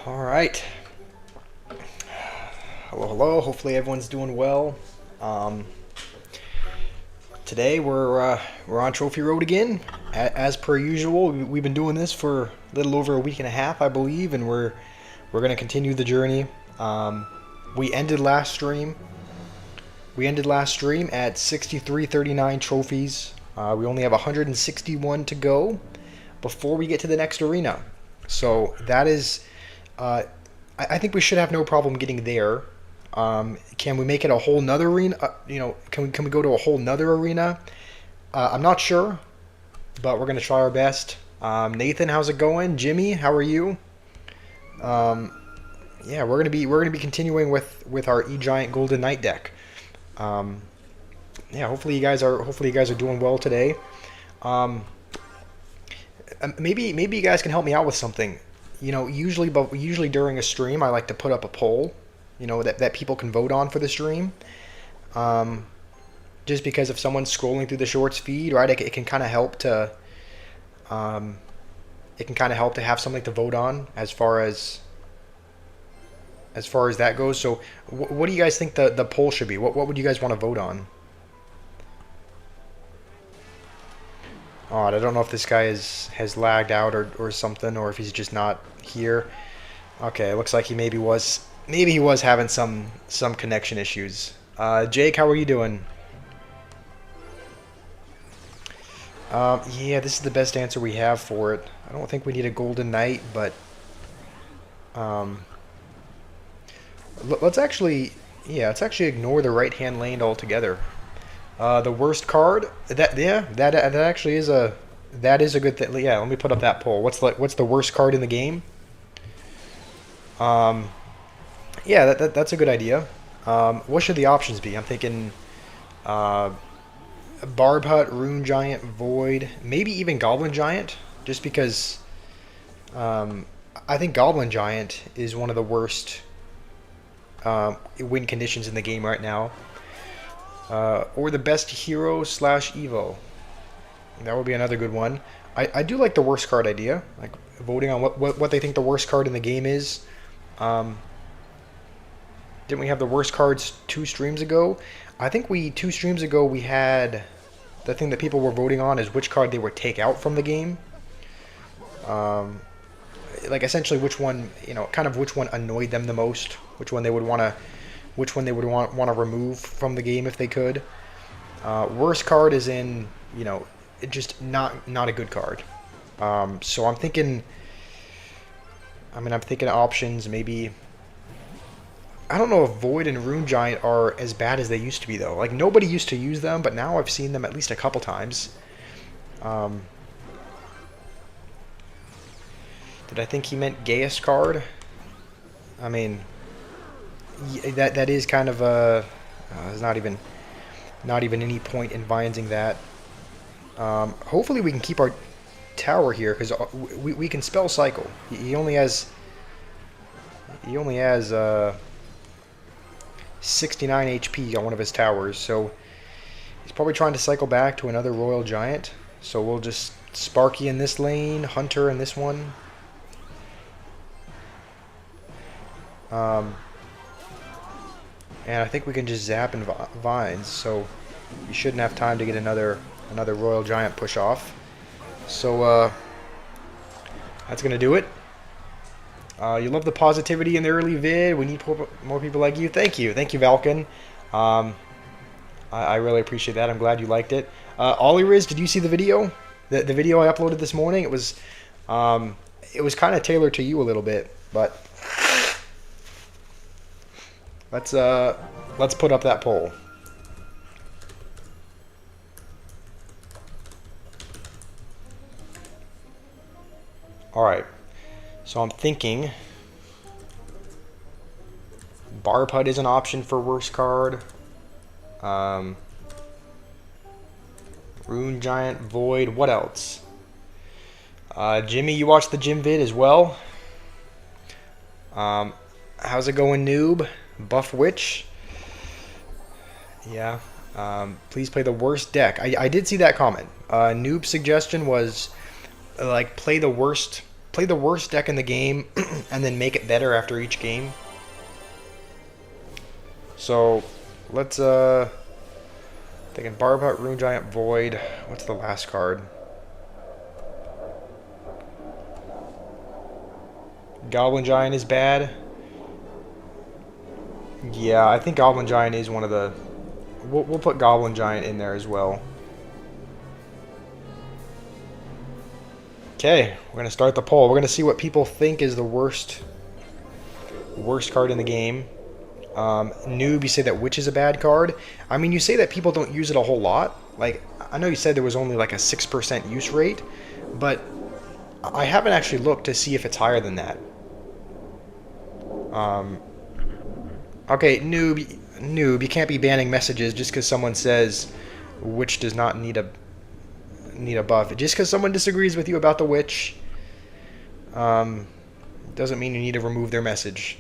All right. Hello, hello. Hopefully everyone's doing well. Um, Today we're on Trophy Road again, as per usual. We've been doing this for a little over a week and a half, I believe, and we're gonna continue the journey. We ended last stream. We ended last stream at 6339 trophies. We only have 161 to go before we get to the next arena. So that is, I think we should have no problem getting there. Can we make it a whole nother arena? Can we go to a whole nother arena? I'm not sure, but we're gonna try our best. Nathan, how's it going? Jimmy, how are you? Yeah, we're gonna be continuing with our E-Giant Golden Knight deck. Yeah, hopefully you guys are doing well today. Maybe you guys can help me out with something. Usually during a stream, I like to put up a poll, that people can vote on for the stream. Just because if someone's scrolling through the shorts feed, right, it can kind of help to, have something to vote on as far as that goes. So, what do you guys think the poll should be? What would you guys want to vote on? Odd. I don't know if this guy has lagged out or something, or if he's just not here. Okay, it looks like he maybe he was having some connection issues. Jake, how are you doing? Yeah, this is the best answer we have for it. I don't think we need a Golden Knight, but let's actually ignore the right-hand lane altogether. The worst card, that actually is a good thing. Yeah, let me put up that poll. What's the worst card in the game? Yeah, that's a good idea. What should the options be? I'm thinking Barb Hut, Rune Giant, Void, maybe even Goblin Giant, just because I think Goblin Giant is one of the worst win conditions in the game right now. Or the best hero / Evo. That would be another good one. I do like the worst card idea, like voting on what they think the worst card in the game is. Didn't we have the worst cards 2 streams ago? I think 2 streams ago we had the thing that people were voting on is which card they would take out from the game. Like essentially which one, which one annoyed them the most, which one they would want to remove from the game if they could. Worst card is in, just not a good card. So I'm thinking options maybe. I don't know if Void and Rune Giant are as bad as they used to be though. Like nobody used to use them, but now I've seen them at least a couple times. Did I think he meant Gaius card? I mean, that is kind of a. There's not even any point in binding that. Hopefully we can keep our tower here because we can spell cycle. He only has 69 HP on one of his towers, so he's probably trying to cycle back to another Royal Giant. So we'll just Sparky in this lane, Hunter in this one. And I think we can just zap and vines, so you shouldn't have time to get another Royal Giant push off. So that's gonna do it. You love the positivity in the early vid. We need more people like you. Thank you, Valken. I really appreciate that. I'm glad you liked it. Ollie Riz, did you see the video? The video I uploaded this morning. It was kind of tailored to you a little bit, but let's put up that poll. All right. So I'm thinking Barb Hut is an option for worst card. Rune Giant, Void. What else? Jimmy, you watched the gym vid as well. How's it going, noob? Buff Witch. Yeah. Please play the worst deck. I did see that comment. Noob's suggestion was like play the worst play the worst deck in the game and then make it better after each game. So let's thinking Barb Hut, Rune Giant, Void. What's the last card? Goblin Giant is bad. Yeah, I think Goblin Giant is one of the... We'll put Goblin Giant in there as well. Okay, we're going to start the poll. We're going to see what people think is the worst card in the game. Noob, you say that Witch is a bad card. I mean, you say that people don't use it a whole lot. Like, I know you said there was only like a 6% use rate, but I haven't actually looked to see if it's higher than that. Okay, noob, you can't be banning messages just because someone says Witch does not need a buff. Just because someone disagrees with you about the Witch, doesn't mean you need to remove their message.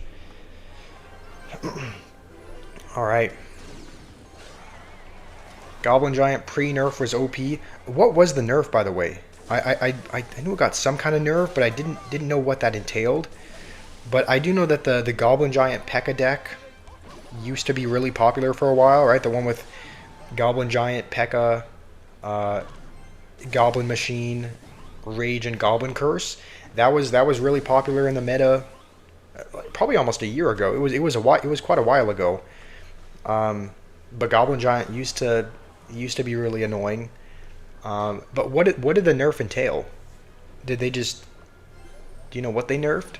Alright. Goblin Giant pre-nerf was OP. What was the nerf, by the way? I knew it got some kind of nerf, but I didn't know what that entailed. But I do know that the Goblin Giant P.E.K.K.A deck used to be really popular for a while, right? The one with Goblin Giant, P.E.K.K.A, Goblin Machine, Rage, and Goblin Curse. That was really popular in the meta. Probably almost a year ago. It was quite a while ago. But Goblin Giant used to be really annoying. But what did the nerf entail? Did they just... Do you know what they nerfed?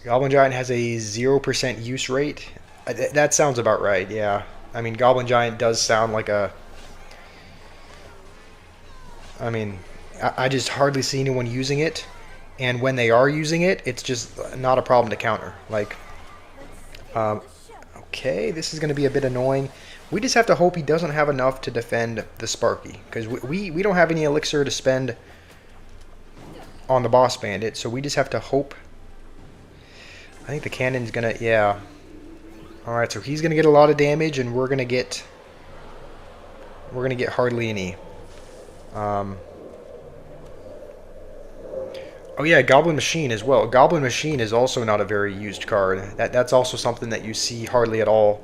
Goblin Giant has a 0% use rate. That sounds about right, yeah. I mean, Goblin Giant does sound like a... I mean, I just hardly see anyone using it. And when they are using it, it's just not a problem to counter. Like, okay, this is going to be a bit annoying. We just have to hope he doesn't have enough to defend the Sparky. Because we don't have any elixir to spend on the Boss Bandit. So we just have to hope. I think the cannon's going to, yeah. Alright, so he's going to get a lot of damage, and we're going to get hardly any. Oh yeah, Goblin Machine as well. Goblin Machine is also not a very used card. That's also something that you see hardly at all.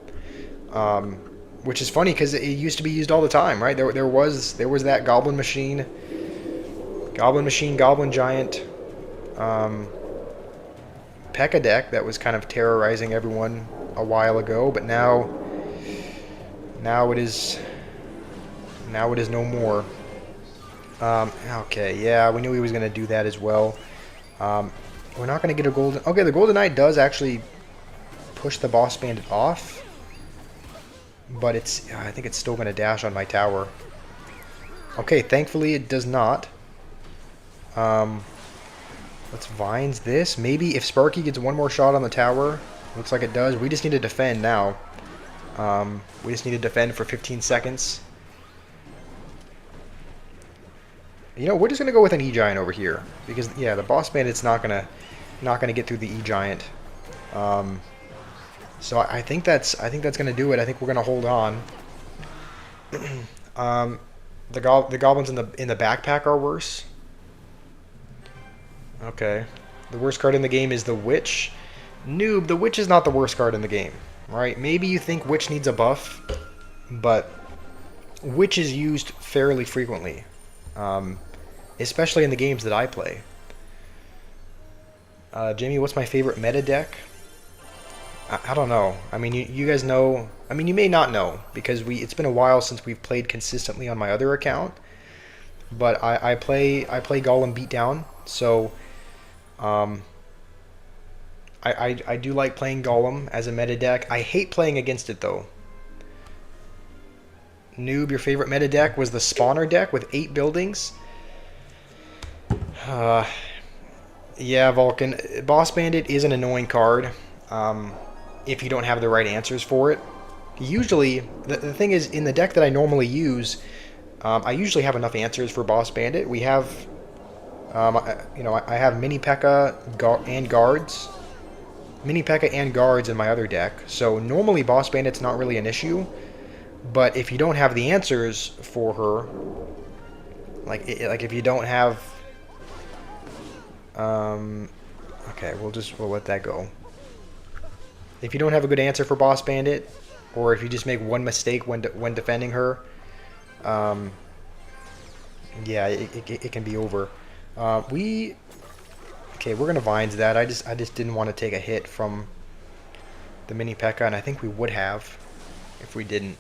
Which is funny because it used to be used all the time, right? There was that Goblin Machine, Goblin Giant, P.E.K.K.A deck that was kind of terrorizing everyone a while ago, but now it is no more. Okay, yeah, we knew he was going to do that as well. We're not going to get a golden... Okay, the Golden Knight does actually push the Boss Bandit off. But I think it's still going to dash on my tower. Okay, thankfully it does not. Let's Vines this. Maybe if Sparky gets one more shot on the tower. Looks like it does. We just need to defend now. We just need to defend for 15 seconds. You know, we're just gonna go with an E-Giant over here because yeah, the Boss Bandit's not gonna get through the E-Giant. So I think that's gonna do it. I think we're gonna hold on. The goblins in the backpack are worse. Okay, the worst card in the game is the Witch. Noob, the Witch is not the worst card in the game, right? Maybe you think Witch needs a buff, but Witch is used fairly frequently. Especially in the games that I play. Jamie, what's my favorite meta deck? I don't know. I mean, you guys know. I mean, you may not know because it's been a while since we've played consistently on my other account. But I play Golem Beatdown, so I do like playing Golem as a meta deck. I hate playing against it though. Noob, your favorite meta deck was the Spawner deck with 8 buildings. Yeah, Vulcan. Boss Bandit is an annoying card if you don't have the right answers for it. Usually, the thing is, in the deck that I normally use, I usually have enough answers for Boss Bandit. We have, I have Mini P.E.K.K.A and Guards. Mini P.E.K.K.A and Guards in my other deck. So normally Boss Bandit's not really an issue. But if you don't have the answers for her, like if you don't have Okay, we'll let that go. If you don't have a good answer for Boss Bandit, or if you just make one mistake when defending her, yeah, it can be over. Okay, we're gonna Vines that. I just didn't want to take a hit from the mini P.E.K.K.A, and I think we would have if we didn't.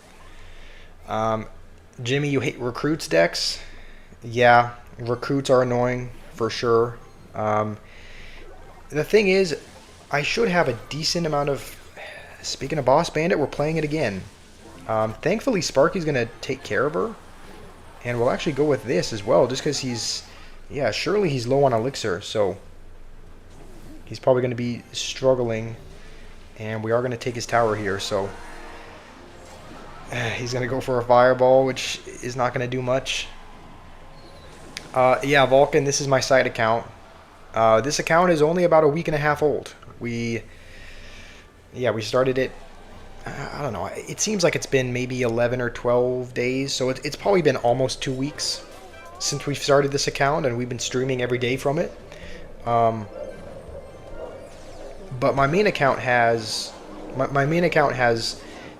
Jimmy, you hate recruits decks? Yeah, recruits are annoying for sure. The thing is, I should have a decent amount of... Speaking of Boss Bandit, we're playing it again. Thankfully, Sparky's going to take care of her. And we'll actually go with this as well, just because he's... Yeah, surely he's low on Elixir, so... He's probably going to be struggling. And we are going to take his tower here, so... He's going to go for a Fireball, which is not going to do much. Yeah, Vulcan, this is my side account. This account is only about a week and a half old. We started it, I don't know, it seems like it's been maybe 11 or 12 days, so it's probably been almost 2 weeks since we've started this account, and we've been streaming every day from it. But my main account has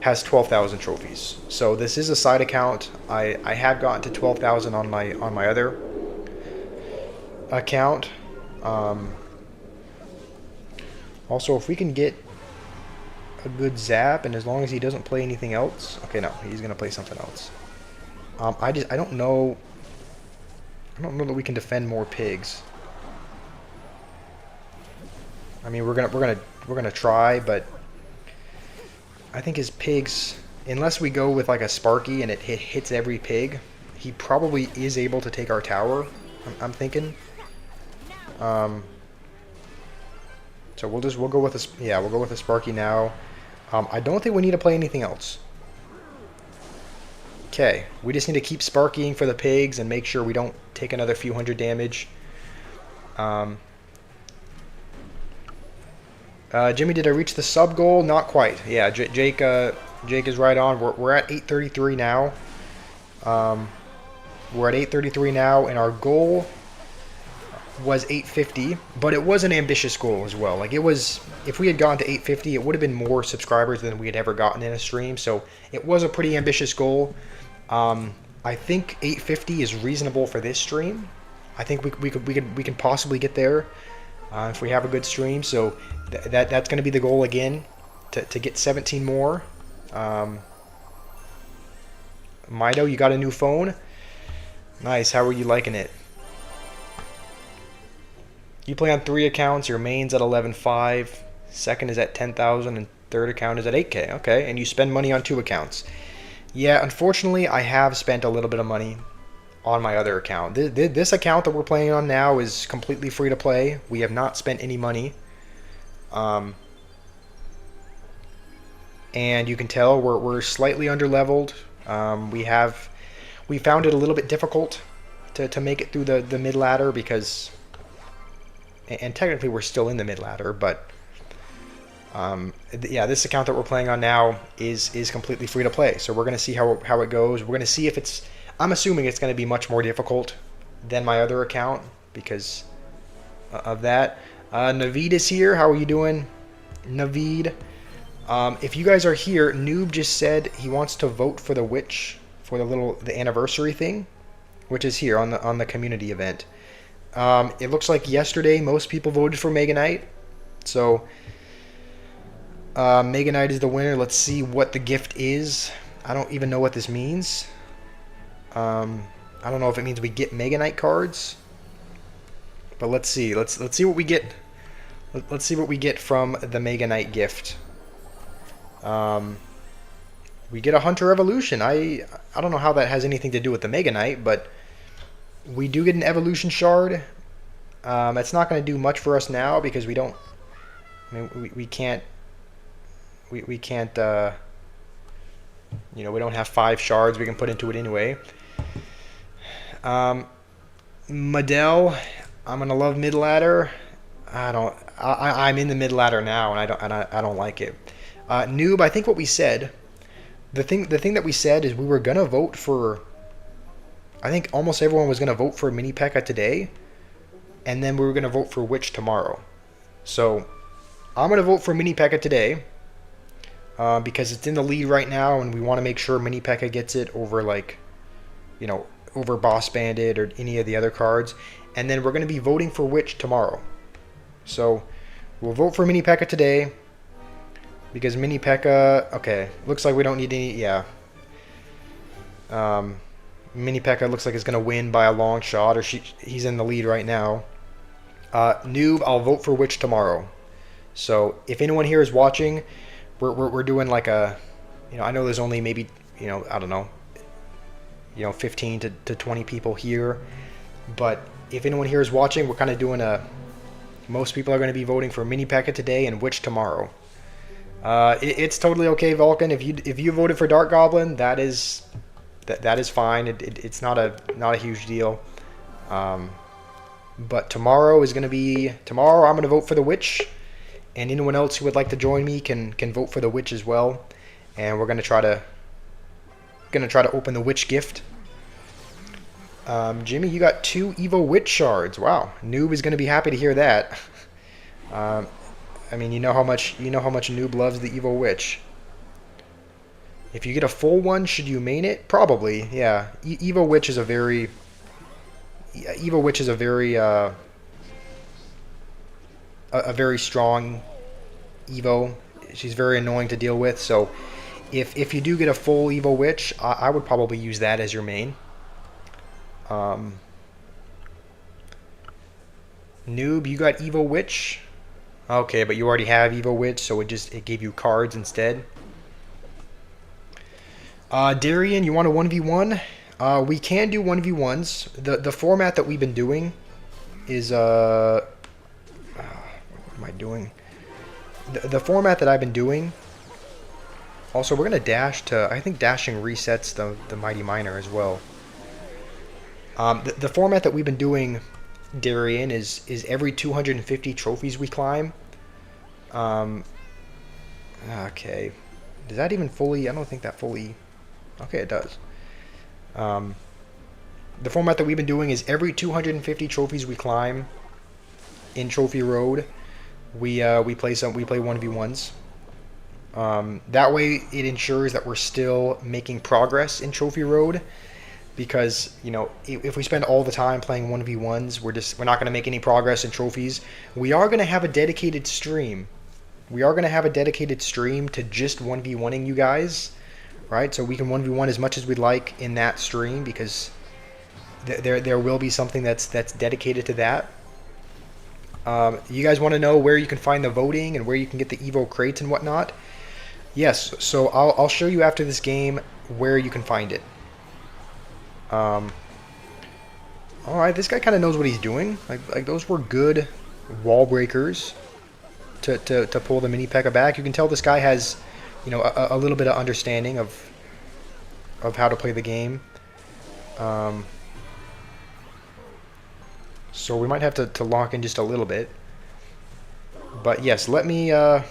12,000 trophies. So this is a side account. I have gotten to 12,000 on my other account. Also, if we can get a good zap, and as long as he doesn't play anything else. Okay, no, he's gonna play something else. I don't know that we can defend more pigs. I mean, we're gonna try, but I think his pigs, unless we go with like a Sparky and it hits every pig, he probably is able to take our tower. I'm thinking. So we'll go with a Sparky now. I don't think we need to play anything else. Okay, we just need to keep Sparkying for the pigs and make sure we don't take another few hundred damage. Jimmy, did I reach the sub goal? Not quite. Yeah, Jake is right on. We're at 833 now. We're at 833 now, and our goal was 850, but it was an ambitious goal as well. Like, it was, if we had gotten to 850, it would have been more subscribers than we had ever gotten in a stream. So it was a pretty ambitious goal. I think 850 is reasonable for this stream. I think we can possibly get there if we have a good stream. So that's going to be the goal again, to get 17 more. Mido, you got a new phone? Nice. How are you liking it? You play on 3 accounts. Your main's at 11.5. Second is at 10,000, and third account is at 8K. Okay, and you spend money on 2 accounts. Yeah, unfortunately, I have spent a little bit of money on my other account. This account that we're playing on now is completely free to play. We have not spent any money. And you can tell we're slightly underleveled. We found it a little bit difficult to make it through the mid ladder because, and technically we're still in the mid ladder, but yeah, this account that we're playing on now is completely free to play. So we're gonna see how it goes. We're gonna see if it's. I'm assuming it's gonna be much more difficult than my other account because of that. Naveed is here. How are you doing, Naveed? If you guys are here, Noob just said he wants to vote for the witch for the anniversary thing, which is here on the community event. It looks like yesterday most people voted for Mega Knight, so Mega Knight is the winner. Let's see what the gift is. I don't even know what this means. I don't know if it means we get Mega Knight cards, but let's see. Let's see what we get. Let's see what we get from the Mega Knight gift. We get a Hunter Evolution. I don't know how that has anything to do with the Mega Knight, but we do get an Evolution Shard. It's not going to do much for us now because we don't. I mean, we can't. We can't. You know, we don't have 5 shards we can put into it anyway. Madel, I'm gonna love mid ladder. I'm in the mid ladder now, and I don't like it. Noob, I think what we said, the thing that we said is we were gonna vote for. I think almost everyone was gonna vote for Mini P.E.K.K.A today, and then we're going to vote for which tomorrow. So I'm going to vote for Mini P.E.K.K.A today because it's in the lead right now, and we want to make sure Mini P.E.K.K.A gets it over, like, you know, over Boss Bandit or any of the other cards. And then we're going to be voting for which tomorrow. So we'll vote for Mini P.E.K.K.A today because Mini P.E.K.K.A, okay, looks like we don't need any, yeah. Mini P.E.K.K.A looks like it's going to win by a long shot, or he's in the lead right now. Noob, I'll vote for which tomorrow. So if anyone here is watching, we're doing like a, you know, I know there's only maybe, you know, I don't know, you know, 15 to 20 people here, but if anyone here is watching, we're kind of doing a, most people are going to be voting for Mini P.E.K.K.A today and which tomorrow. It's totally okay, Vulcan. If you voted for Dark Goblin, that is fine. It's not a huge deal. But tomorrow is going to be, tomorrow I'm going to vote for the Witch, and anyone else who would like to join me can vote for the Witch as well. And we're going to try to open the Witch gift. Jimmy, you got 2 Evo Witch shards. Wow, Noob is going to be happy to hear that. I mean, you know how much Noob loves the Evo Witch. If you get a full one, should you main it? Probably, yeah. Evo Witch is a very a very strong Evo. She's very annoying to deal with. So if you do get a full Evo Witch, I would probably use that as your main. Noob, you got Evo Witch. Okay, but you already have Evo Witch, so it gave you cards instead. Darian, you want a 1v1? We can do 1v1s. The format that we've been doing is what am I doing? The format that I've been doing. Also, we're gonna dash to. I think dashing resets the Mighty Miner as well. The format that we've been doing, Darian, is every 250 trophies we climb. Okay, does that even fully? I don't think that fully. Okay, it does. The format that we've been doing is every 250 trophies we climb in Trophy Road, we play 1v1s. That way, it ensures that we're still making progress in Trophy Road. Because, you know, if we spend all the time playing 1v1s, we're not going to make any progress in trophies. We are going to have a dedicated stream. We are going to have a dedicated stream to just 1v1ing you guys, right? So we can 1v1 as much as we'd like in that stream, because there will be something that's dedicated to that. You guys want to know where you can find the voting and where you can get the Evo crates and whatnot? Yes, so I'll show you after this game where you can find it. Alright, this guy kind of knows what he's doing. Like those were good wall breakers to pull the Mini P.E.K.K.A back. You can tell this guy has, you know, a little bit of understanding of how to play the game. So we might have to lock in just a little bit. But yes, let me I'll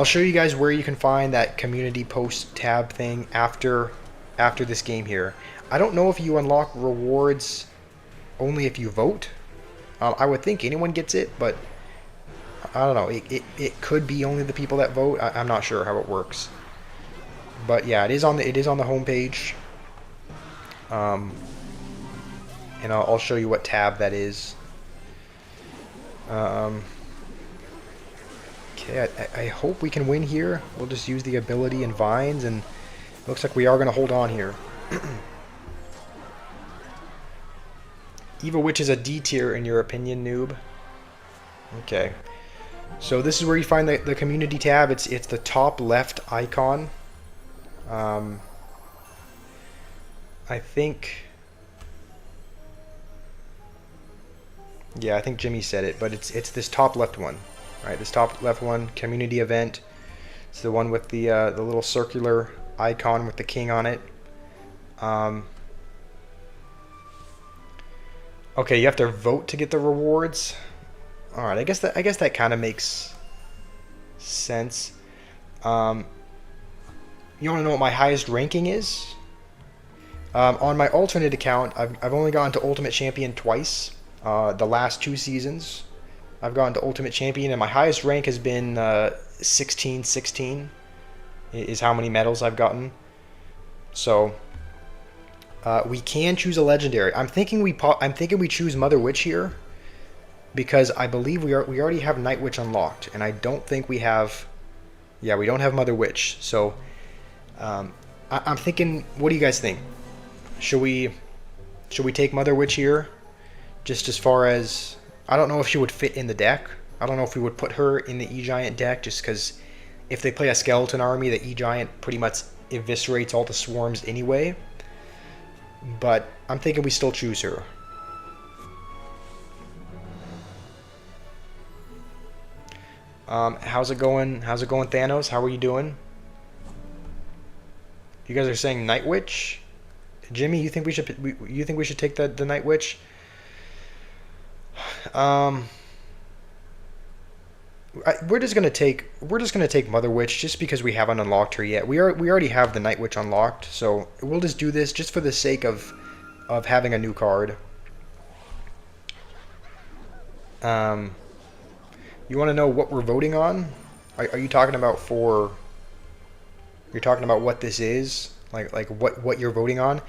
show you guys where you can find that community post tab thing after this game here. I don't know if you unlock rewards only if you vote. I would think anyone gets it, but I don't know. It could be only the people that vote. I'm not sure how it works. But yeah, it is on the homepage. And I'll show you what tab that is. Okay, I hope we can win here. We'll just use the ability and vines, and looks like we are going to hold on here. Evo Witch is a D tier in your opinion, Noob? Okay. So this is where you find the community tab. It's the top left icon. I think... Yeah, I think Jimmy said it, but it's this top left one. Right, this top left one, community event. It's the one with the little circular icon with the king on it. Okay, you have to vote to get the rewards. All right, I guess that kind of makes sense. You want to know what my highest ranking is? On my alternate account, I've only gone to Ultimate Champion twice. The last 2 seasons, I've gone to Ultimate Champion, and my highest rank has been 1616 is how many medals I've gotten. So we can choose a legendary. I'm thinking we choose Mother Witch here because I believe we already have Night Witch unlocked, and I don't think we have. Yeah, we don't have Mother Witch. So I'm thinking. What do you guys think? Should we take Mother Witch here? Just as far as, I don't know if she would fit in the deck. I don't know if we would put her in the E-Giant deck, just because if they play a skeleton army, the E-Giant pretty much eviscerates all the swarms anyway. But I'm thinking we still choose her. How's it going? How's it going, Thanos? How are you doing? You guys are saying Night Witch? Jimmy, you think we should take the Night Witch? We're just gonna take Mother Witch just because we haven't unlocked her yet. We already have the Night Witch unlocked, so we'll just do this just for the sake of having a new card. You want to know what we're voting on? Are you talking about for? You're talking about what this is, like what you're voting on.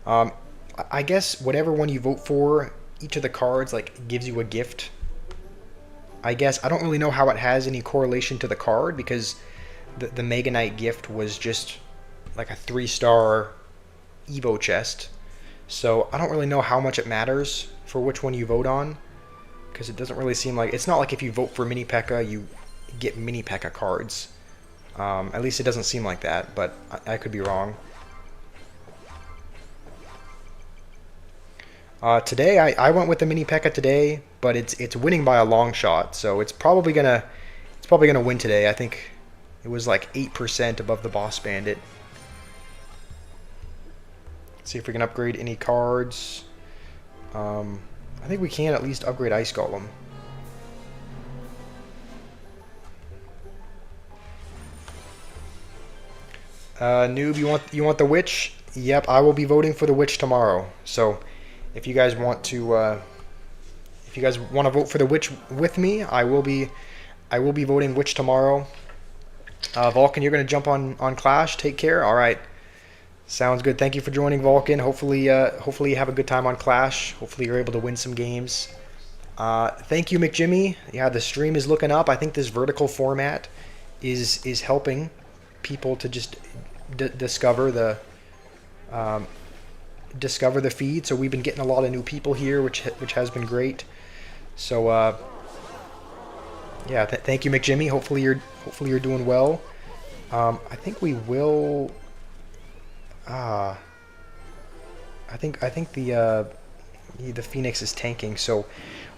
I guess whatever one you vote for, each of the cards like gives you a gift. I guess I don't really know how it has any correlation to the card because the Mega Knight gift was just like a 3-star Evo chest. So I don't really know how much it matters for which one you vote on because it doesn't really seem like, it's not like if you vote for Mini P.E.K.K.A. you get Mini P.E.K.K.A. cards. At least it doesn't seem like that, but I could be wrong. Today I went with the Mini P.E.K.K.A. today, but it's winning by a long shot, so it's probably gonna win today. I think it was like 8% above the Boss Bandit. Let's see if we can upgrade any cards. I think we can at least upgrade Ice Golem. Noob, you want the Witch? Yep, I will be voting for the Witch tomorrow. So if you guys want to vote for the Witch with me, I will be voting Witch tomorrow. Vulcan, you're gonna jump on Clash. Take care. All right, sounds good. Thank you for joining, Vulcan. Hopefully you have a good time on Clash. Hopefully you're able to win some games. Thank you, McJimmy. Yeah, the stream is looking up. I think this vertical format is helping people to just discover the feed. So we've been getting a lot of new people here, which has been great. So yeah, thank you, McJimmy. Hopefully you're doing well. I think we will. I think the Phoenix is tanking. So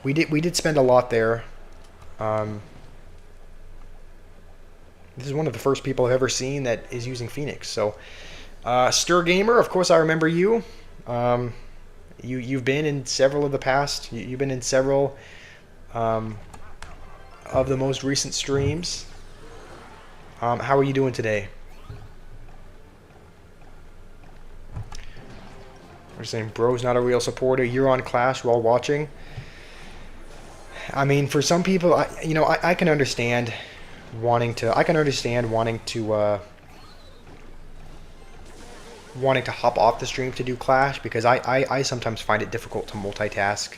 we did spend a lot there. This is one of the first people I've ever seen that is using Phoenix. So Stir Gamer, of course I remember you. You've been in several of the past. You've been in several of the most recent streams. How are you doing today? We're saying bro's not a real supporter. You're on Clash while watching. I mean, for some people, I can understand wanting to. I can understand wanting to hop off the stream to do Clash because I sometimes find it difficult to multitask.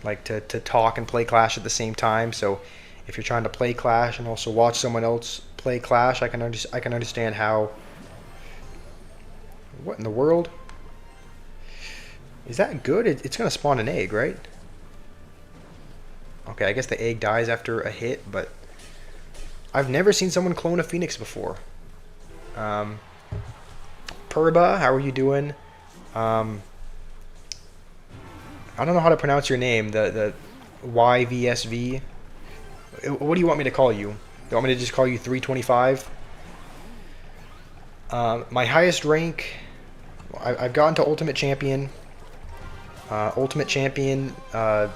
Like to talk and play Clash at the same time. So if you're trying to play Clash and also watch someone else play Clash, I can understand how. What in the world? Is that good? It's gonna spawn an egg, right? Okay, I guess the egg dies after a hit, but I've never seen someone clone a Phoenix before. Purba, how are you doing? I don't know how to pronounce your name. The YVSV. What do you want me to call you? You want me to just call you 325? My highest rank, I've gotten to Ultimate Champion. Ultimate Champion, about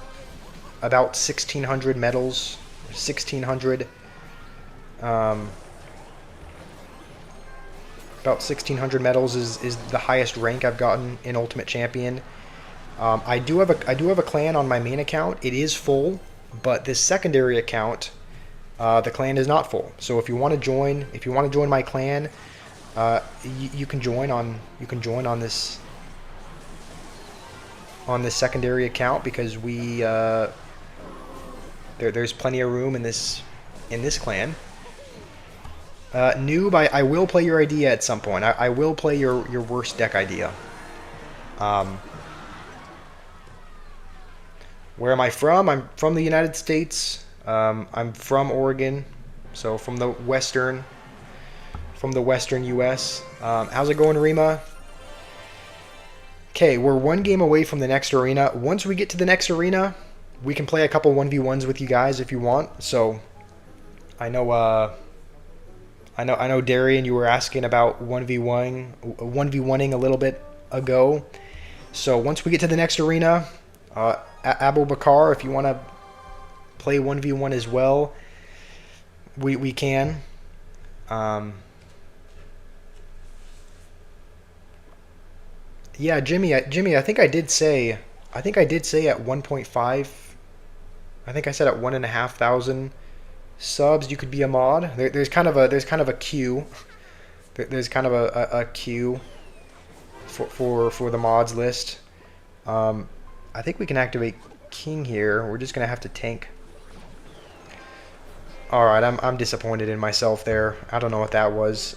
1,600 medals. 1,600. About 1,600 medals is the highest rank I've gotten in Ultimate Champion. I do have a clan on my main account. It is full, but this secondary account, the clan is not full. So if you want to join my clan, you can join on this secondary account, because there's plenty of room in this clan. Noob, I will play your idea at some point. I will play your worst deck idea. Where am I from? I'm from the United States. I'm from Oregon, so from the western U.S. How's it going, Rima? Okay, we're one game away from the next arena. Once we get to the next arena, we can play a couple 1v1s with you guys if you want. So, I know Darian, you were asking about 1v1ing a little bit ago. So once we get to the next arena, Abu Bakar, if you want to play 1v1 as well, we can. Yeah, Jimmy, I think I did say at 1.5. I think I said at 1,500 subs you could be a mod. There's kind of a queue. There's kind of a queue for the mods list. I think we can activate King here. We're just gonna have to tank. All right, I'm disappointed in myself there. I don't know what that was.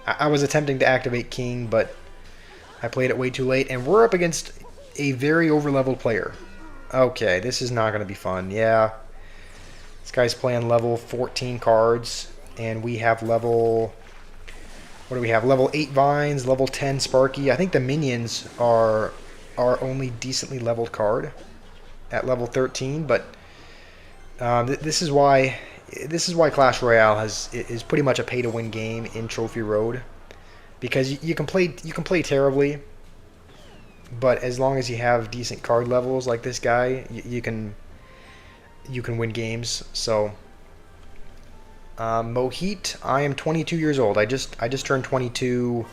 I was attempting to activate King, but I played it way too late, and we're up against a very overleveled player. Okay, this is not gonna be fun. Yeah. This guy's playing level 14 cards, and we have level... What do we have? Level 8 Vines, level 10 Sparky. I think the minions are our only decently leveled card at level 13, but this is why Clash Royale is pretty much a pay-to-win game in Trophy Road, because you can play terribly, but as long as you have decent card levels like this guy, you can win games. So Mohit, I am 22 years old. I just turned 22.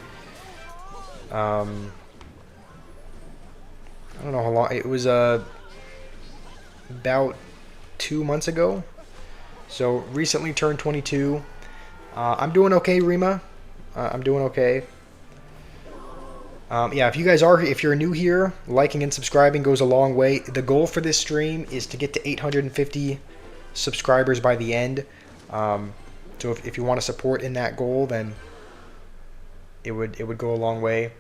I don't know how long it was. About 2 months ago. So recently turned 22. I'm doing okay, Rima. I'm doing okay. Yeah, if you're new here, liking and subscribing goes a long way. The goal for this stream is to get to 850 subscribers by the end. So if you want to support in that goal, then it would go a long way.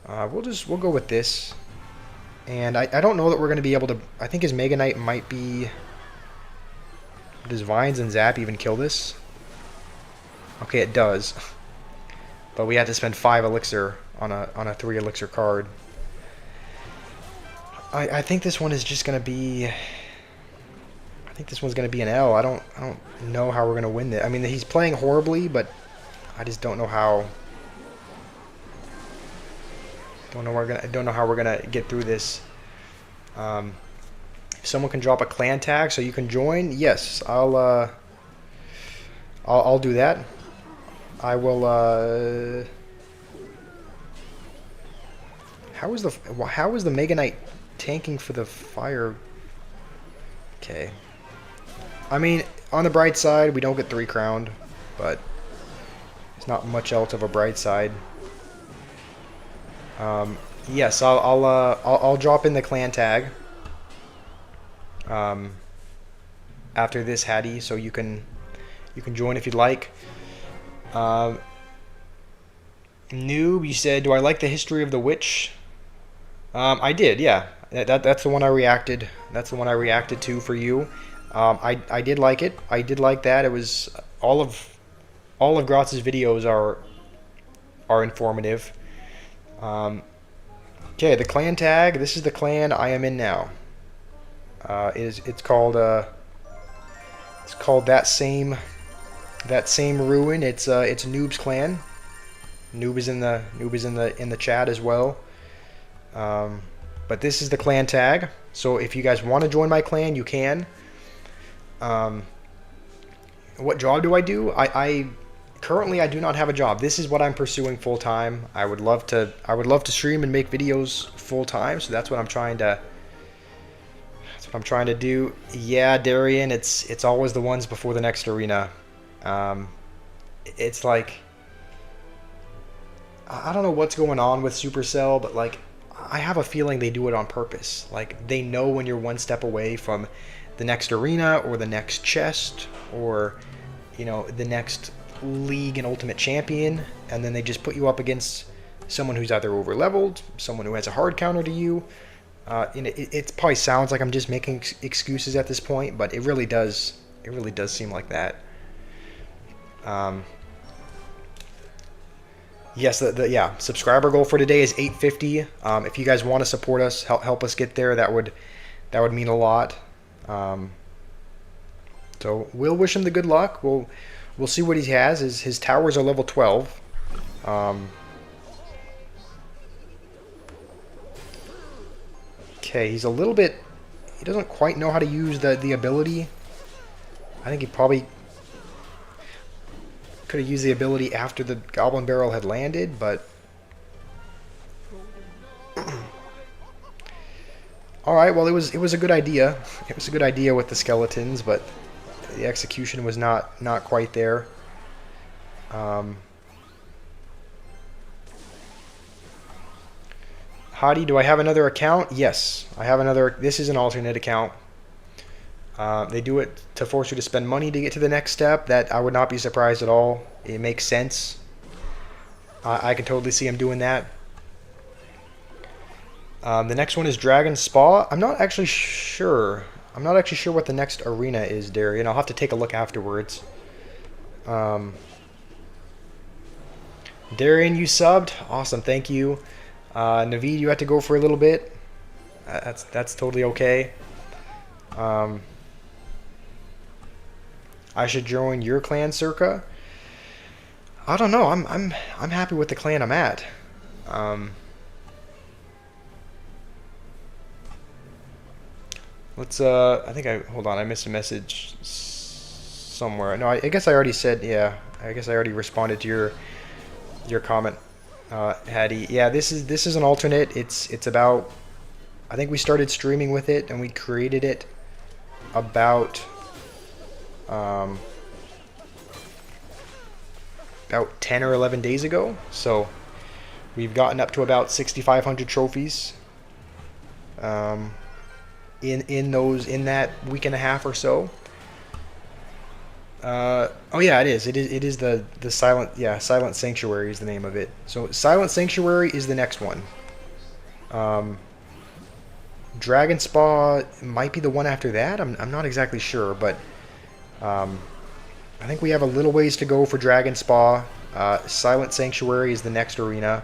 We'll go with this, and I don't know that we're going to be able to. I think his Mega Knight might be. Does Vines and Zap even kill this? Okay, it does. But we had to spend 5 elixir on a 3 elixir card. I think this one is just gonna be. I think this one's gonna be an L. I don't know how we're gonna win this. I mean, he's playing horribly, but I just don't know how. I don't know how we're gonna get through this. If someone can drop a clan tag so you can join, yes, I'll do that. I will. How is the Mega Knight tanking for the fire? Okay. I mean, on the bright side, we don't get 3 crowned, but it's not much else of a bright side. Yes, I'll drop in the clan tag. After this, Hattie, so you can join if you'd like. Noob, you said, do I like the history of the witch? I did, yeah. That's the one I reacted. That's the one I reacted to for you. I did like it. I did like that. It was all of Grotz's videos are informative. Okay, the clan tag. This is the clan I am in now. It's called that same ruin. It's Noob's clan. Noob is in the chat as well. But this is the clan tag. So if you guys want to join my clan, you can. What job do I do? currently I do not have a job. This is what I'm pursuing full time. I would love to stream and make videos full time. So that's what I'm trying to. That's what I'm trying to do. Yeah, Darian, it's always the ones before the next arena. It's like, I don't know what's going on with Supercell, but like, I have a feeling they do it on purpose. Like, they know when you're one step away from the next arena or the next chest or, you know, the next league and ultimate champion, and then they just put you up against someone who's either over leveled, someone who has a hard counter to you. It probably sounds like I'm just making excuses at this point, but it really does seem like that. Yes, yeah, subscriber goal for today is 850. If you guys want to support us, help us get there, that would mean a lot. So we'll wish him the good luck. We'll see what he has. His towers are level 12. Okay, he's a little bit. He doesn't quite know how to use the ability. I think he probably could have used the ability after the Goblin Barrel had landed, but all right. Well, it was a good idea. It was a good idea with the skeletons, but the execution was not quite there. Hottie, do I have another account? Yes, I have another. This is an alternate account. They do it to force you to spend money to get to the next step. That I would not be surprised at all. It makes sense. I can totally see him doing that. The next one is Dragon Spa. I'm not actually sure. I'm not actually sure what the next arena is, Darian. I'll have to take a look afterwards. Darian, you subbed. Awesome, thank you. Naveed, you had to go for a little bit. That's totally okay. I should join your clan, Circa. I don't know. I'm happy with the clan I'm at. Let's hold on, I missed a message somewhere. No, I guess I already said, yeah. I guess I already responded to your comment, Hattie. Yeah, this is an alternate. It's about, I think we started streaming with it and we created it about 10 or 11 days ago. So we've gotten up to about 6,500 trophies in that week and a half or so. Oh yeah, it is the Silent Sanctuary is the name of it. So Silent Sanctuary is the next one. Dragon Spa might be the one after that. I'm not exactly sure, but I think we have a little ways to go for Dragon Spa. Silent Sanctuary is the next arena,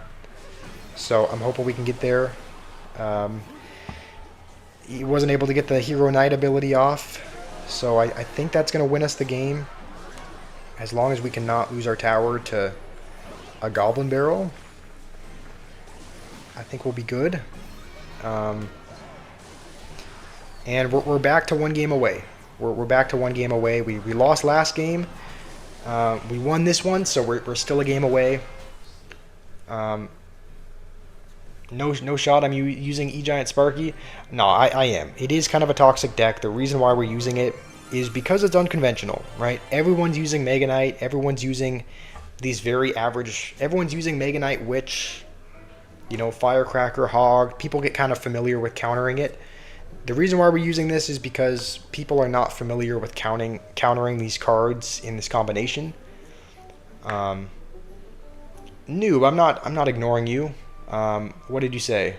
so I'm hoping we can get there. He wasn't able to get the Hero Knight ability off, so I think that's going to win us the game. As long as we cannot lose our tower to a Goblin Barrel, I think we'll be good. And we're back to one game away. We're back to one game away. We lost last game. We won this one, so we're still a game away. No shot I'm using E-Giant Sparky. No, I am. It is kind of a toxic deck. The reason why we're using it is because it's unconventional, right? Everyone's using Mega Knight. Everyone's using these very average... Everyone's using Mega Knight, Witch, Firecracker, Hog. People get kind of familiar with countering it. The reason why we're using this is because people are not familiar with countering these cards in this combination. Noob, I'm not ignoring you. What did you say?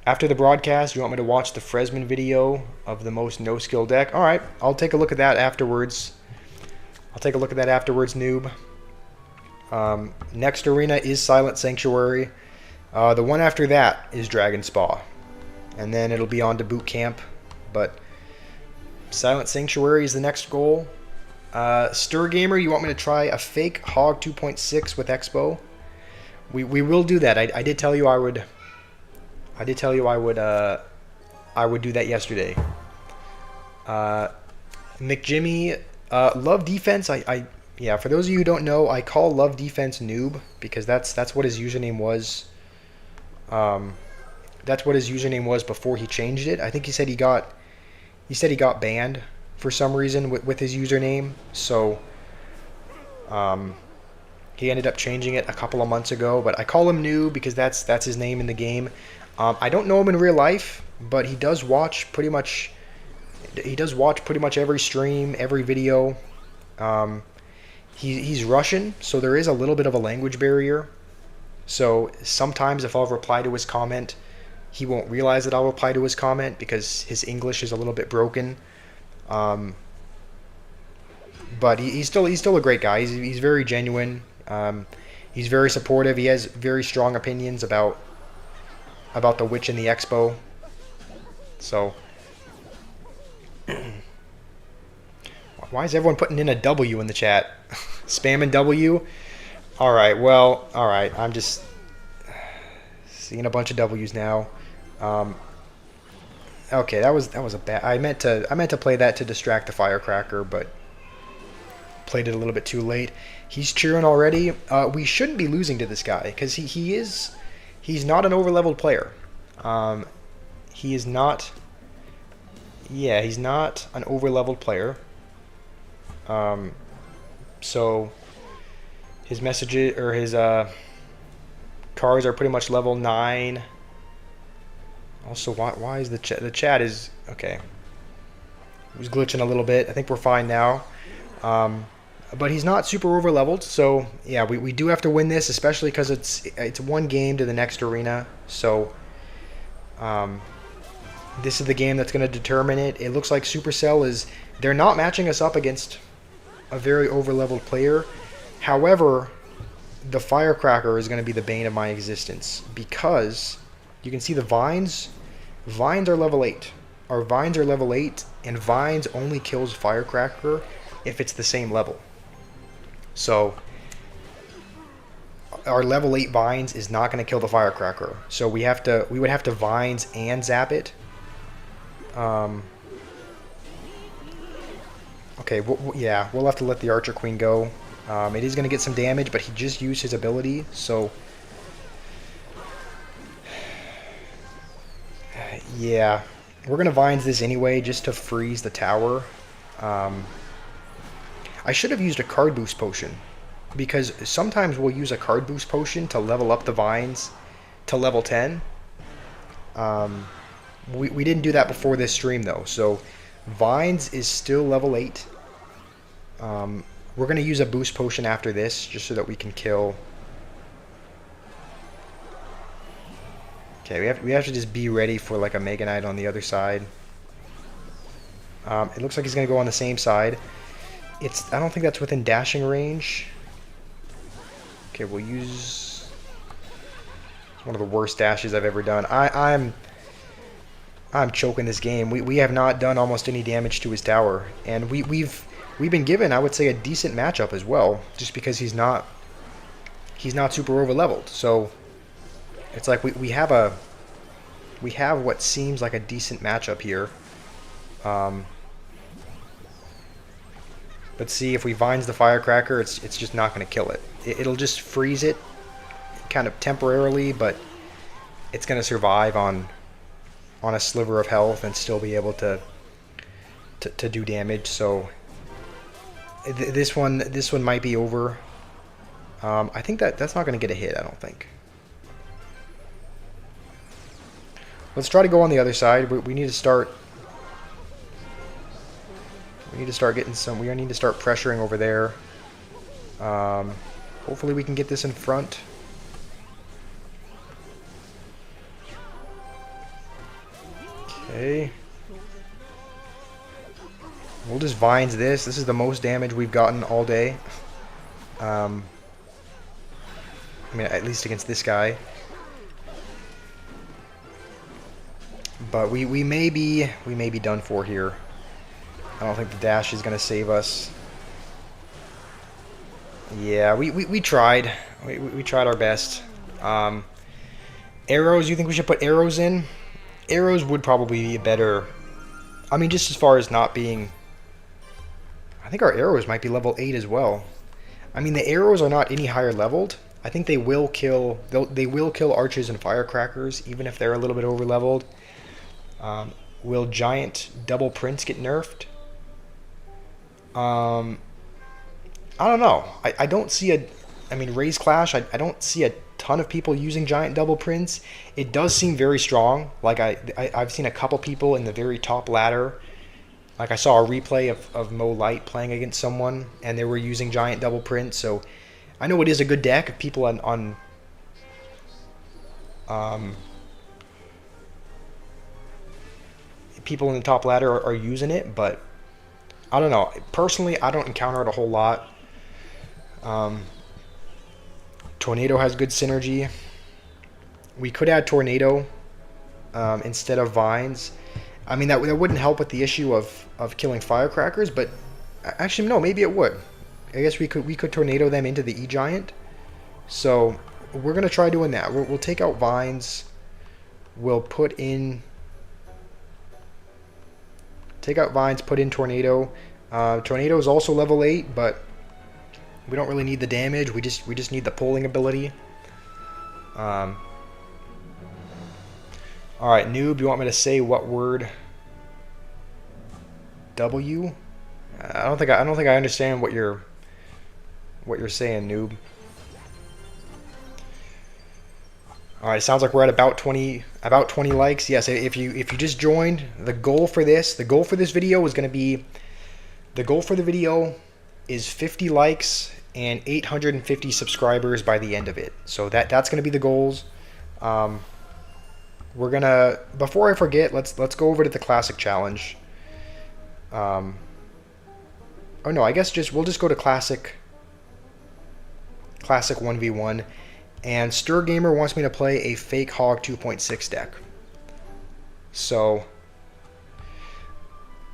After the broadcast, you want me to watch the Fresman video of the most no-skill deck? Alright, I'll take a look at that afterwards. Noob. Next arena is Silent Sanctuary. The one after that is Dragon Spa. And then it'll be on to Boot Camp. But Silent Sanctuary is the next goal. Stir Gamer, you want me to try a fake Hog 2.6 with Expo? We will do that. I did tell you I would. I would do that yesterday. McJimmy, love defense. I yeah, for those of you who don't know, I call Love Defense Noob because that's what his username was. Um, that's what his username was before he changed it. I think he said he got banned for some reason with his username. So um, he ended up changing it a couple of months ago. But I call him Noob because that's his name in the game. I don't know him in real life, but he does watch pretty much. He does watch pretty much every stream, every video. Um, he's Russian, so there is a little bit of a language barrier. So sometimes if I'll reply to his comment, he won't realize that I'll reply to his comment because his English is a little bit broken. Um, but he's still a great guy. He's very genuine. He's very supportive. He has very strong opinions about the witch in the expo. So why is everyone putting in a W in the chat? Spamming W? Alright, well, alright. I'm just seeing a bunch of W's now. Okay, that was a bad. I meant to play that to distract the firecracker, but played it a little bit too late. He's cheering already. We shouldn't be losing to this guy because he's not an overleveled player. He is not. Yeah, he's not an overleveled player. So his messages or his cars are pretty much level 9. Also, why is the chat is okay? It was glitching a little bit. I think we're fine now. But he's not super over leveled, so yeah, we do have to win this, especially because it's one game to the next arena. So this is the game that's going to determine it. It looks like Supercell they're not matching us up against a very over leveled player. However, the firecracker is going to be the bane of my existence because you can see the vines. Vines are level 8. Our vines are level 8, and vines only kills firecracker if it's the same level. So our level 8 vines is not going to kill the firecracker. So we would have to vines and zap it. Okay, yeah, we'll have to let the Archer Queen go. It is going to get some damage, but he just used his ability, so yeah, we're going to vines this anyway just to freeze the tower. I should have used a card boost potion because sometimes we'll use a card boost potion to level up the vines to level 10. We didn't do that before this stream though, so vines is still level 8. We're going to use a boost potion after this just so that we can kill. Okay, we have to just be ready for like a Mega Knight on the other side. It looks like he's going to go on the same side. I don't think that's within dashing range. Okay, we'll use. It's one of the worst dashes I've ever done. I'm choking this game. We have not done almost any damage to his tower, and we've been given, I would say, a decent matchup as well, just because he's not super over leveled. So it's like we have what seems like a decent matchup here. But see, if we vines the firecracker, it's just not going to kill it. It'll just freeze it, kind of temporarily, but it's going to survive on a sliver of health and still be able to do damage. So this one might be over. I think that's not going to get a hit. I don't think. Let's try to go on the other side. We need to start. We need to start getting some. We need to start pressuring over there. Hopefully we can get this in front. Okay. We'll just vines this. This is the most damage we've gotten all day. I mean, at least against this guy. But we may be done for here. I don't think the dash is going to save us. Yeah, we tried. We tried our best. Arrows, you think we should put arrows in? Arrows would probably be a better... I mean, just as far as not being... I think our arrows might be level 8 as well. I mean, the arrows are not any higher leveled. I think they will kill. They will kill archers and firecrackers, even if they're a little bit over leveled. Will giant double prints get nerfed? I don't know. I don't see a. I mean, Raise Clash. I don't see a ton of people using giant double prints. It does seem very strong. Like I've seen a couple people in the very top ladder. Like I saw a replay of Mo Light playing against someone, and they were using giant double print. So I know it is a good deck if people on people in the top ladder are using it, but I don't know. Personally, I don't encounter it a whole lot. Tornado has good synergy. We could add Tornado instead of Vines. I mean, that wouldn't help with the issue of killing firecrackers, but actually no, maybe it would. I guess we could Tornado them into the E-Giant. So we're gonna try doing that. We'll take out Vines. We'll put in put in Tornado. Tornado is also level 8, but we don't really need the damage. We just need the pulling ability. All right, noob. You want me to say what word? W. I don't think I understand what you're saying, noob. All right, sounds like we're at about 20 likes. Yes, if you just joined, the goal for this video is going to be, the goal for the video is 50 likes and 850 subscribers by the end of it. So that's going to be the goals. We're gonna, before I forget, let's go over to the classic challenge. Oh no, I guess we'll just go to classic 1v1. And Stir Gamer wants me to play a fake Hog 2.6 deck. So,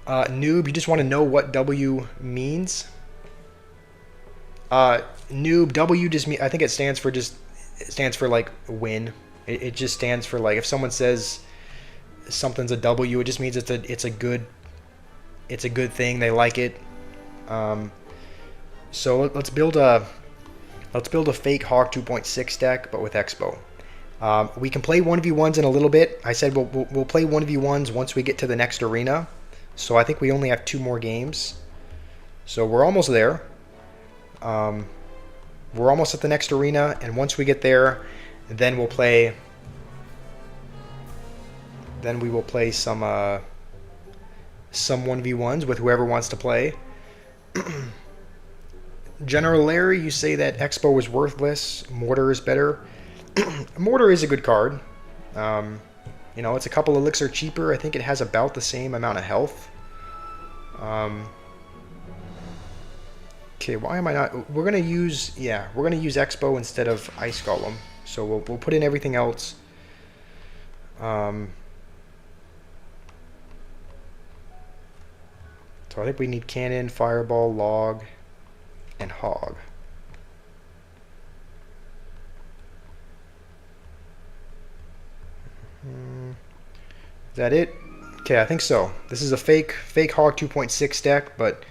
noob, you just want to know what W means? Noob, W just mean, I think it stands for like win. It just stands for, like, if someone says something's a W, it just means it's a good thing. They like it. So let's build a fake Hawk 2.6 deck, but with Expo. We can play 1v1s in a little bit. I said we'll play 1v1s once we get to the next arena. So I think we only have 2 more games. So we're almost there. We're almost at the next arena, and once we get there, then we'll play. Then we will play some 1v1s with whoever wants to play. General Larry, you say that Expo is worthless. Mortar is better. Mortar is a good card. You know, it's a couple elixir cheaper. I think it has about the same amount of health. Okay, why am I not? We're gonna use Expo instead of Ice Golem. So we'll put in everything else. So I think we need Cannon, Fireball, Log, and Hog. Is that it? Okay, I think so. This is a fake Hog 2.6 deck, but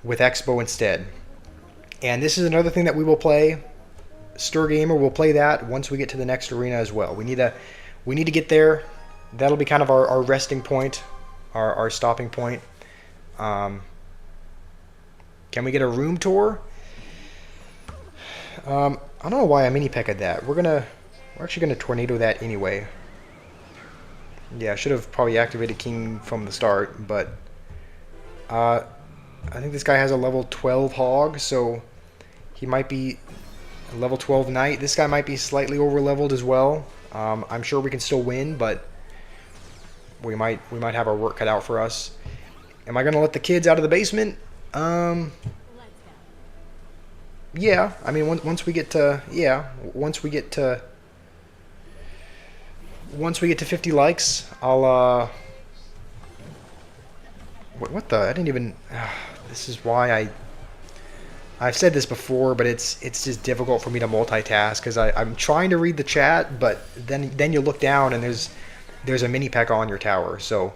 with Expo instead. And this is another thing that we will play. Stir Gamer will play that once we get to the next arena as well. We need to get there. That'll be kind of our resting point, our stopping point. Can we get a room tour? I don't know why I mini pecked that. We're actually gonna tornado that anyway. Yeah, I should have probably activated King from the start, but I think this guy has a level 12 Hog, so he might be a level 12 Knight. This guy might be slightly over leveled as well. I'm sure we can still win, but we might have our work cut out for us. Am I gonna let the kids out of the basement? Yeah. I mean, once we get to 50 likes, I'll what the? I didn't even. This is why I've said this before, but it's just difficult for me to multitask because I'm trying to read the chat, but then you look down and there's a mini P.E.K.K.A on your tower. So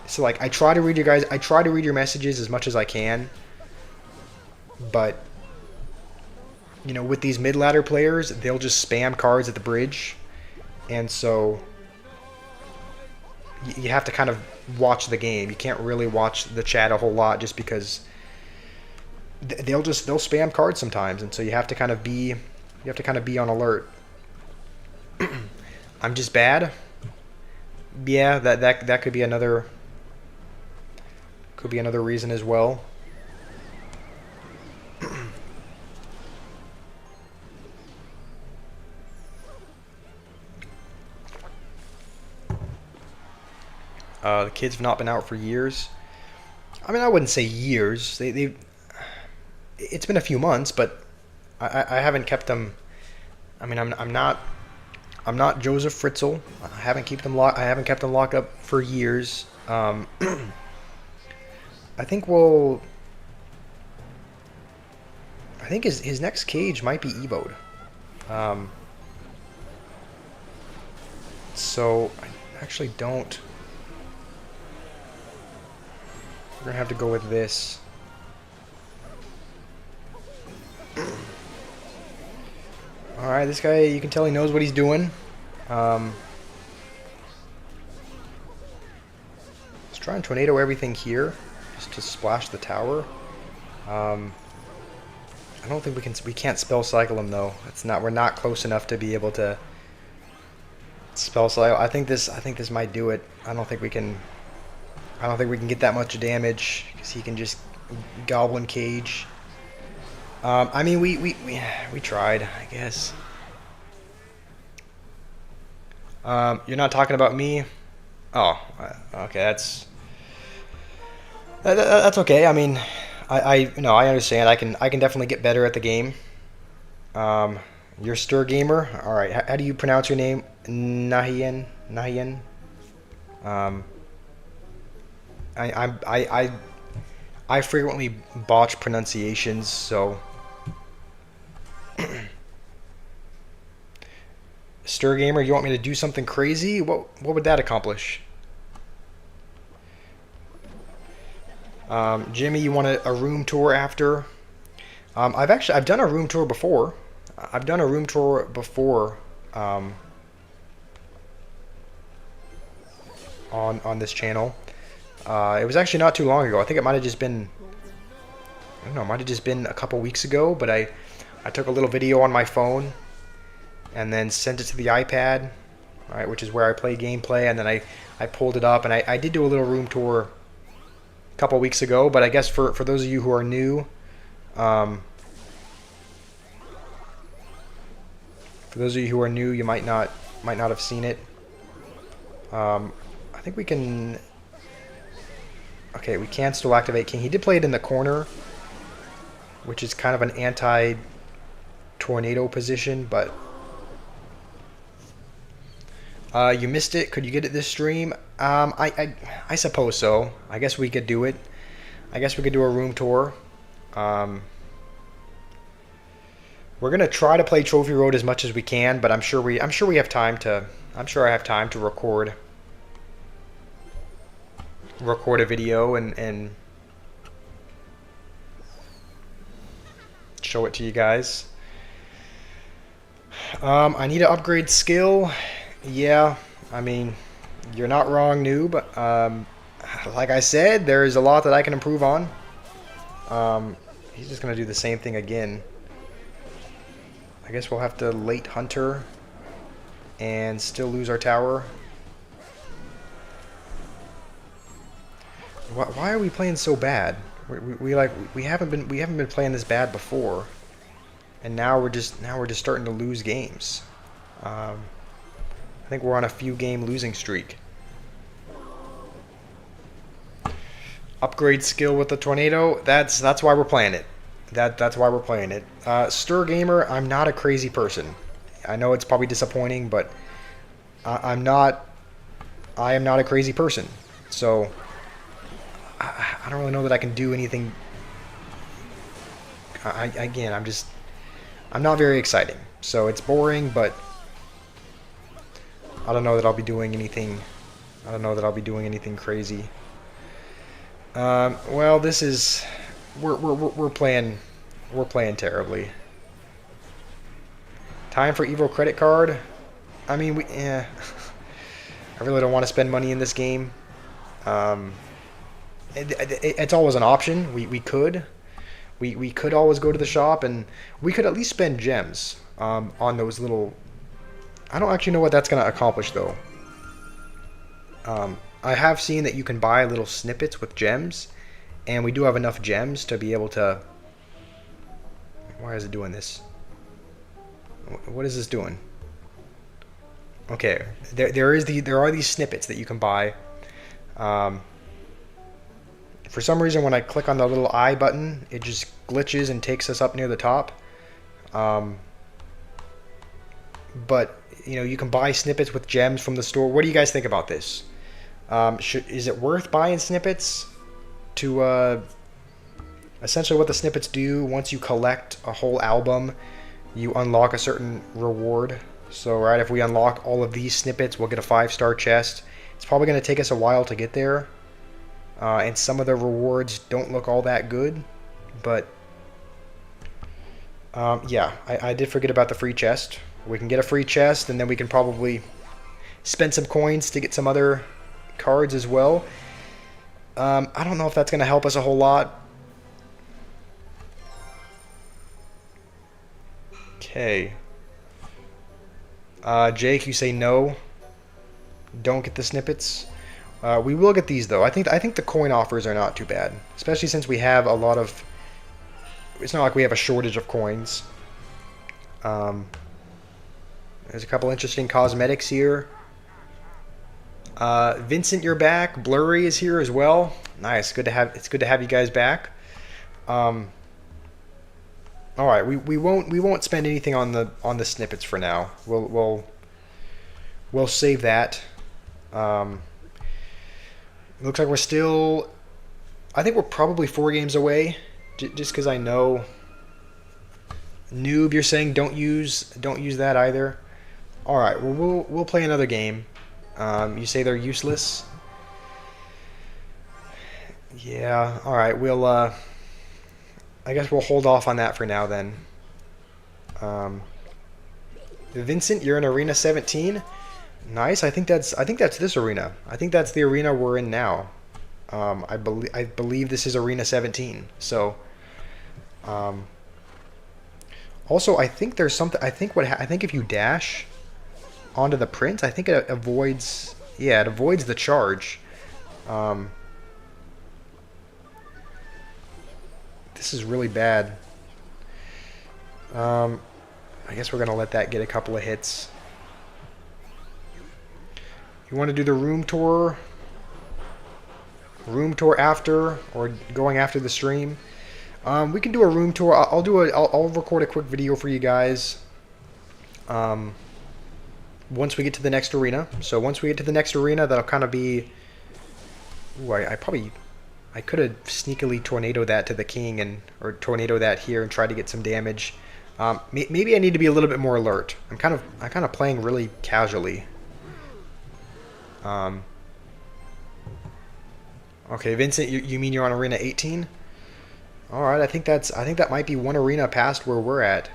So like I try to read you guys. I try to read your messages as much as I can, but you know, with these mid ladder players, they'll just spam cards at the bridge, and so you have to kind of watch the game. You can't really watch the chat a whole lot just because they'll spam cards sometimes, and so you have to kind of be on alert. I'm just bad. Yeah, that could be another reason as well. The kids have not been out for years. I mean, I wouldn't say years. It's been a few months, but I haven't kept them. I mean, I'm not Joseph Fritzl. I haven't kept them locked up for years. I think his next cage might be Evo'd. So I actually don't. We're gonna have to go with this. Alright, this guy, you can tell he knows what he's doing. Let's try and tornado everything here, just to splash the tower. I don't think we can't spell cycle him though. We're not close enough to be able to spell cycle. I think this might do it. I don't think we can get that much damage because he can just goblin cage. I mean, we tried, I guess. You're not talking about me? Oh, okay, that's okay. I mean, I understand. I can definitely get better at the game. You're Stir Gamer. All right, how do you pronounce your name? Nahian. I frequently botch pronunciations, so. Stir Gamer, you want me to do something crazy? What would that accomplish? Jimmy, you want a room tour after? I've done a room tour before. On this channel. It was actually not too long ago. I think it might have just been, I don't know, it might have just been a couple weeks ago, but I took a little video on my phone and then sent it to the iPad, all right, which is where I play gameplay, and then I pulled it up, and I did do a little room tour a couple weeks ago, but I guess for those of you who are new, you might not have seen it. I think we can. Okay, we can still activate King. He did play it in the corner, which is kind of an anti-tornado position, but you missed it. Could you get it this stream? I suppose so. I guess we could do it. I guess we could do a room tour. We're gonna try to play Trophy Road as much as we can, but I'm sure we have time to. I'm sure I have time to record a video and show it to you guys. I need to upgrade skill. Yeah, I mean, you're not wrong, noob. Like I said, there's a lot that I can improve on. He's just gonna do the same thing again. I guess we'll have to late Hunter and still lose our tower. Why are we playing so bad? We haven't been playing this bad before, and now we're just starting to lose games. I think we're on a few game losing streak. Upgrade skill with the tornado. That's why we're playing it. That's why we're playing it. Stir Gamer, I'm not a crazy person. I know it's probably disappointing, but I am not a crazy person. So I don't really know that I can do anything. Again, I'm not very exciting. So it's boring, but I don't know that I'll be doing anything. I don't know that I'll be doing anything crazy. Well, this is we're playing terribly. Time for Evo credit card. I mean, I really don't want to spend money in this game. Um, it's always an option. We could. We could always go to the shop and we could at least spend gems on those little. I don't actually know what that's going to accomplish though. I have seen that you can buy little snippets with gems, and we do have enough gems to be able to. Why is it doing this? What is this doing? Okay, there are these snippets that you can buy. For some reason, when I click on the little I button, it just glitches and takes us up near the top. But you know, you can buy snippets with gems from the store. What do you guys think about this? Is it worth buying snippets? To essentially, what the snippets do, once you collect a whole album, you unlock a certain reward. So, right, if we unlock all of these snippets, we'll get a 5-star chest. It's probably going to take us a while to get there. And some of the rewards don't look all that good. But, yeah, I did forget about the free chest. We can get a free chest, and then we can probably spend some coins to get some other cards as well. I don't know if that's going to help us a whole lot. Okay. Jake, you say no. Don't get the snippets. We will get these though. I think the coin offers are not too bad, especially since we have a lot of. It's not like we have a shortage of coins. There's a couple interesting cosmetics here. Vincent, you're back. Blurry is here as well. Nice. It's good to have you guys back. All right, we won't spend anything on the snippets for now. We'll save that. Looks like we're still. I think we're probably 4 games away. Just because I know. Noob, you're saying don't use that either. All right, well we'll play another game. You say they're useless. Yeah. All right. We'll. I guess we'll hold off on that for now then. Vincent, you're in Arena 17. Nice. I think that's this arena. I think that's the arena we're in now. I believe this is Arena 17. So. Also, I think there's something. I think if you dash onto the prince, I think it avoids. Yeah, it avoids the charge. This is really bad. I guess we're gonna let that get a couple of hits. You want to do the room tour? Room tour after, or going after the stream? We can do a room tour. I'll record a quick video for you guys. Once we get to the next arena. So once we get to the next arena, that'll kind of be. Ooh, I could have sneakily tornadoed that to the king or tornado that here and try to get some damage. Maybe I need to be a little bit more alert. I'm kind of playing really casually. Okay, Vincent, you mean you're on arena 18? All right, I think that might be one arena past where we're at.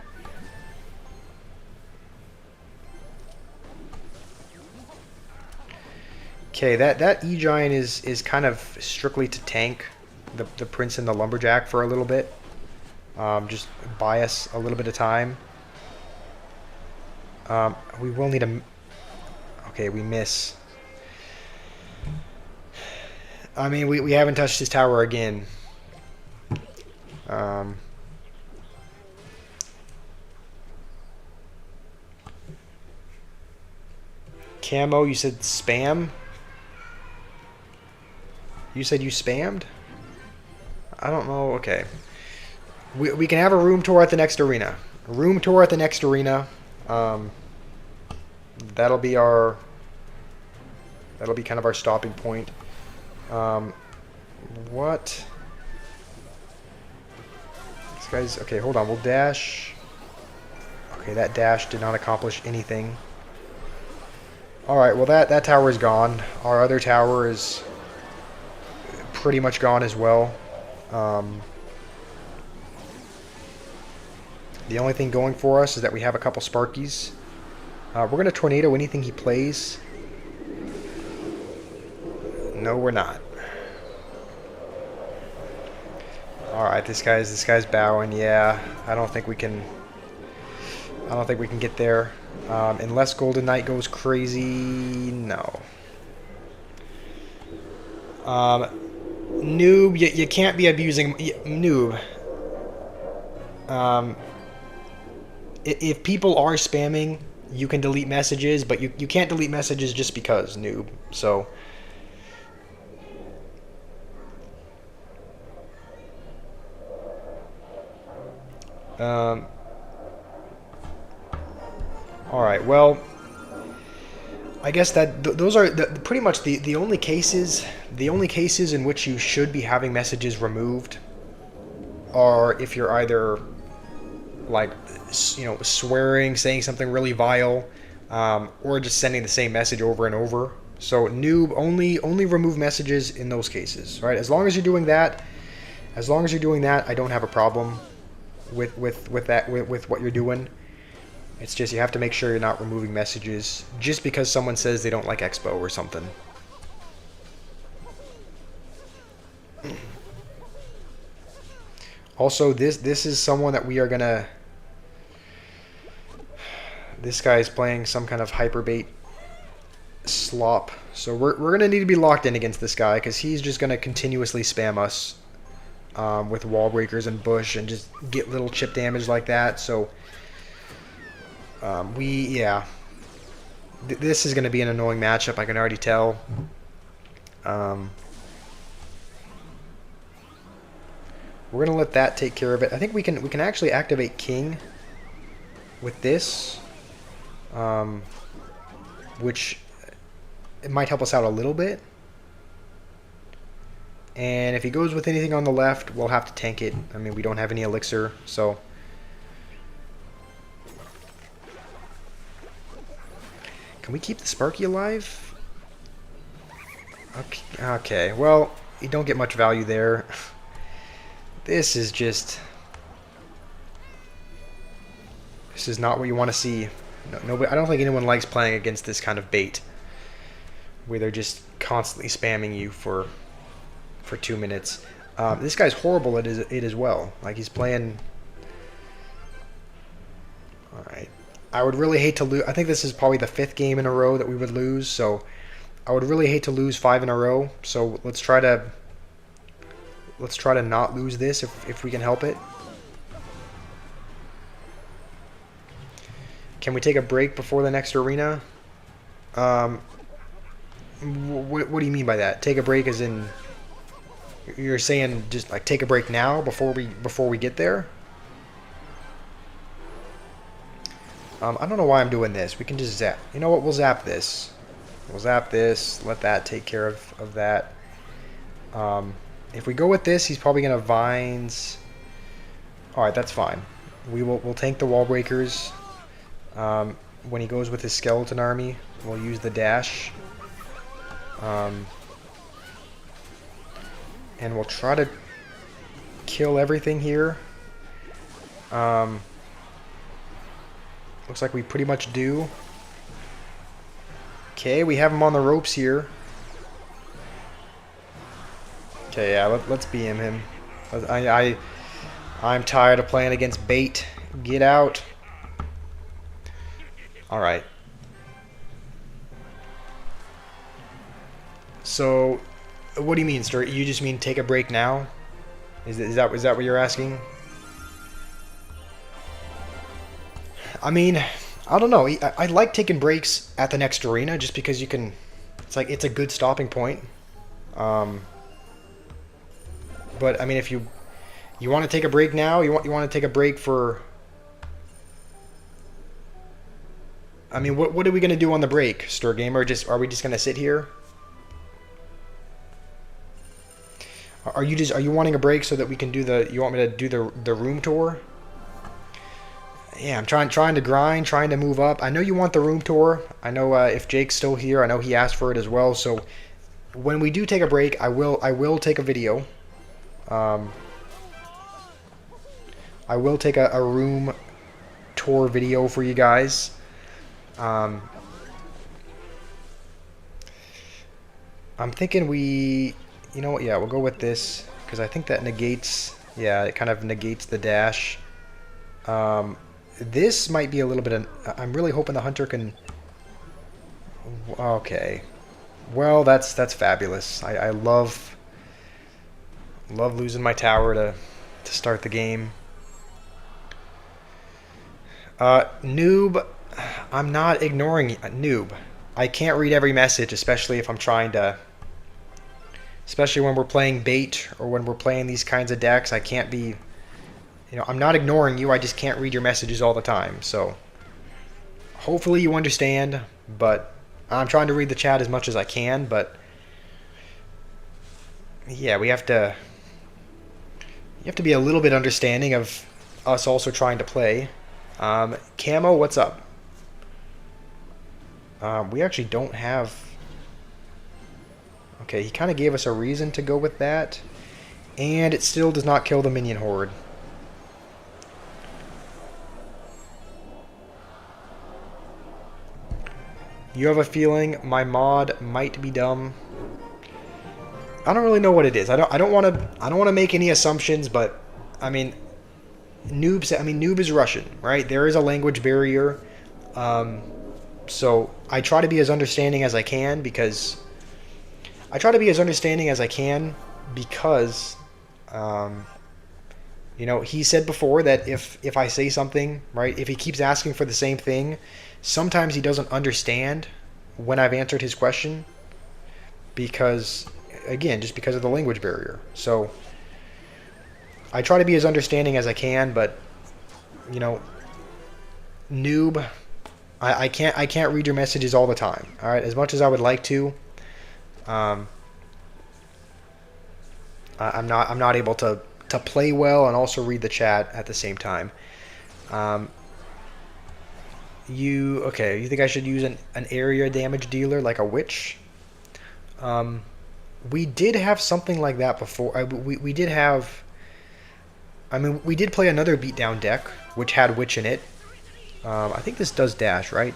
Okay, that E-Giant is kind of strictly to tank the Prince and the Lumberjack for a little bit. Just buy us a little bit of time. We will need a... Okay, we miss. I mean, we haven't touched his tower again. Camo, you said spam? You said you spammed? I don't know. Okay. We can have a room tour at the next arena. A room tour at the next arena. That'll be kind of our stopping point. What? This guy's... Okay, hold on. We'll dash. Okay, that dash did not accomplish anything. Alright, well that tower is gone. Our other tower is pretty much gone as well. The only thing going for us is that we have a couple Sparkies. We're going to tornado anything he plays. No, we're not. Alright, this guy's bowing. Yeah, I don't think we can get there. Unless Golden Knight goes crazy, no. Noob, you can't be abusing noob. If people are spamming, you can delete messages, but you can't delete messages just because, noob. So all right, well, I guess that those are pretty much the only cases in which you should be having messages removed are if you're either like, you know, swearing, saying something really vile, or just sending the same message over and over. So noob, only remove messages in those cases, right? As long as you're doing that, I don't have a problem with what you're doing. It's just you have to make sure you're not removing messages just because someone says they don't like Expo or something. Also, this is someone that we are gonna. This guy's playing some kind of hyperbait slop, so we're gonna need to be locked in against this guy because he's just gonna continuously spam us with wall breakers and bush and just get little chip damage like that. So this is gonna be an annoying matchup. I can already tell. We're gonna let that take care of it. I think we can actually activate King with this, which it might help us out a little bit. And if he goes with anything on the left, we'll have to tank it. I mean, we don't have any elixir, so. Can we keep the Sparky alive? Okay. Well, you don't get much value there. This is not what you want to see. Nobody, I don't think anyone likes playing against this kind of bait, where they're just constantly spamming you for 2 minutes. This guy's horrible at it as well. Like, he's playing. All right. I would really hate to lose. I think this is probably the 5th game in a row that we would lose. So I would really hate to lose 5 in a row. So let's try to not lose this if we can help it. Can we take a break before the next arena? What do you mean by that? Take a break as in you're saying just like take a break now before we get there? I don't know why I'm doing this. We can just zap. You know what? We'll zap this. We'll zap this. Let that take care of that. If we go with this, he's probably gonna vines. All right, that's fine. We'll tank the wall breakers. When he goes with his skeleton army, we'll use the dash. And we'll try to kill everything here. Looks like we pretty much do. Okay, we have him on the ropes here. Okay, yeah, let's BM him. I'm tired of playing against bait. Get out. All right. So, what do you mean, Stuart? You just mean take a break now? Is that what you're asking? I mean, I don't know. I like taking breaks at the next arena just because you can. It's a good stopping point. But I mean, if you want to take a break now, you want to take a break for. I mean, what are we gonna do on the break, Stir Gamer? Are we just gonna sit here? Are you wanting a break so that we can do the? You want me to do the room tour? Yeah, I'm trying to grind, trying to move up. I know you want the room tour. I know if Jake's still here, I know he asked for it as well. So when we do take a break, I will take a video. Um, I will take a room tour video for you guys. Um, I'm thinking you know what? Yeah, we'll go with this because I think that negates. Yeah, it kind of negates the dash. This might be a little bit. I'm really hoping the hunter can. Okay, well that's fabulous. I love losing my tower to start the game. Noob, I'm not ignoring you. Noob. I can't read every message, especially if I'm trying to. Especially when we're playing bait or when we're playing these kinds of decks, I can't be. I'm not ignoring you. I just can't read your messages all the time. So hopefully you understand. But I'm trying to read the chat as much as I can. But yeah, we have to. You have to be a little bit understanding of us also trying to play. Camo, what's up? We actually don't have... Okay, he kind of gave us a reason to go with that. And it still does not kill the minion horde. You have a feeling my mod might be dumb. I don't really know what it is. I don't want to make any assumptions, but I mean Noob is Russian, right? There is a language barrier. So I try to be as understanding as I can because he said before that if I say something, right, if he keeps asking for the same thing, sometimes he doesn't understand when I've answered his question because, again, just because of the language barrier. So I try to be as understanding as I can, but Noob, I can't read your messages all the time. All right, as much as I would like to, I'm not able to play well and also read the chat at the same time. You think I should use an area damage dealer like a witch? We did have something like that before. We did have. I mean, we did play another beatdown deck which had witch in it. I think this does dash, right?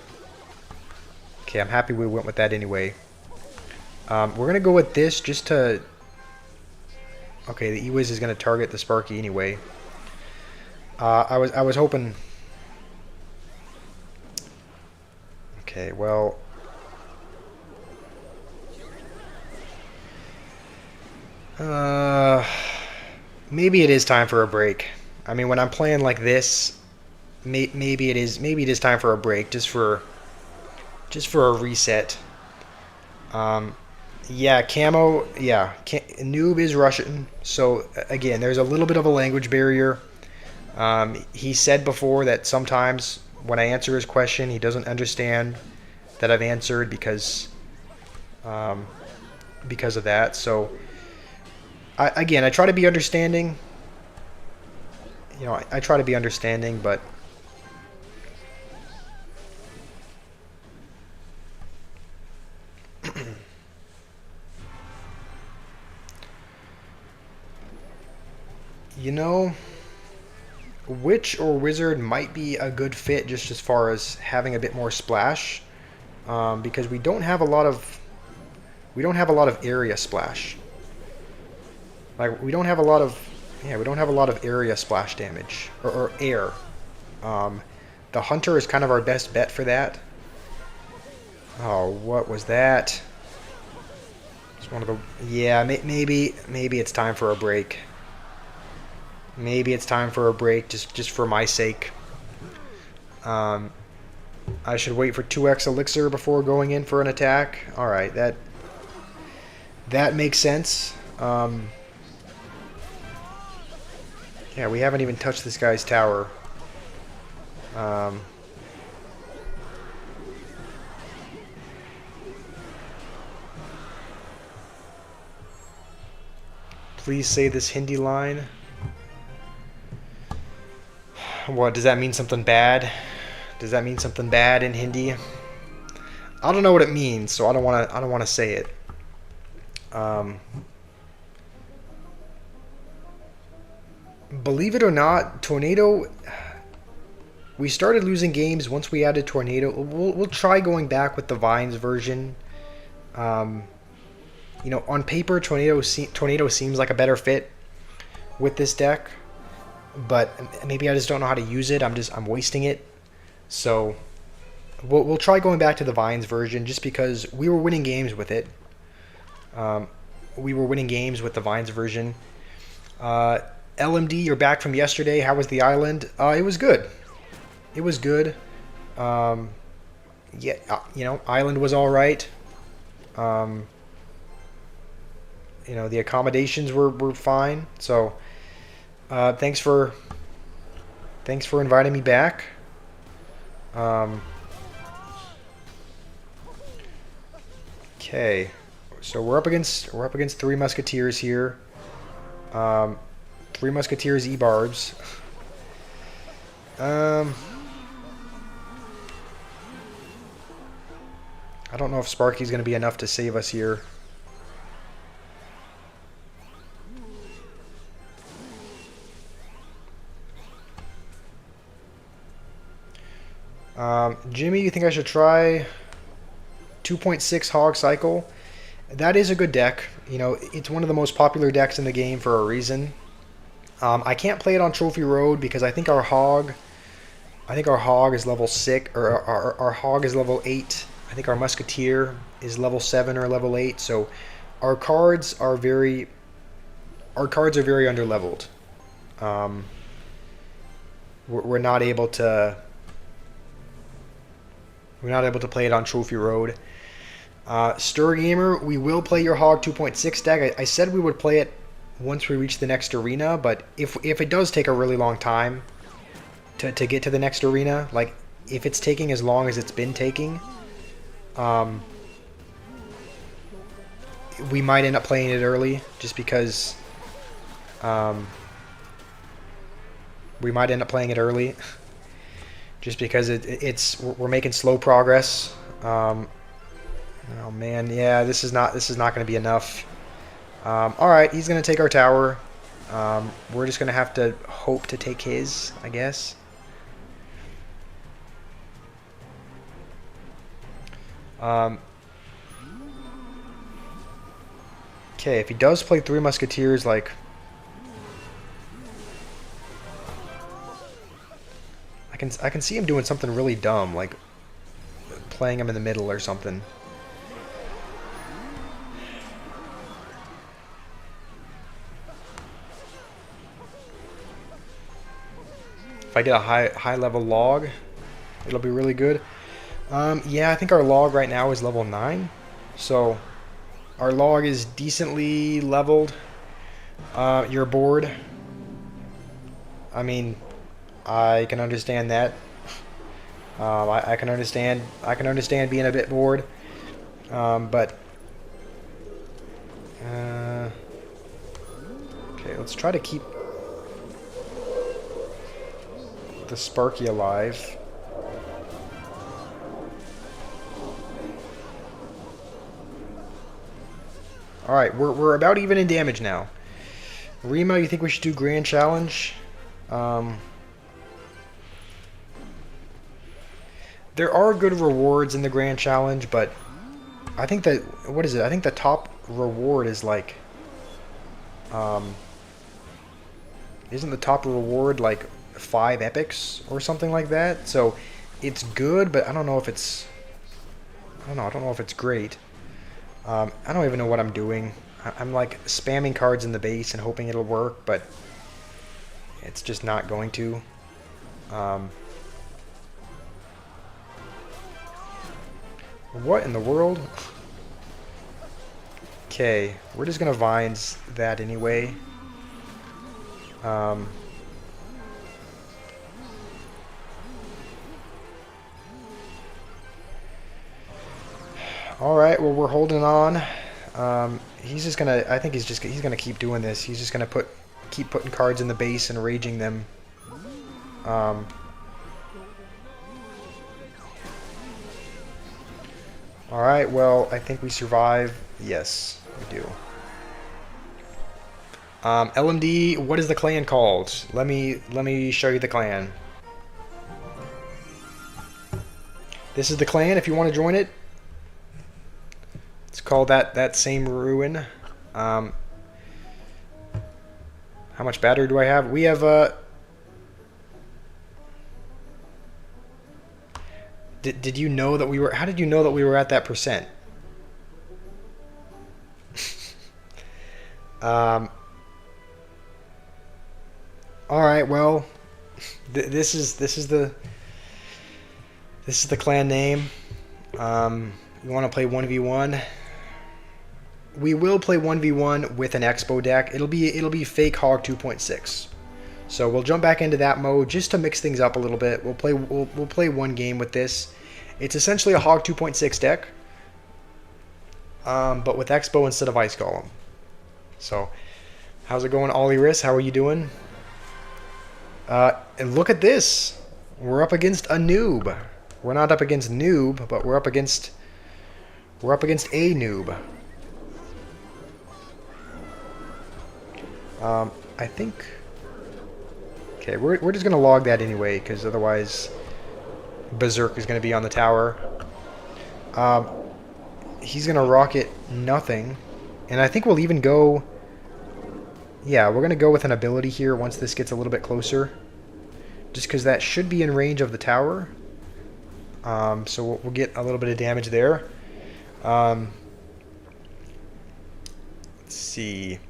Okay, I'm happy we went with that anyway. We're gonna go with this just to. Okay, the E-Wiz is gonna target the Sparky anyway. I was hoping. Okay, well. Maybe it is time for a break. I mean, when I'm playing like this, maybe it is time for a break, just for a reset. Yeah, Camo. Yeah, Noob is Russian, so again, there's a little bit of a language barrier. He said before that sometimes when I answer his question, he doesn't understand that I've answered because of that. So. I try to be understanding. I try to be understanding, but witch or wizard might be a good fit just as far as having a bit more splash, because we don't have a lot of area splash. Like we don't have a lot of area splash damage or air. The hunter is kind of our best bet for that. Oh, what was that? Just one of the maybe it's time for a break. Maybe it's time for a break just for my sake. I should wait for 2x elixir before going in for an attack. All right, that makes sense. Yeah, we haven't even touched this guy's tower. Please say this Hindi line. What, does that mean something bad? Does that mean something bad in Hindi? I don't know what it means, so I don't want to say it. Um, believe it or not, Tornado. We started losing games once we added Tornado. We'll try going back with the Vines version. Um, you know, on paper, Tornado seems like a better fit with this deck, but maybe I just don't know how to use it. I'm wasting it. So we'll try going back to the Vines version just because we were winning games with it. We were winning games with the Vines version. LMD, you're back from yesterday. How was the island? It was good. It was good. Yeah, you know, island was all right. You know, the accommodations were fine. So, thanks for inviting me back. Okay, so we're up against Three Musketeers here. Three Musketeers E-Barbs. I don't know if Sparky's going to be enough to save us here. Jimmy, you think I should try 2.6 Hog Cycle? That is a good deck. You know, it's one of the most popular decks in the game for a reason. I can't play it on Trophy Road because I think our Hog is level 6, or our Hog is level 8. I think our Musketeer is level 7 or level 8. So our cards are very underleveled. We're not able to play it on Trophy Road. Stir Gamer, we will play your Hog 2.6 deck. I said we would play it once we reach the next arena, but if it does take a really long time to get to the next arena, like if it's taking as long as it's been taking, we might end up playing it early just because we're making slow progress. Oh man, yeah, this is not going to be enough. All right, he's going to take our tower. We're just going to have to hope to take his, I guess. Okay, if he does play Three Musketeers, like, I can see him doing something really dumb, like playing him in the middle or something. If I get a high level log, it'll be really good. Yeah, I think our log right now is level 9, so our log is decently leveled. You're bored. I mean, I can understand that. I can understand being a bit bored. But okay, let's try to keep the Sparky alive. Alright, we're about even in damage now. Rima, you think we should do Grand Challenge? There are good rewards in the Grand Challenge, but I think that, what is it? I think the top reward is like, isn't the top reward like 5 epics or something like that? So it's good, but I don't know if it's, I don't know if it's great. I don't even know what I'm doing. I'm like spamming cards in the base and hoping it'll work, but it's just not going to. What in the world? Okay, we're just gonna Vines that anyway. Alright, well, we're holding on. He's just gonna, I think he's gonna keep doing this. He's just gonna keep putting cards in the base and raging them. Alright, well, I think we survive. Yes. We do. LMD, what is the clan called? Let me show you the clan. This is the clan if you want to join it. It's called that same ruin. How much battery do I have? We have Did you know that we were? How did you know that we were at that percent? All right. Well, this is the clan name. You want to play 1v1? We will play 1v1 with an Expo deck. It'll be Fake Hog 2.6. So we'll jump back into that mode just to mix things up a little bit. We'll play one game with this. It's essentially a Hog 2.6 deck, but with Expo instead of Ice Golem. So, how's it going, Ollie Riss? How are you doing? And look at this. We're up against a noob. We're not up against noob, but we're up against a noob. I think. Okay, we're just gonna log that anyway, because otherwise Berserk is gonna be on the tower. He's gonna rocket nothing, and I think we'll even go. Yeah, we're gonna go with an ability here once this gets a little bit closer, just because that should be in range of the tower. So we'll get a little bit of damage there. Let's see.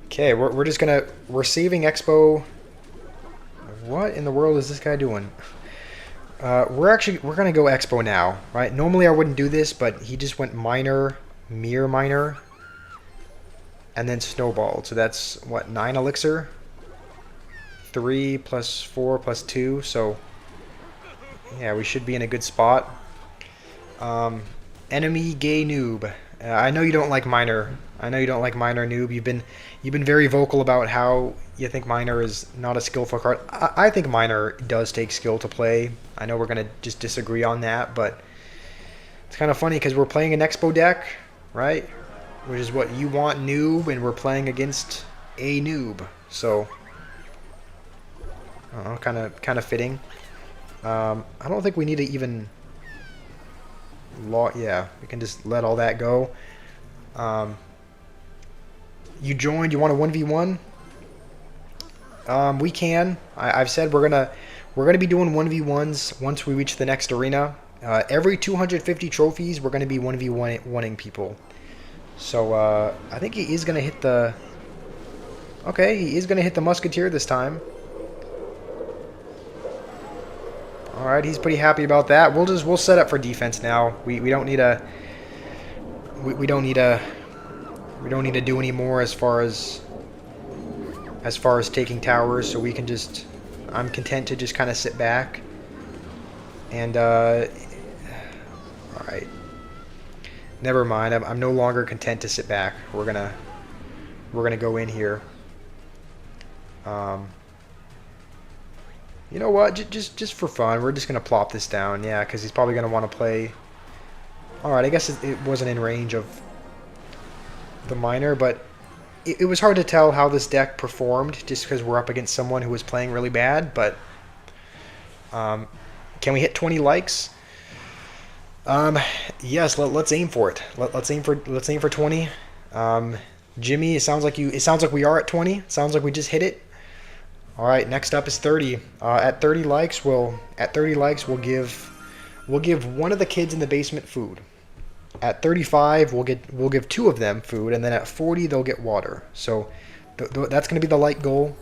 Okay, we're saving Expo. What in the world is this guy doing? We're gonna go Expo now, right? Normally I wouldn't do this, but he just went Miner, Mirror Miner, and then Snowball. So that's what, 9 elixir? 3 plus 4 plus 2. So yeah, we should be in a good spot. Enemy gay noob. I know you don't like Miner. I know you don't like Miner noob. You've been very vocal about how you think Miner is not a skillful card. I think Miner does take skill to play. I know we're gonna just disagree on that, but it's kind of funny because we're playing an Expo deck, right? Which is what you want, noob, and we're playing against a noob. So, kind of fitting. I don't think we need to even. Yeah, we can just let all that go. You joined. You want a 1v1? We can. I've said we're gonna be doing 1v1s once we reach the next arena. Every 250 trophies, we're gonna be 1v1ing people. So I think he is gonna hit the. Okay, he is gonna hit the Musketeer this time. All right, he's pretty happy about that. We'll set up for defense now. We don't need a. We don't need to do any more as far as taking towers, so we can just. I'm content to just kind of sit back. And all right. Never mind. I'm no longer content to sit back. We're gonna go in here. You know what? Just for fun, we're just gonna plop this down. Yeah, because he's probably gonna want to play. All right. I guess it wasn't in range of the Miner, but it was hard to tell how this deck performed just because we're up against someone who was playing really bad. But can we hit 20 likes? Yes. Let's aim for it. Let's aim for 20. Jimmy, it sounds like we are at 20. It sounds like we just hit it. All right. Next up is 30. At 30 likes, we'll give one of the kids in the basement food. At 35, we'll give 2 of them food, and then at 40, they'll get water. So that's going to be the like goal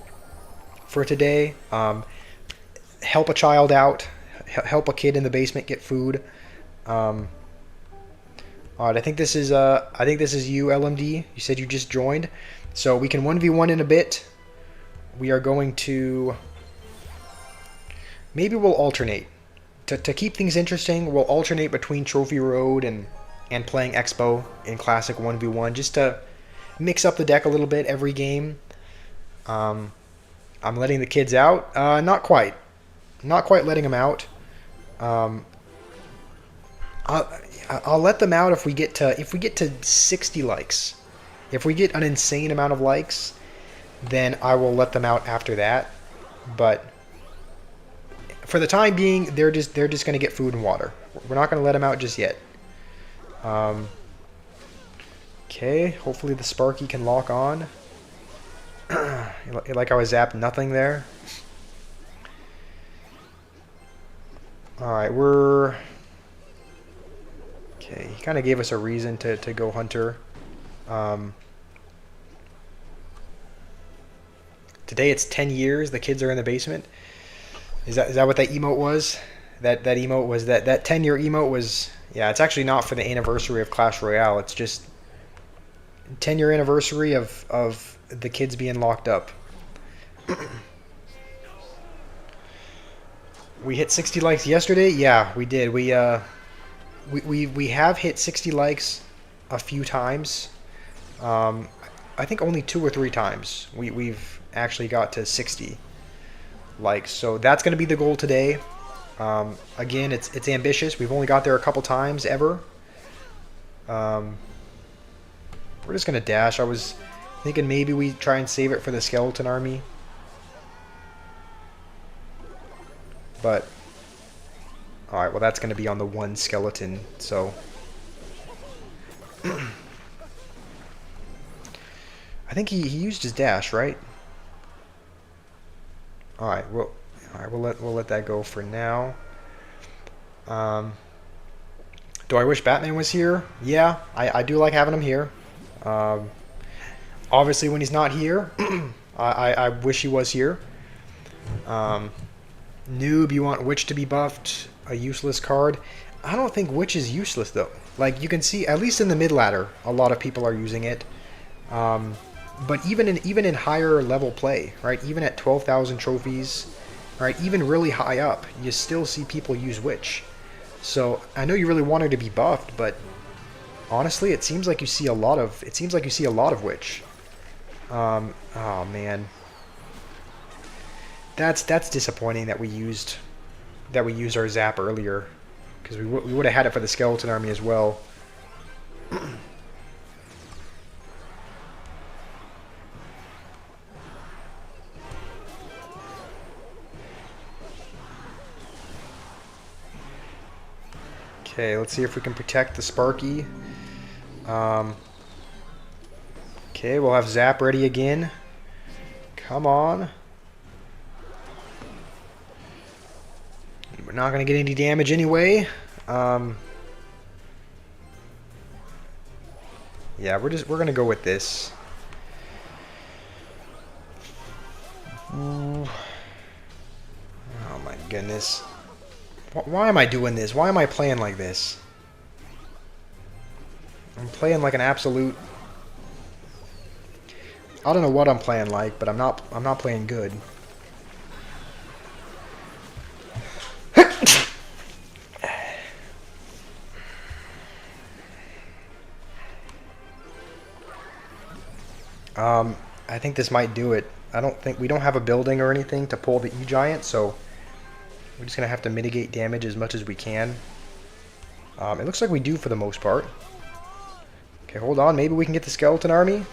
for today. Help a child out, help a kid in the basement get food. All right, I think this is you, LMD. You said you just joined, so we can 1v1 in a bit. We are going to maybe we'll alternate to keep things interesting. We'll alternate between Trophy Road and playing Expo in Classic 1v1 just to mix up the deck a little bit every game. I'm letting the kids out. Not quite letting them out. I'm I'll let them out if we get to 60 likes. If we get an insane amount of likes, then I will let them out after that. But for the time being, they're just going to get food and water. We're not going to let them out just yet. Okay, hopefully the Sparky can lock on. Like how I zapped nothing there. Alright, we're... Okay, he kind of gave us a reason to go Hunter. Today it's 10 years, the kids are in the basement. Is that what that emote was? That emote was that 10-year emote was... Yeah, it's actually not for the anniversary of Clash Royale. It's just 10-year anniversary of the kids being locked up. We hit 60 likes yesterday. Yeah, we did. We have hit 60 likes a few times. I think only 2 or 3 times we've actually got to 60 likes. So that's going to be the goal today. Again, it's ambitious. We've only got there a couple times ever. We're just going to dash. I was thinking maybe we try and save it for the skeleton army. But, alright, well that's going to be on the 1 skeleton, so. I think he used his dash, right? Alright, we'll let that go for now. Do I wish Batman was here? Yeah, I do like having him here. Obviously when he's not here, I wish he was here. Noob, you want Witch to be buffed? A useless card? I don't think Witch is useless though. Like you can see, at least in the mid ladder, a lot of people are using it. But even in higher level play, right? Even at 12,000 trophies, right? Even really high up, you still see people use Witch. So I know you really want her to be buffed, but honestly, it seems like you see a lot of Witch. Oh man. That's disappointing that we used our zap earlier, because we would have had it for the skeleton army as well. Okay, let's see if we can protect the Sparky. Okay, we'll have zap ready again. Come on. We're not going to get any damage anyway. Yeah, we're going to go with this. Oh my goodness. Why am I doing this? Why am I playing like this? I'm playing like an absolute... I don't know what I'm playing like, but I'm not playing good. I think this might do it. We don't have a building or anything to pull the E-Giant, so we're just gonna have to mitigate damage as much as we can. It looks like we do for the most part. Okay, hold on. Maybe we can get the skeleton army.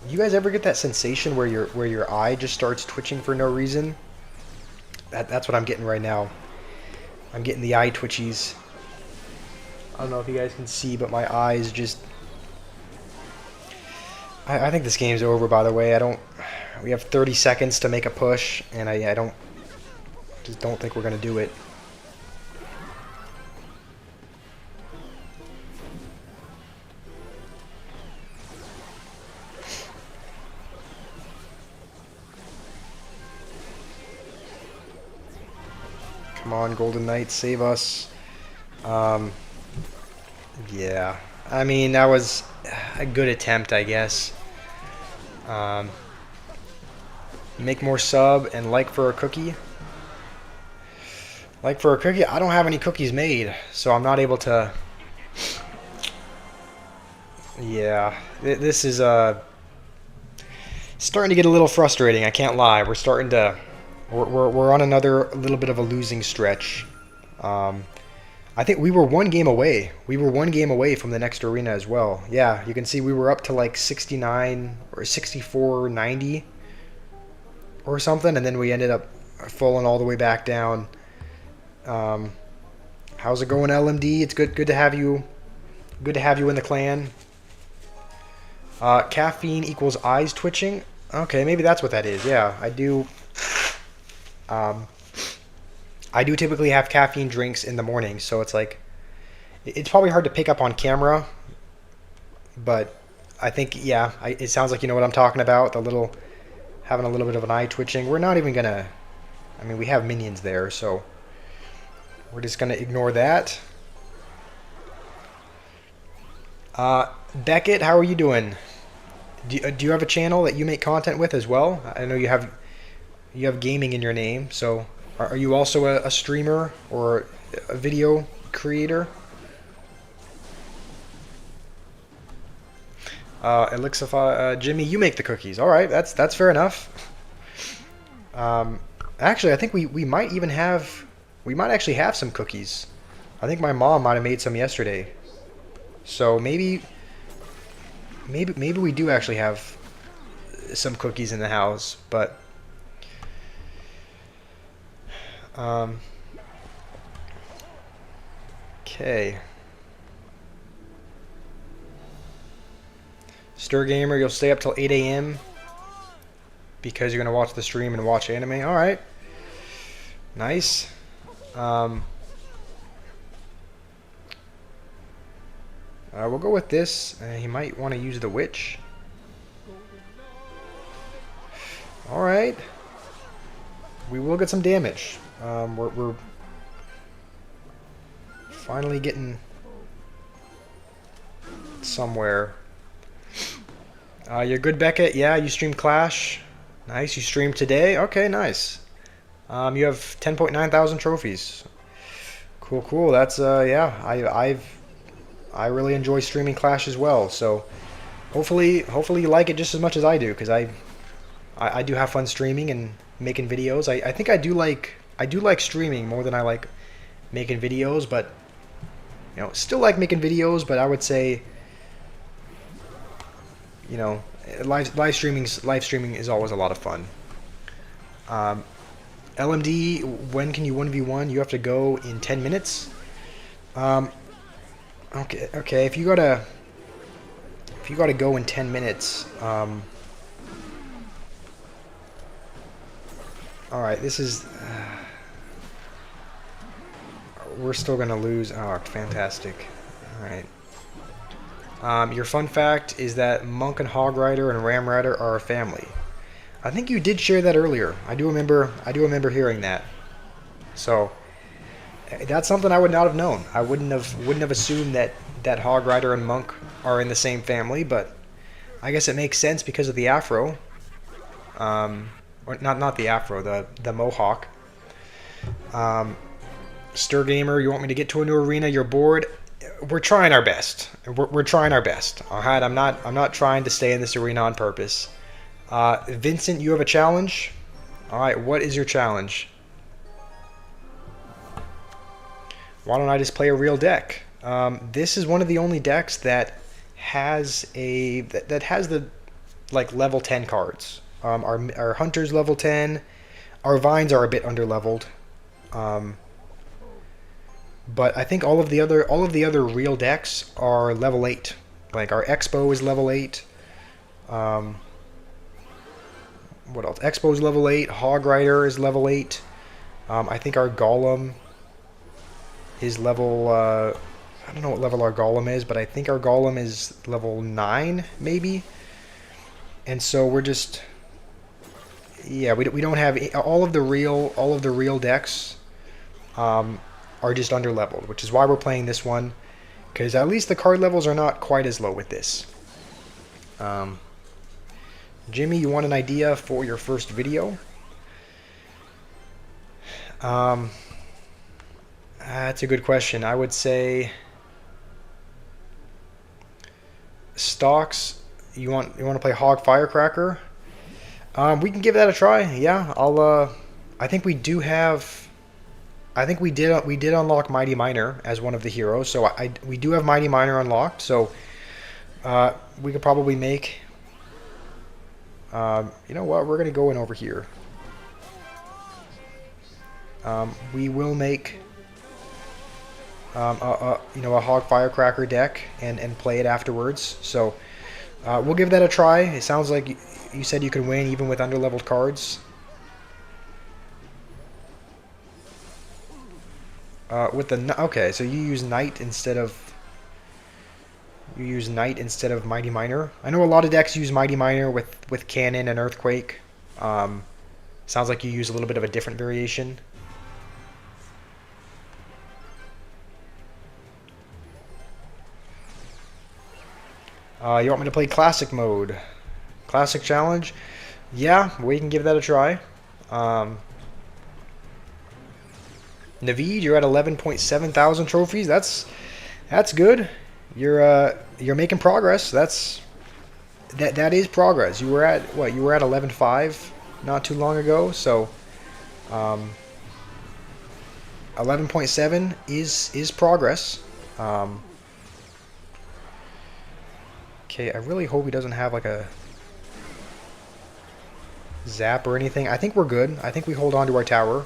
You guys ever get that sensation where your eye just starts twitching for no reason? That's what I'm getting right now. I'm getting the eye twitchies. I don't know if you guys can see, but my eyes just... I think this game's over, by the way. We have 30 seconds to make a push, and I just don't think we're going to do it. Come on, Golden Knight, save us. Yeah, I mean, that was a good attempt, I guess. Make more sub and like for a cookie. Like for a cookie? I don't have any cookies made, so I'm not able to... Yeah, this is starting to get a little frustrating, I can't lie. We're starting to We're on another little bit of a losing stretch. I think we were one game away. We were one game away from the next arena as well. Yeah, you can see we were up to like 69 or 64-90 or something, and then we ended up falling all the way back down. How's it going, LMD? It's good to have you. Good to have you in the clan. Caffeine equals eyes twitching. Okay, maybe that's what that is. Yeah, I do. I do typically have caffeine drinks in the morning, so it's like it's probably hard to pick up on camera, but I think yeah, it sounds like you know what I'm talking about. Having a little bit of an eye twitching. We're not even gonna. I mean, we have minions there, so we're just gonna ignore that. Beckett, how are you doing? Do you have a channel that you make content with as well? I know you have gaming in your name, so are you also a streamer or a video creator? Elixify, Jimmy, you make the cookies. All right, that's fair enough. Actually, I think we might even have actually have some cookies. I think my mom might have made some yesterday. So maybe we do actually have some cookies in the house, but okay. Stir Gamer, you'll stay up till 8 a.m. because you're gonna watch the stream and watch anime. All right, nice. We'll go with this. He might want to use the witch. All right. We will get some damage. We're finally getting somewhere. You're good, Beckett. Yeah, you stream Clash. Nice. You streamed today. Okay, nice. You have 10.9 thousand trophies. Cool, cool. That's yeah. I really enjoy streaming Clash as well. So hopefully you like it just as much as I do, because I do have fun streaming and making videos. I think I do like streaming more than I like making videos, but you know, still like making videos, but I would say, you know, live streaming is always a lot of fun. LMD, when can you 1v1? You have to go in 10 minutes. Okay. If you gotta go in 10 minutes. All right. This is. We're still gonna lose. Oh, fantastic. All right. Your fun fact is that Monk and Hog Rider and Ram Rider are a family. I think you did share that earlier. I do remember hearing that. So that's something I would not have known. I wouldn't have assumed that Hog Rider and Monk are in the same family, but I guess it makes sense because of the afro. Or not the afro, the mohawk. Stir Gamer, you want me to get to a new arena? You're bored. We're trying our best. We're trying our best. All right, I'm not trying to stay in this arena on purpose. Vincent, you have a challenge. All right, what is your challenge? Why don't I just play a real deck? This is one of the only decks that has the like level 10 cards. Our Hunter's level 10. Our Vines are a bit underleveled. But I think all of the other real decks are level 8. Like our Expo is level 8. What else? Expo is level 8. Hog Rider is level 8. I think our Golem is level. I don't know what level our Golem is, but I think our Golem is level 9, maybe. And so we're just. Yeah, we don't have all of the real decks. Are just underleveled, which is why we're playing this one, because at least the card levels are not quite as low with this. Jimmy, you want an idea for your first video? That's a good question. I would say stocks. You want to play Hog Firecracker? We can give that a try. Yeah, I think we do have. I think we did unlock Mighty Miner as one of the heroes, so we do have Mighty Miner unlocked. So we could probably make. You know what? We're gonna go in over here. We will make. You know, a Hog Firecracker deck and play it afterwards. So we'll give that a try. It sounds like you said you can win even with underleveled cards. Okay, so you use Knight instead of Mighty Miner. I know a lot of decks use Mighty Miner with Cannon and Earthquake. Sounds like you use a little bit of a different variation. You want me to play Classic mode? Classic Challenge? Yeah, we can give that a try. Naveed, you're at 11.7 thousand trophies. That's good. You're making progress. That is progress. You were at what? You were at 11.5 not too long ago. So 11.7 is progress. Okay, I really hope he doesn't have like a zap or anything. I think we're good. I think we hold on to our tower.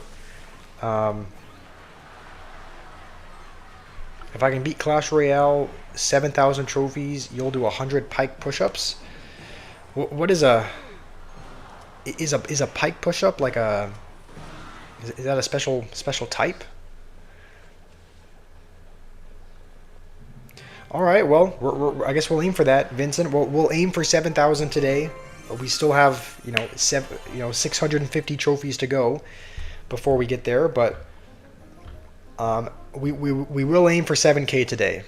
If I can beat Clash Royale, 7,000 trophies, you'll do 100 pike push-ups. What is a pike push-up like a? Is that a special type? All right, well, I guess we'll aim for that, Vincent. We'll aim for 7,000 today. We still have 650 trophies to go before we get there, but we will aim for 7K today.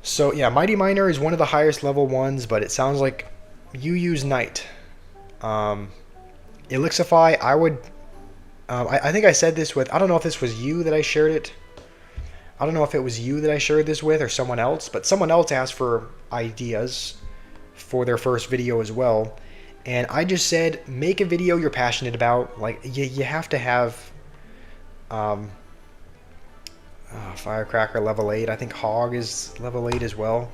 So yeah, Mighty Miner is one of the highest level ones, but it sounds like you use Knight. Elixify, I would. I think I said this with. I don't know if this was you that I shared it. I don't know if it was you that I shared this with or someone else, but someone else asked for ideas for their first video as well. And I just said, make a video you're passionate about. Like, you have to have Firecracker level 8. I think Hog is level 8 as well.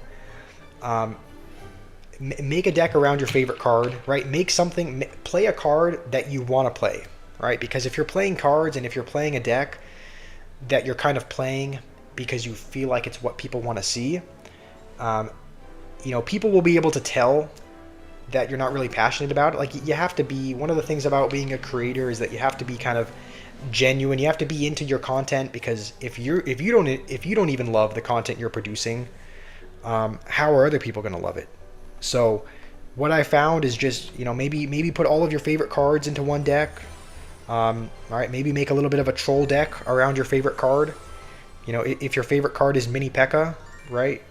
Make a deck around your favorite card, right? Make something, play a card that you want to play, right? Because if you're playing cards and if you're playing a deck that you're kind of playing because you feel like it's what people want to see, people will be able to tell that you're not really passionate about it. Like, you have to be, one of the things about being a creator is that you have to be kind of genuine. You have to be into your content, because if you don't even love the content you're producing, how are other people going to love it? So what I found is just, maybe put all of your favorite cards into one deck. All right, maybe make a little bit of a troll deck around your favorite card. If your favorite card is Mini P.E.K.K.A., right?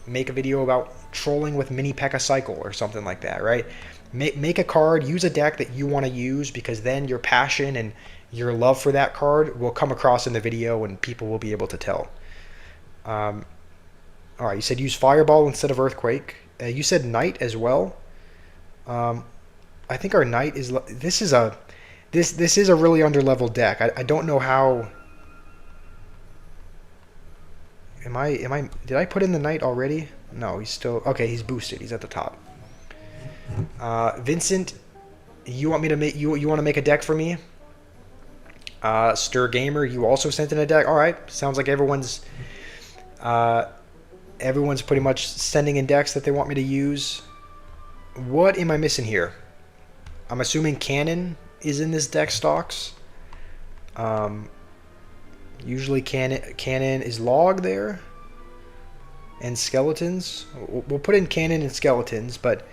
Make a video about trolling with Mini P.E.K.K.A. Cycle or something like that, right? Make a card, use a deck that you want to use, because then your passion and your love for that card will come across in the video and people will be able to tell. All right, you said use Fireball instead of Earthquake. You said Knight as well. I think our Knight is... This is a really underleveled deck. I don't know how... Did I put in the Knight already? No, he's still... Okay, he's boosted. He's at the top. Vincent, you want me to make... You want to make a deck for me? Stir Gamer, you also sent in a deck. All right, sounds like everyone's pretty much sending in decks that they want me to use. What am I missing here? I'm assuming Cannon is in this deck stocks. Usually Cannon is Log there, and Skeletons. We'll put in Cannon and Skeletons, but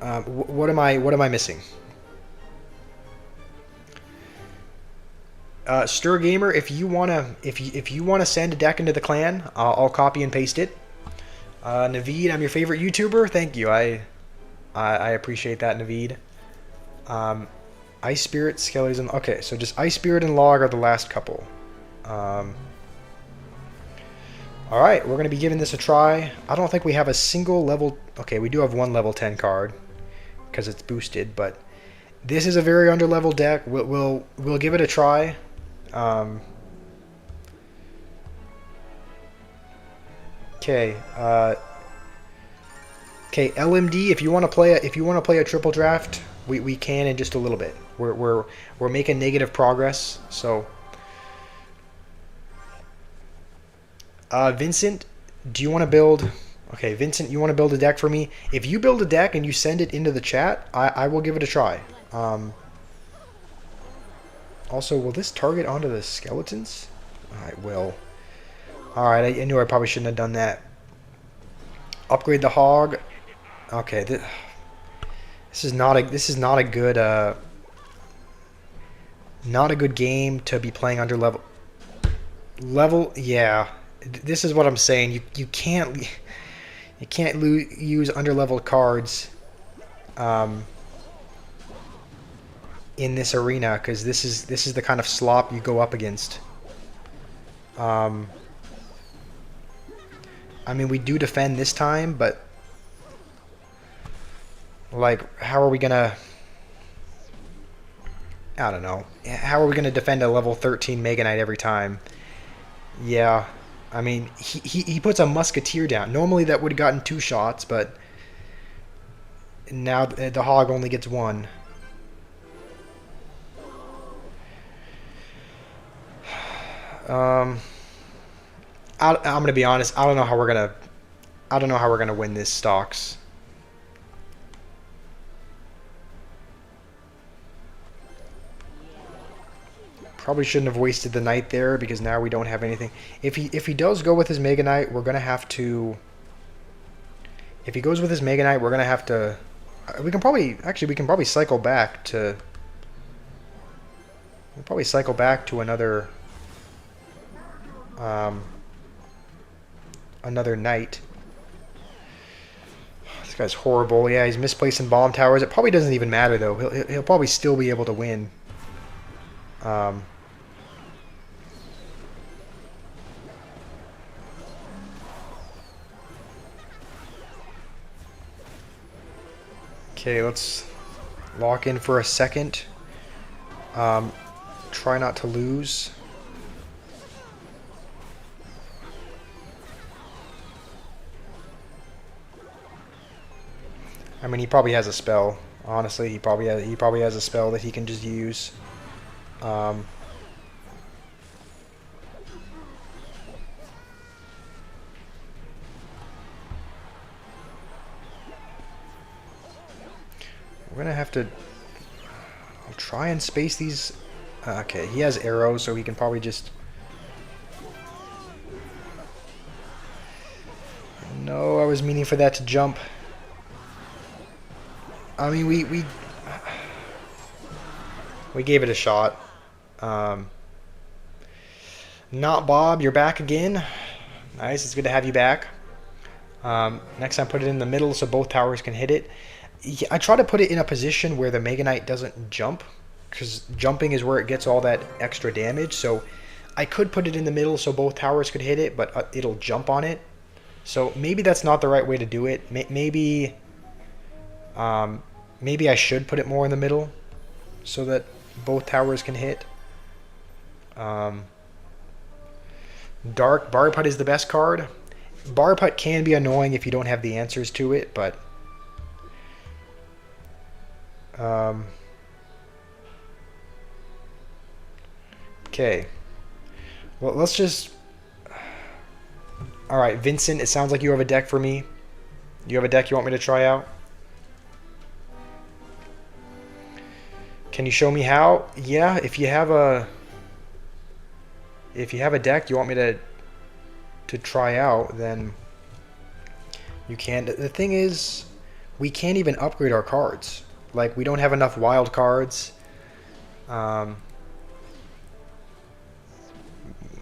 what am I missing? Stir Gamer, if you wanna send a deck into the clan, I'll copy and paste it. Naveed, I'm your favorite YouTuber. Thank you. I appreciate that, Naveed. Ice Spirit, Skeletons. Okay, so just Ice Spirit and Log are the last couple. All right, we're gonna be giving this a try. I don't think we have a single level. Okay, we do have one level 10 card, because it's boosted, but this is a very underleveled deck. We'll give it a try. Okay. Okay, LMD. If you want to play a triple draft, we can in just a little bit. We're making negative progress. So, Vincent, do you want to build? Okay, Vincent, you want to build a deck for me? If you build a deck and you send it into the chat, I will give it a try. Also, will this target onto the skeletons? I will. Alright, I knew I probably shouldn't have done that. Upgrade the hog. Okay, this is not a good game to be playing under level. Yeah, this is what I'm saying. You can't use underleveled cards in this arena, because this is the kind of slop you go up against. I mean, we do defend this time, but like, how are we gonna? I don't know. How are we gonna defend a level 13 Mega Knight every time? Yeah, I mean, he puts a musketeer down. Normally that would have gotten 2 shots, but now the hog only gets 1. I'm gonna be honest. I don't know how we're gonna win this stocks. Probably shouldn't have wasted the knight there, because now we don't have anything. If he does go with his Mega Knight, we're gonna have to. If he goes with his Mega Knight, we're gonna have to. We can probably cycle back to. We'll probably cycle back to another. Another knight. This guy's horrible. Yeah, he's misplacing bomb towers. It probably doesn't even matter though. He'll probably still be able to win. Okay, let's lock in for a second. Try not to lose. I mean, he probably has a spell. Honestly, he probably has a spell that he can just use. We're gonna have to. I'll try and space these. Okay, he has arrows, so he can probably just. No, I was meaning for that to jump. I mean, we gave it a shot. Not Bob, you're back again. Nice, it's good to have you back. Next time, put it in the middle so both towers can hit it. Yeah, I try to put it in a position where the Mega Knight doesn't jump, because jumping is where it gets all that extra damage. So I could put it in the middle so both towers could hit it, but it'll jump on it. So maybe that's not the right way to do it. Maybe I should put it more in the middle so that both towers can hit. Dark Bar Putt is the best card. Bar Putt can be annoying if you don't have the answers to it, but okay. Well, let's just. All right, Vincent. It sounds like you have a deck for me. You have a deck you want me to try out? Can you show me how? Yeah, if you have a deck you want me to try out, then you can. The thing is, we can't even upgrade our cards. Like, we don't have enough wild cards.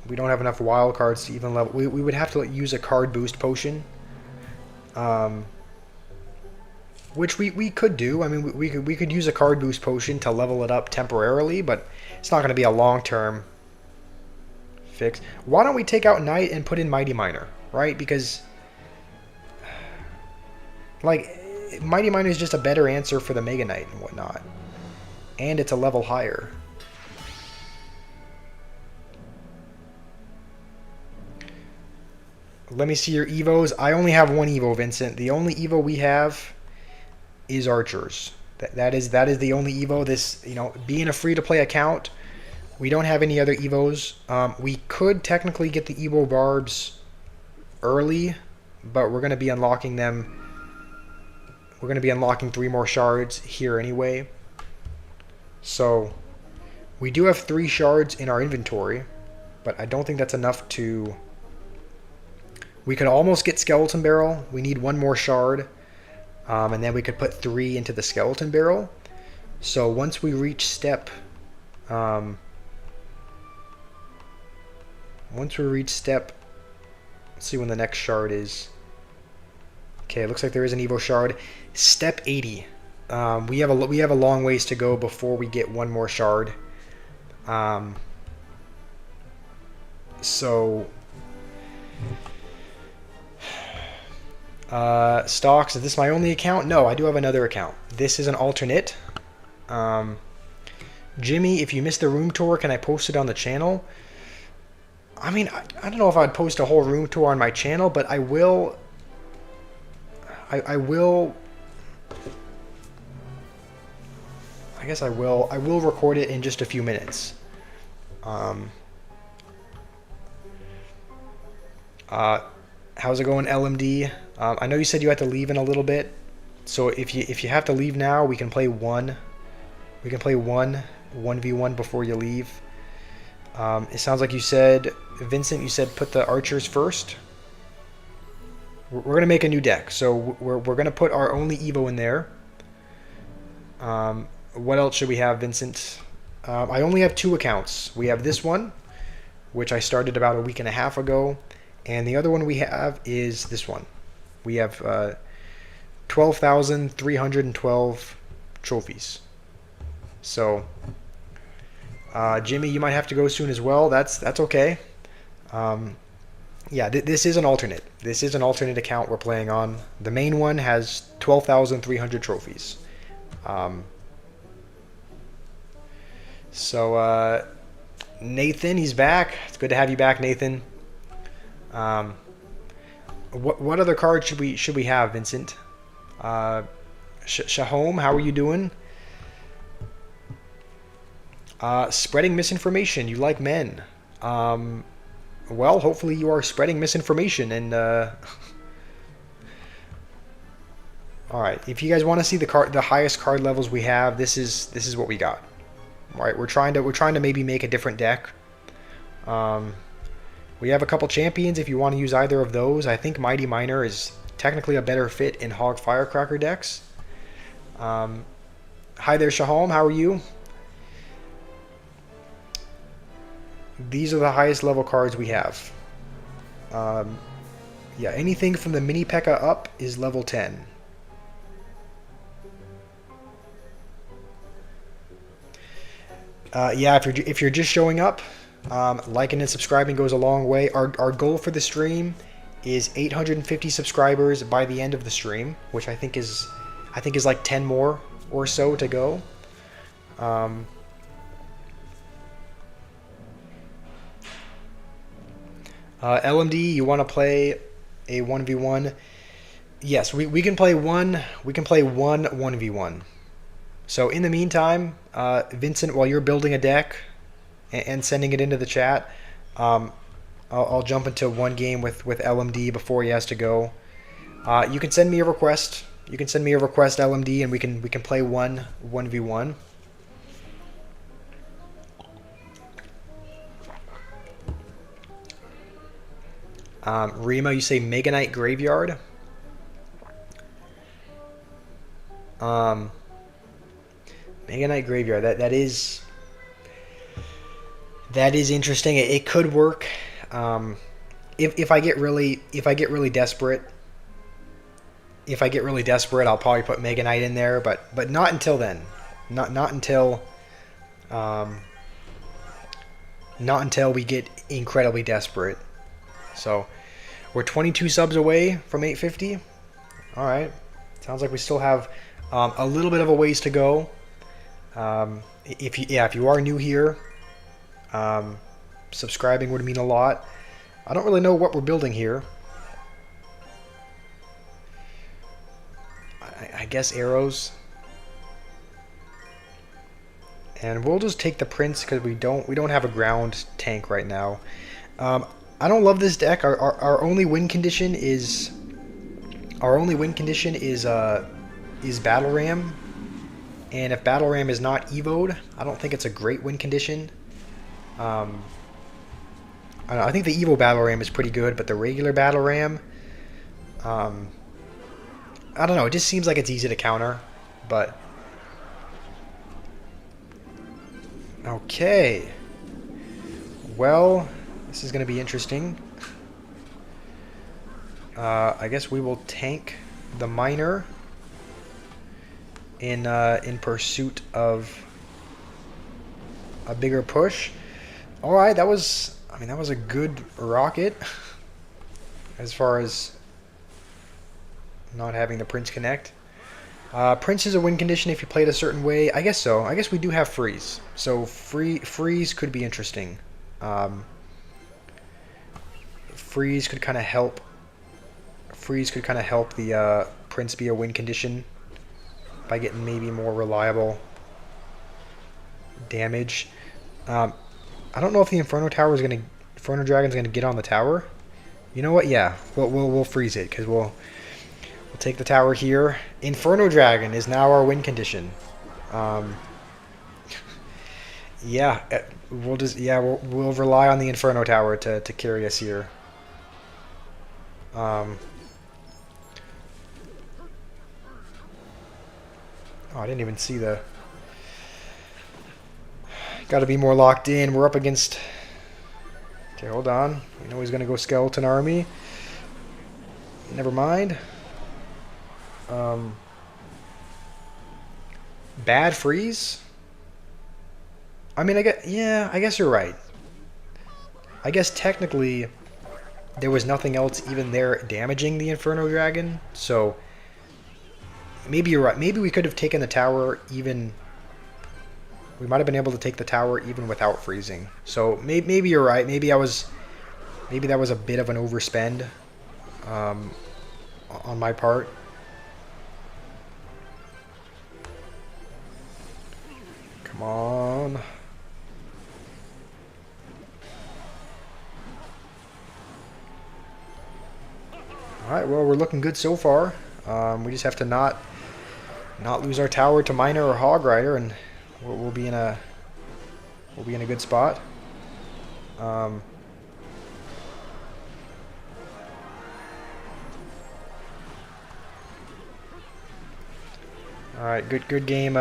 We don't have enough wild cards to even level. We would have to use a card boost potion. Which we could do. I mean, we could use a card boost potion to level it up temporarily, but it's not going to be a long-term fix. Why don't we take out Knight and put in Mighty Miner, right? Because, like, Mighty Miner is just a better answer for the Mega Knight and whatnot. And it's a level higher. Let me see your Evos. I only have one Evo, Vincent. The only Evo we have is Archers. That is the only Evo. This, you know, being a free-to-play account, we don't have any other Evos. We could technically get the Evo Barbs early, but we're going to be unlocking them. We're going to be unlocking 3 more shards here anyway. So we do have 3 shards in our inventory, but I don't think that's enough to... We could almost get Skeleton Barrel. We need 1 more shard, and then we could put 3 into the Skeleton Barrel. So once we reach step... let's see when the next shard is. Okay, it looks like there is an Evo shard. Step 80. We have a long ways to go before we get 1 more shard. Stocks, is this my only account? No, I do have another account. This is an alternate. Jimmy, if you missed the room tour, can I post it on the channel? I mean, I don't know if I'd post a whole room tour on my channel, but I will. I will. I guess I will. I will record it in just a few minutes. How's it going, LMD? I know you said you had to leave in a little bit, so if you have to leave now, we can play one. We can play 1v1 before you leave. It sounds like you said, Vincent, you said put the archers first. We're gonna make a new deck, so we're gonna put our only Evo in there. What else should we have, Vincent? I only have 2 accounts. We have this one, which I started about a week and a half ago, and the other one we have is this one. We have 12,312 trophies. So, Jimmy, you might have to go soon as well. That's okay. Yeah, this is an alternate. This is an alternate account we're playing on. The main one has 12,300 trophies. So, Nathan, he's back. It's good to have you back, Nathan. What other cards should we have, Vincent? Shahom, how are you doing? Spreading misinformation. You like men. Well, hopefully you are spreading misinformation. And all right, if you guys want to see the highest card levels we have, this is what we got. All right, we're trying to maybe make a different deck. We have a couple champions if you want to use either of those. I think Mighty Miner is technically a better fit in Hog Firecracker decks. Hi there, Shahom. How are you? These are the highest level cards we have. Yeah, anything from the Mini P.E.K.K.A. up is level 10. Yeah, if you're just showing up, liking and subscribing goes a long way. Our goal for the stream is 850 subscribers by the end of the stream, which I think is like 10 more or so to go. LMD, you want to play a 1v1? Yes, we can play one 1v1. So in the meantime, Vincent, while you're building a deck and sending it into the chat, I'll jump into one game with LMD before he has to go. You can send me a request. You can send me a request, LMD, and we can play 1v1. Rima, you say Mega Knight Graveyard. Mega Knight Graveyard. That is interesting. It could work. If I get really desperate. If I get really desperate, I'll probably put Mega Knight in there, but not until then. Not until we get incredibly desperate. So we're 22 subs away from 850. All right, Sounds like we still have a little bit of a ways to go. If you are new here, subscribing would mean a lot. I don't really know what we're building here. I guess arrows. And we'll just take the Prince because we don't have a ground tank right now. I don't love this deck. Our only win condition is Battle Ram, and if Battle Ram is not evoed, I don't think it's a great win condition. I don't know, I think the Evo Battle Ram is pretty good, but the regular Battle Ram, I don't know. It just seems like it's easy to counter, but okay. Well, this is going to be interesting. I guess we will tank the miner in pursuit of a bigger push. All right, that was a good rocket as far as not having the Prince connect. Prince is a win condition if you play it a certain way. I guess so. I guess we do have freeze, so freeze could be interesting. Freeze could kind of help. Freeze could kind of help the Prince be a win condition by getting maybe more reliable damage. I don't know if the Inferno Dragon's gonna get on the tower. You know what? Yeah, we'll freeze it because we'll take the tower here. Inferno Dragon is now our win condition. Yeah, we'll rely on the Inferno Tower to carry us here. Oh, I didn't even see the... Got to be more locked in. We're up against... Okay, hold on. We know he's going to go Skeleton Army. Never mind. Bad freeze? I mean, I guess you're right. I guess technically there was nothing else even there damaging the Inferno Dragon, so maybe you're right. Maybe we could have taken the tower even... We might have been able to take the tower even without freezing. So maybe you're right. Maybe that was a bit of an overspend on my part. Come on. Alright, well, we're looking good so far. We just have to not lose our tower to Miner or Hog Rider, and we'll be in a good spot. Alright, good game.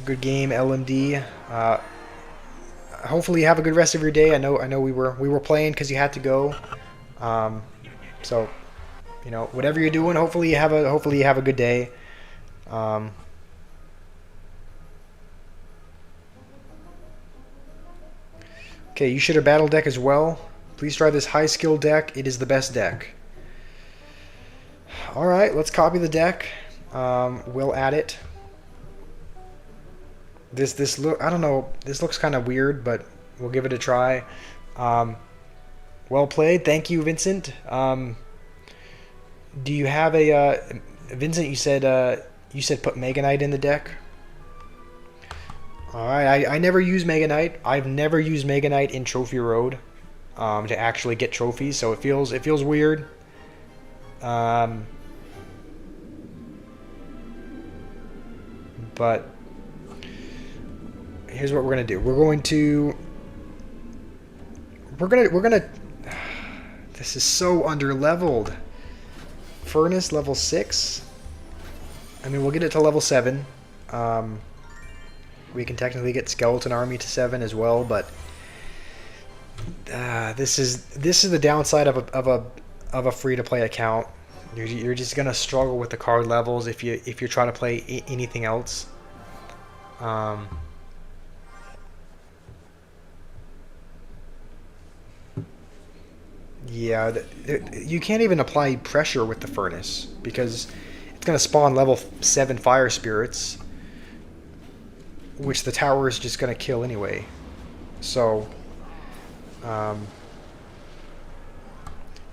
Good game, LMD. Hopefully you have a good rest of your day. I know we were playing because you had to go. So, you know, whatever you're doing, hopefully you have a good day. Okay, you should have battle deck as well. Please try this high skill deck. It is the best deck. All right, let's copy the deck. We'll add it. This look, I don't know. This looks kind of weird, but we'll give it a try. Well played. Thank you, Vincent. Do you have a Vincent? You said put Mega Knight in the deck. All right. I never use Mega Knight. I've never used Mega Knight in Trophy Road to actually get trophies. So it feels weird. But here's what we're gonna do. We're gonna. This is so under-leveled. Furnace level 6. I mean, we'll get it to level 7. We can technically get Skeleton Army to 7 as well, but this is the downside of a free-to-play account. You're just gonna struggle with the card levels if you try to play anything else. Yeah, you can't even apply pressure with the furnace because it's going to spawn level 7 fire spirits, which the tower is just going to kill anyway. So, um,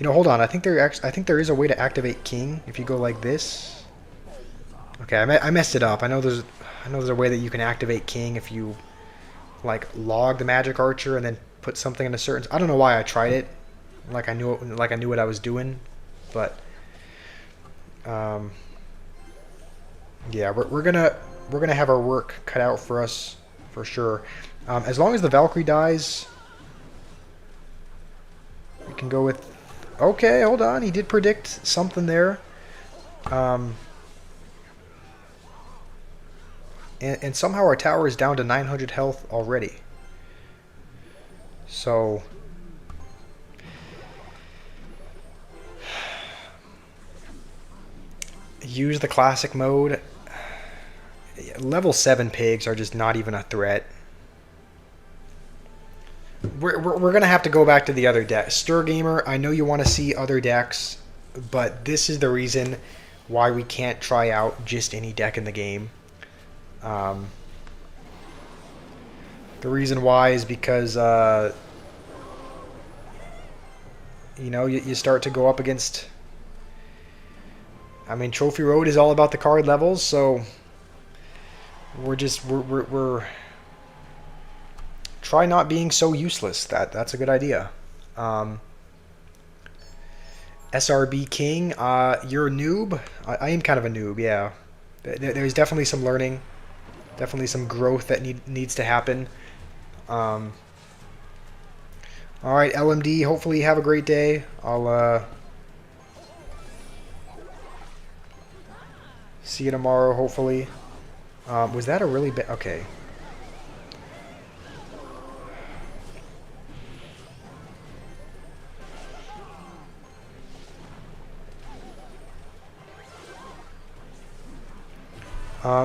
hold on. I think there is a way to activate King if you go like this. Okay, I messed it up. I know there's a way that you can activate King if you like log the magic archer and then put something in a certain. I don't know why I tried it. Like I knew what I was doing, but um, yeah, we're gonna have our work cut out for us for sure. As long as the Valkyrie dies, we can go with. Okay, hold on. He did predict something there. Um, and somehow our tower is down to 900 health already. So use the classic mode. Level 7 pigs are just not even a threat. We're going to have to go back to the other deck. Stir Gamer, I know you want to see other decks, but this is the reason why we can't try out just any deck in the game. The reason why is because, you start to go up against... I mean, Trophy Road is all about the card levels, so we're try not being so useless. That's a good idea. SRB King, you're a noob. I am kind of a noob, yeah. There's definitely some learning, definitely some growth that needs to happen. All right, LMD. Hopefully, you have a great day. I'll see you tomorrow. Hopefully. Was that a really bad? Okay.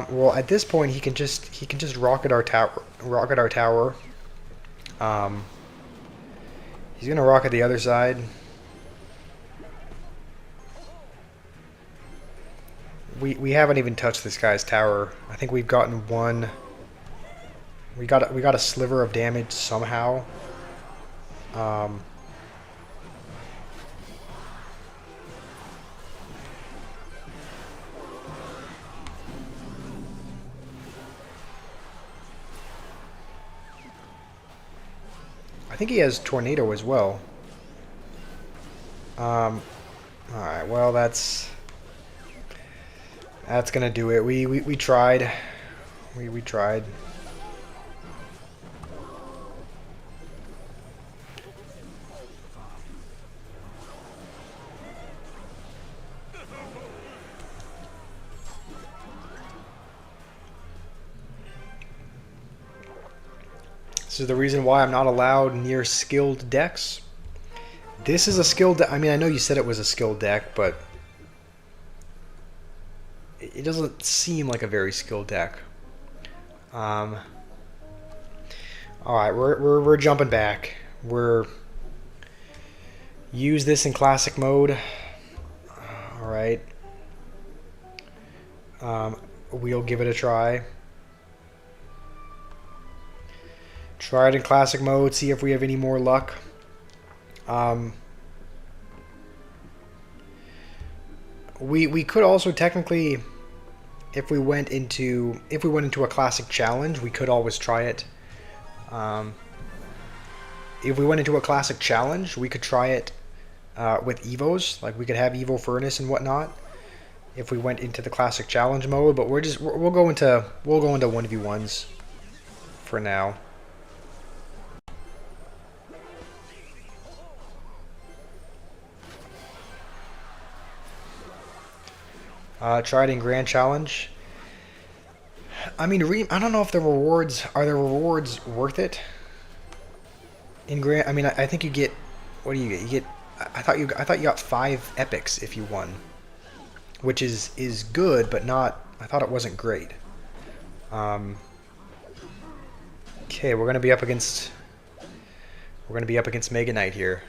Well, at this point, he can just rocket our tower. Rocket our tower. He's gonna rocket the other side. We haven't even touched this guy's tower. I think we've gotten one. We got a sliver of damage somehow. I think he has Tornado as well. Alright, well that's gonna do it. We tried. We tried. This is the reason why I'm not allowed near skilled decks. This is a skilled deck. I mean, I know you said it was a skilled deck, but it doesn't seem like a very skilled deck. All right, we're jumping back. We're use this in classic mode. All right. We'll give it a try. Try it in classic mode, see if we have any more luck. We could also technically, if we went into a classic challenge, we could always try it. If we went into a classic challenge, we could try it with Evos. Like we could have Evo Furnace and whatnot. If we went into the classic challenge mode, but we'll go into 1v1s for now. Tried in Grand Challenge. I mean, I don't know if the rewards are the rewards worth it. In Grand, I mean, I think you get. What do you get? You get. I thought you got 5 epics if you won, which is good, but not. I thought it wasn't great. Okay, we're gonna be up against Mega Knight here.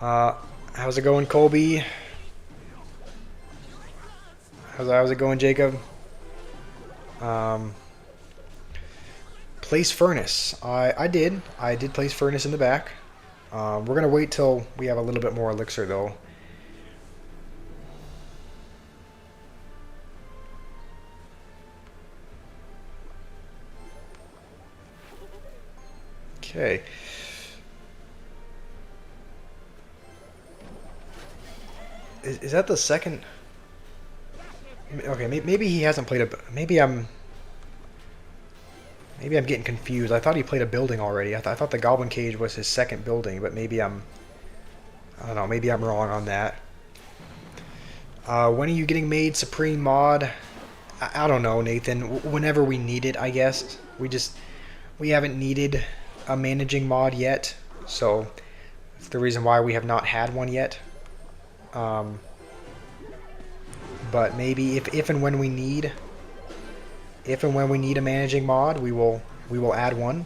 How's it going, Colby? How's it going, Jacob? Place furnace. I did place furnace in the back. We're gonna wait till we have a little bit more elixir though. Okay. Is that the second? Okay, maybe he hasn't played a. Maybe I'm getting confused. I thought he played a building already. I thought the Goblin Cage was his second building, but maybe I don't know. Maybe I'm wrong on that. When are you getting made Supreme Mod? I don't know, Nathan. Whenever we need it, I guess. We haven't needed a managing mod yet, so that's the reason why we have not had one yet. But maybe if and when we need a managing mod, we will add one.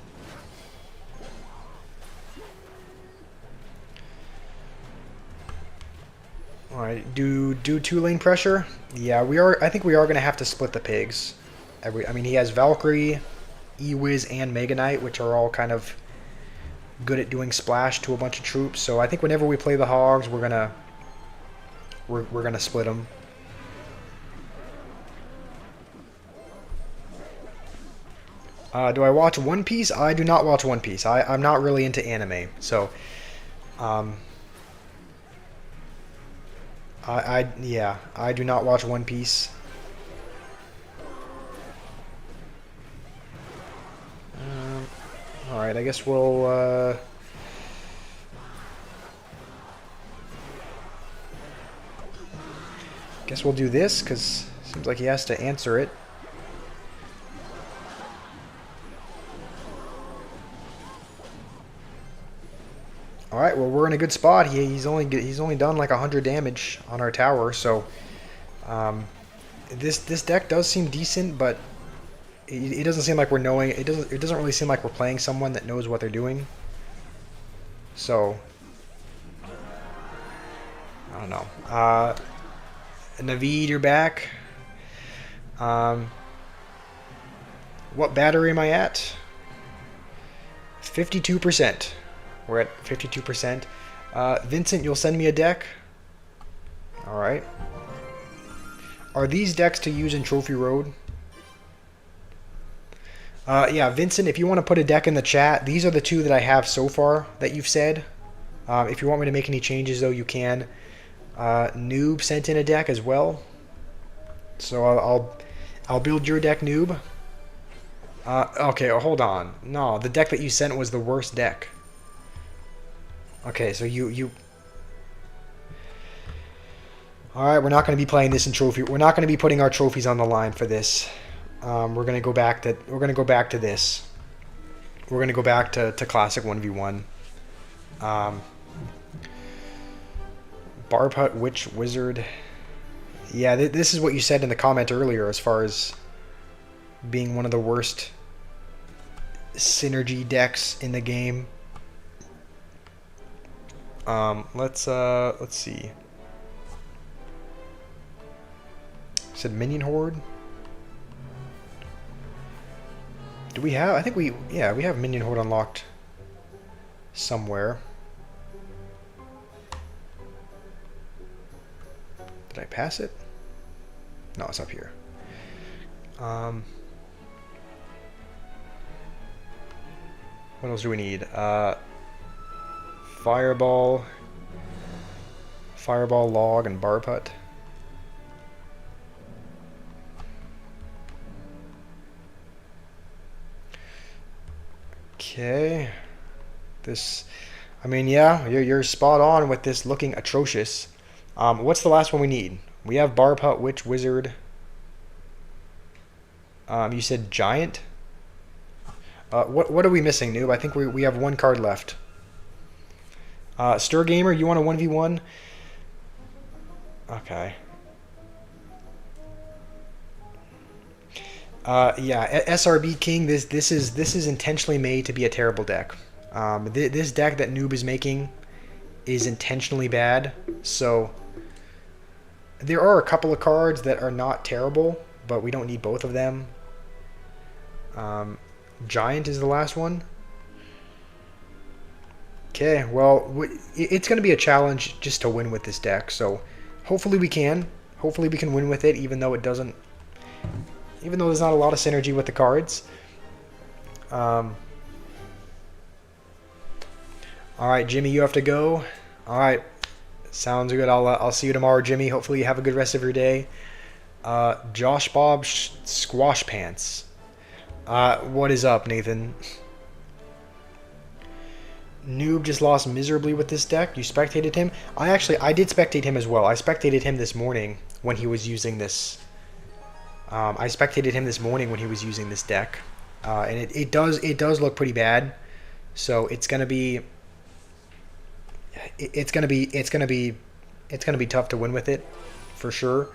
All right, do 2-lane pressure. Yeah, we are. I think we are going to have to split the pigs. I mean, he has Valkyrie, E-Wiz, and Mega Knight, which are all kind of good at doing splash to a bunch of troops. So I think whenever we play the Hogs, we're gonna split them. Do I watch One Piece? I do not watch One Piece. I'm not really into anime, so I do not watch One Piece. All right, I guess we'll. Guess we'll do this because seems like he has to answer it. All right, well we're in a good spot. He's only done like 100 damage on our tower, so this deck does seem decent, but it doesn't seem like we're knowing. It doesn't really seem like we're playing someone that knows what they're doing. So I don't know. Naveed, you're back. What battery am I at? 52%. We're at 52%. Vincent, you'll send me a deck? Alright. Are these decks to use in Trophy Road? Yeah, Vincent, if you want to put a deck in the chat, these are the two that I have so far that you've said. If you want me to make any changes, though, you can. Noob sent in a deck as well. So I'll build your deck, Noob. Okay, hold on. No, the deck that you sent was the worst deck. Okay, so you... Alright, we're not going to be playing this in trophy. We're not going to be putting our trophies on the line for this. We're going to go back to this. We're going to go back to classic 1v1. Barb Hut, Witch, Wizard. Yeah, this is what you said in the comment earlier as far as being one of the worst synergy decks in the game. Let's see. Said Minion Horde. Do we have? I think we have Minion Horde unlocked somewhere. Did I pass it? No, it's up here. What else do we need? Fireball, Log, and Barb Hut. Okay. This, I mean, yeah, you're spot on with this looking atrocious. What's the last one we need? We have Barb Hut, Witch, Wizard. You said Giant? What are we missing, Noob? I think we have one card left. Stir Gamer, you want a 1v1? Okay. Yeah, SRB King. This is intentionally made to be a terrible deck. This deck that Noob is making is intentionally bad. So there are a couple of cards that are not terrible, but we don't need both of them. Giant is the last one. Okay, well, it's going to be a challenge just to win with this deck, so hopefully we can. Hopefully we can win with it, even though there's not a lot of synergy with the cards. Alright, Jimmy, you have to go. Alright, sounds good. I'll see you tomorrow, Jimmy. Hopefully you have a good rest of your day. Josh Bob Squash Pants. What is up, Nathan? Noob just lost miserably with this deck. You spectated him? I did spectate him as well. I spectated him this morning when he was using this. I spectated him this morning when he was using this deck, and it does look pretty bad. So it's gonna be tough to win with it, for sure.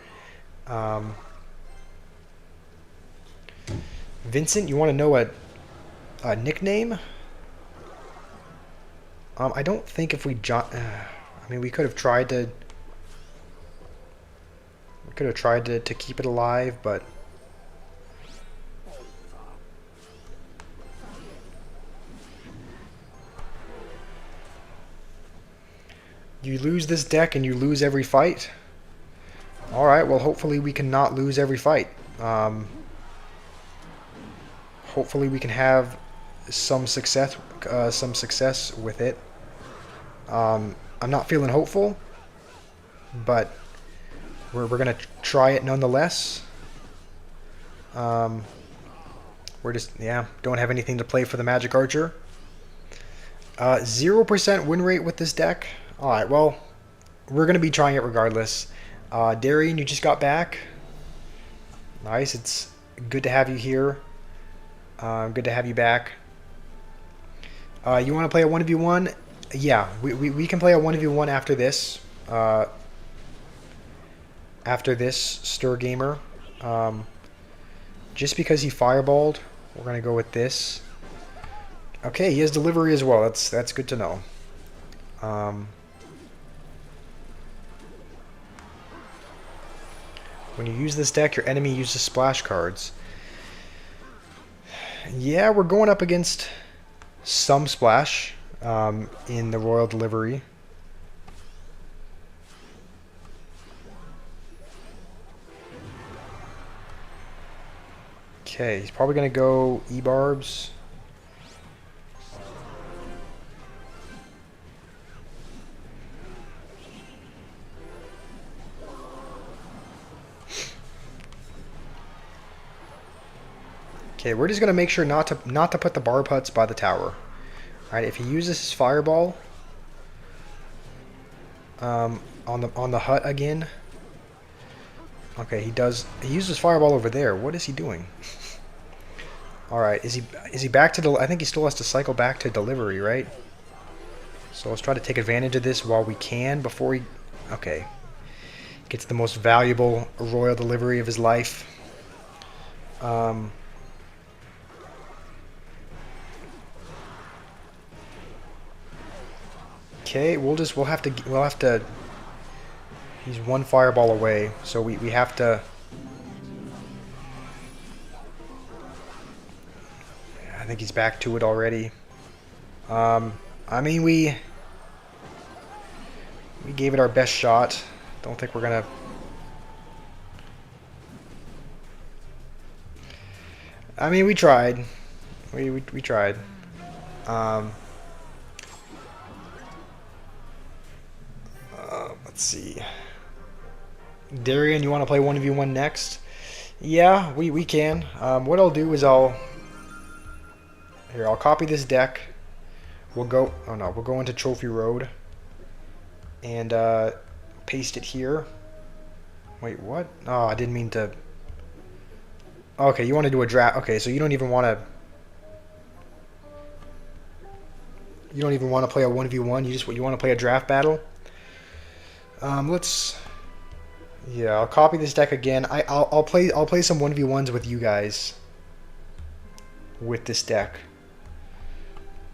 Vincent, you want to know a nickname? I don't think if we I mean, we could have tried to keep it alive, but you lose this deck and you lose every fight. All right, well, hopefully we can not lose every fight. Hopefully we can have some success with it. I'm not feeling hopeful, but we're gonna try it nonetheless. We're just don't have anything to play for the Magic Archer. 0% win rate with this deck. All right, well, we're gonna be trying it regardless. Darian, you just got back. Nice. It's good to have you here. Good to have you back. You want to play a 1v1? Yeah, we can play a 1v1 after this. After this, Stir Gamer. Just because he fireballed, we're going to go with this. Okay, he has delivery as well. That's good to know. When you use this deck, your enemy uses splash cards. Yeah, we're going up against some splash in the Royal Delivery. Okay, he's probably going to go E-Barbs. Okay, we're just gonna make sure not to put the barb huts by the tower. All right, if he uses his fireball on the hut again. Okay, he uses fireball over there. What is he doing? All right, is he back to I think he still has to cycle back to delivery, right? So let's try to take advantage of this while we can before he gets the most valuable Royal Delivery of his life. Okay, we'll have to. He's one fireball away, so we have to. I think he's back to it already. I mean, we gave it our best shot. Don't think we're gonna. I mean, we tried. We tried. Let's see. Darian, you want to play 1v1 next? Yeah, we can. What I'll do is I'll copy this deck. We'll go into Trophy Road and paste it here. Wait, what? Oh, I didn't mean to. Okay, you want to do a draft. Okay, so you don't even want to play a 1v1. You want to play a draft battle. I'll copy this deck again. I'll play some 1v1s with you guys with this deck.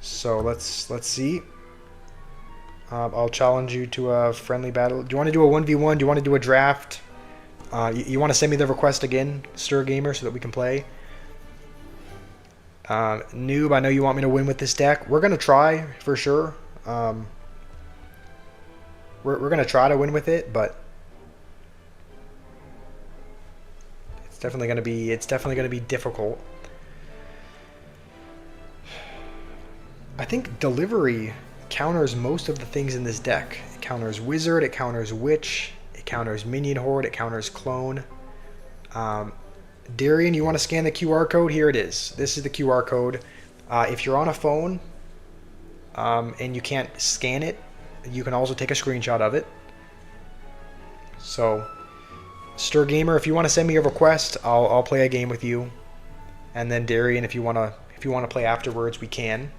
So let's see. I'll challenge you to a friendly battle. Do you want to do a 1v1? Do you want to do a draft? You want to send me the request again, Stir Gamer, so that we can play? Noob, I know you want me to win with this deck. We're going to try, for sure. We're going to try to win with it, but it's definitely going to be difficult. I think Delivery counters most of the things in this deck. It counters Wizard, it counters Witch, it counters Minion Horde, it counters Clone. Darian, you want to scan the QR code? Here it is. This is the QR code. If you're on a phone and you can't scan it, you can also take a screenshot of it. So, Stir Gamer, if you want to send me a request, I'll play a game with you. And then Darian, if you want to play afterwards, we can.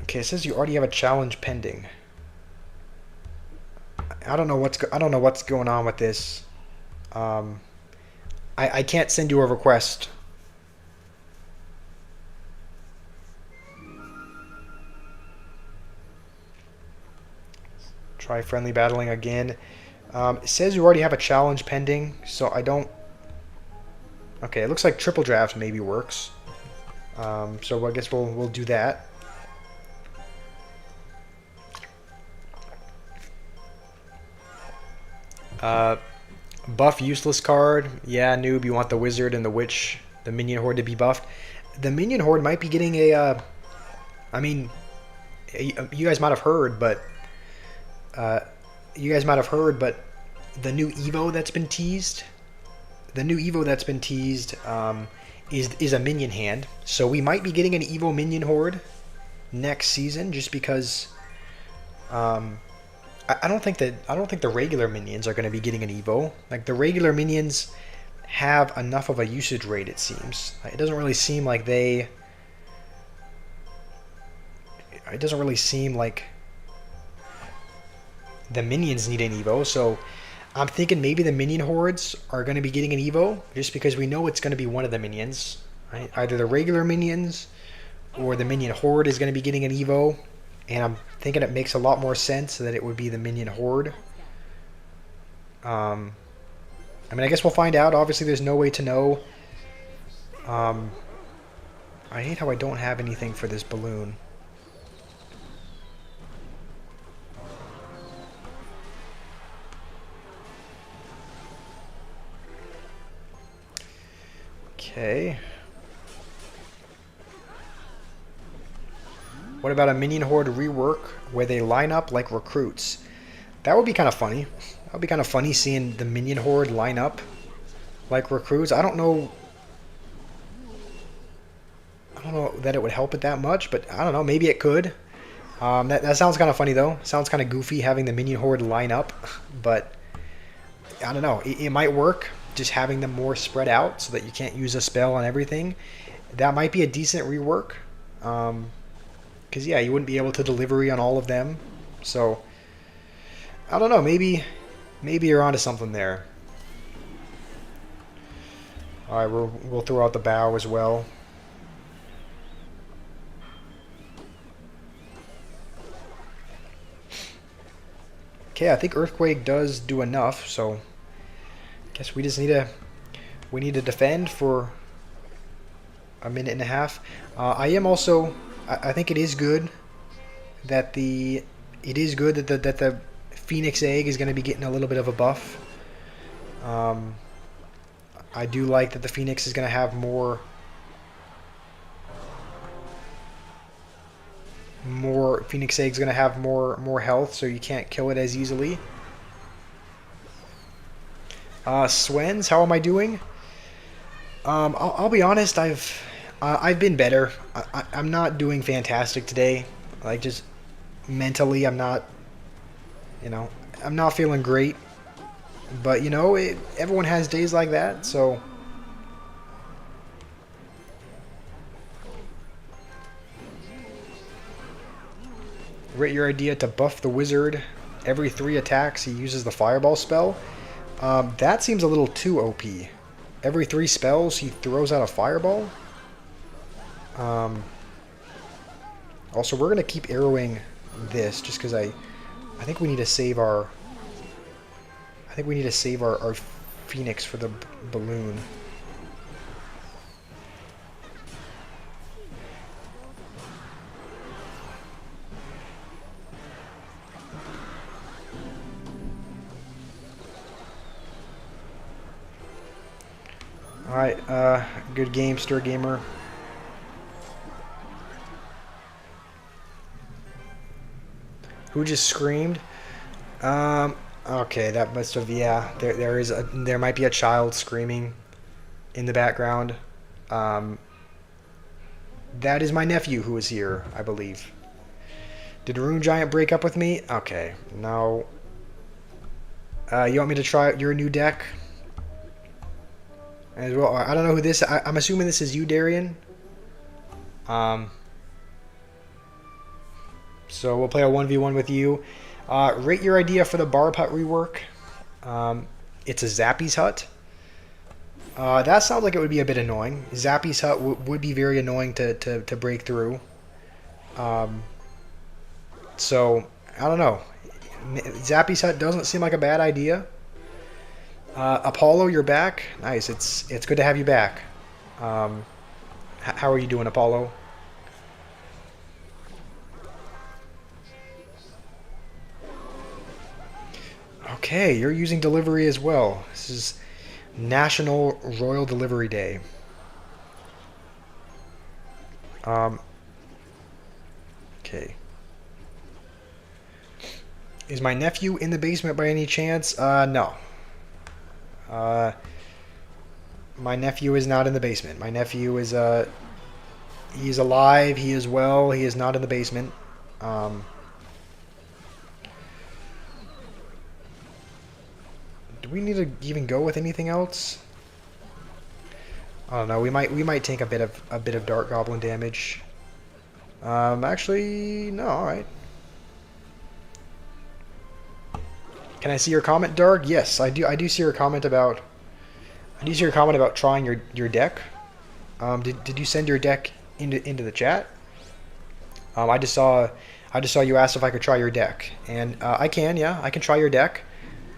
Okay, it says you already have a challenge pending. I don't know what's going on with this. I can't send you a request. Try friendly battling again. It says you already have a challenge pending, so I don't... Okay, it looks like triple draft maybe works. So I guess we'll do that. Buff useless card. Yeah, Noob, you want the Wizard and the Witch, the Minion Horde to be buffed. The Minion Horde might be getting a... I mean, you guys might have heard, but... the new Evo that's been teased... The new Evo that's been teased is a Minion hand. So we might be getting an Evo Minion Horde next season, just because... I don't think the regular minions are going to be getting an Evo. Like, the regular minions have enough of a usage rate, it seems. It doesn't really seem like they... It doesn't really seem like the minions need an Evo, so I'm thinking maybe the minion hordes are going to be getting an Evo, just because we know it's going to be one of the minions. Right? Either the regular minions or the minion horde is going to be getting an Evo. And I'm thinking it makes a lot more sense that it would be the Minion Horde. I mean, I guess we'll find out. Obviously, there's no way to know. I hate how I don't have anything for this balloon. Okay. What about a Minion Horde rework where they line up like recruits? That would be kind of funny. That would be kind of funny seeing the Minion Horde line up like recruits. I don't know that it would help it that much, but I don't know. Maybe it could. That sounds kind of funny, though. Sounds kind of goofy having the Minion Horde line up, but I don't know. It might work, just having them more spread out so that you can't use a spell on everything. That might be a decent rework. Because, yeah, you wouldn't be able to delivery on all of them. So, I don't know. Maybe you're onto something there. Alright, we'll throw out the bow as well. Okay, I think Earthquake does do enough, so... I guess we just need to defend for a minute and a half. I am also... I think it is good that the Phoenix Egg is going to be getting a little bit of a buff. I do like that the Phoenix is going to have more Phoenix Egg is going to have more health, so you can't kill it as easily. Swens, how am I doing? I'll be honest, I've been better. I'm not doing fantastic today. Like, just mentally, I'm not feeling great. But, everyone has days like that, so... Rate your idea to buff the wizard. Every 3 attacks, he uses the fireball spell. That seems a little too OP. Every 3 spells, he throws out a fireball? Also, we're gonna keep arrowing this just because I think we need to save our. I think we need to save our Phoenix for the balloon. Alright, good game, Stir Gamer. Who just screamed? Okay, that must have, yeah, there might be a child screaming in the background. That is my nephew who is here, I believe. Did Rune Giant break up with me? Okay, no. You want me to try your new deck? As well, I don't know who this. I'm assuming this is you, Darian. So we'll play a 1v1 with you. Rate your idea for the Barb Hut rework. It's a Zappy's Hut. That sounds like it would be a bit annoying. Zappy's Hut would be very annoying to break through. So I don't know. Zappy's Hut doesn't seem like a bad idea. Apollo, you're back. Nice. It's good to have you back. How are you doing, Apollo? Okay, you're using delivery as well. This is National Royal Delivery Day. Okay. Is my nephew in the basement by any chance? No. My nephew is not in the basement. My nephew is, he's alive, he is well, he is not in the basement. Do we need to even go with anything else? I don't know, we might take a bit of Dark Goblin damage. Actually, no, alright. Can I see your comment, Dark? Yes, I do see your comment about. I do see your comment about trying your deck. Did you send your deck into the chat? I just saw you asked if I could try your deck, and I can. Yeah, I can try your deck.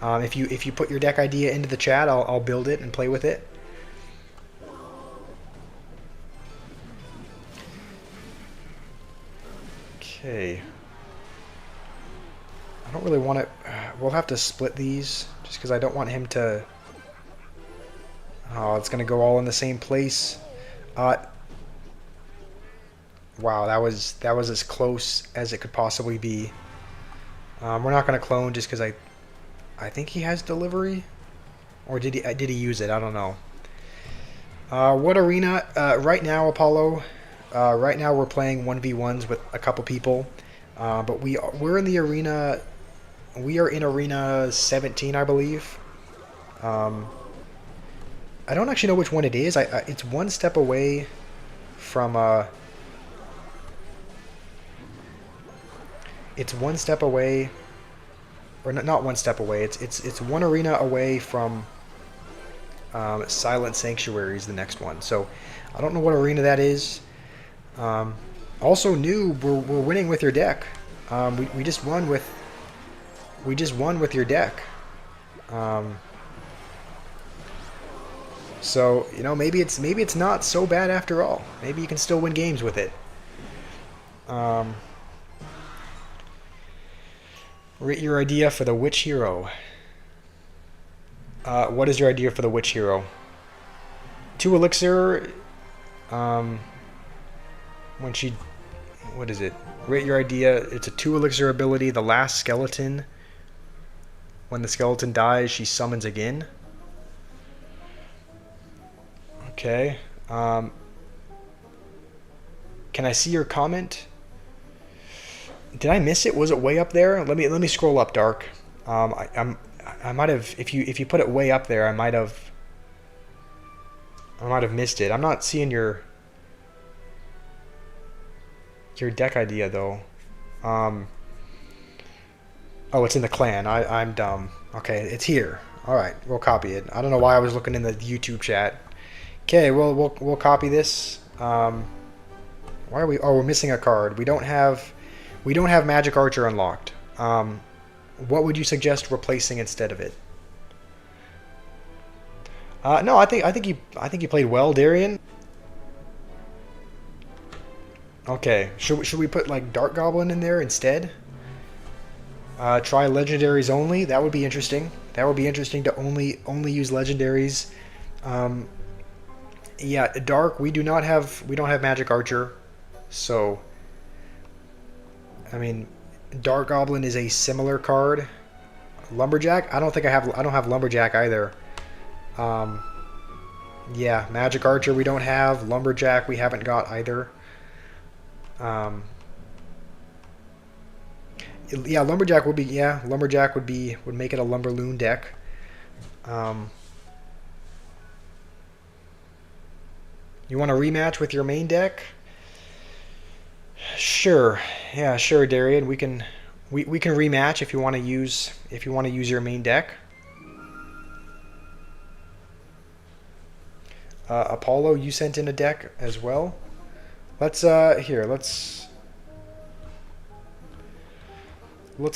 If you put your deck idea into the chat, I'll build it and play with it. Okay. I don't really want to. We'll have to split these just because I don't want him to. Oh, it's gonna go all in the same place. Wow, that was as close as it could possibly be. We're not gonna clone just because I think he has delivery, or did he use it? I don't know. What arena? Right now, Apollo. Right now we're playing 1v1s with a couple people, but we're in the arena. We are in arena 17, I believe. I don't actually know which one it is. It's one step away from. It's one step away, or not one step away. It's one arena away from. Silent Sanctuary is the next one. So I don't know what arena that is. Also, Noob, we're winning with your deck. We just won with. We just won with your deck. So, you know, maybe it's not so bad after all. Maybe you can still win games with it. Rate your idea for the Witch Hero. What is your idea for the Witch Hero? 2 elixir. When she, what is it? Rate your idea. It's a 2 elixir ability. The last skeleton. When the skeleton dies, she summons again. Okay. Can I see your comment? Did I miss it? Was it way up there? Let me scroll up, Dark. I might have, if you put it way up there, I might have missed it. I'm not seeing your deck idea though. Oh, it's in the clan. I'm dumb. Okay, it's here. All right, we'll copy it. I don't know why I was looking in the YouTube chat. Okay, we'll copy this. Why are we? Oh, we're missing a card. We don't have Magic Archer unlocked. What would you suggest replacing instead of it? No, I think you played well, Darian. Okay, should we put like Dark Goblin in there instead? Try legendaries only. That would be interesting. That would be interesting to only use legendaries. Um, yeah, Dark. We don't have Magic Archer, so I mean, Dark Goblin is a similar card. Lumberjack. I don't have Lumberjack either. Um, yeah, Magic Archer we don't have. Lumberjack we haven't got either. Um, yeah, Lumberjack would be. Yeah, Lumberjack would make it a Lumberloon deck. Um, you want a rematch with your main deck? Sure. Yeah, sure, Darian. We can rematch if you want to use your main deck. Apollo, you sent in a deck as well. Let's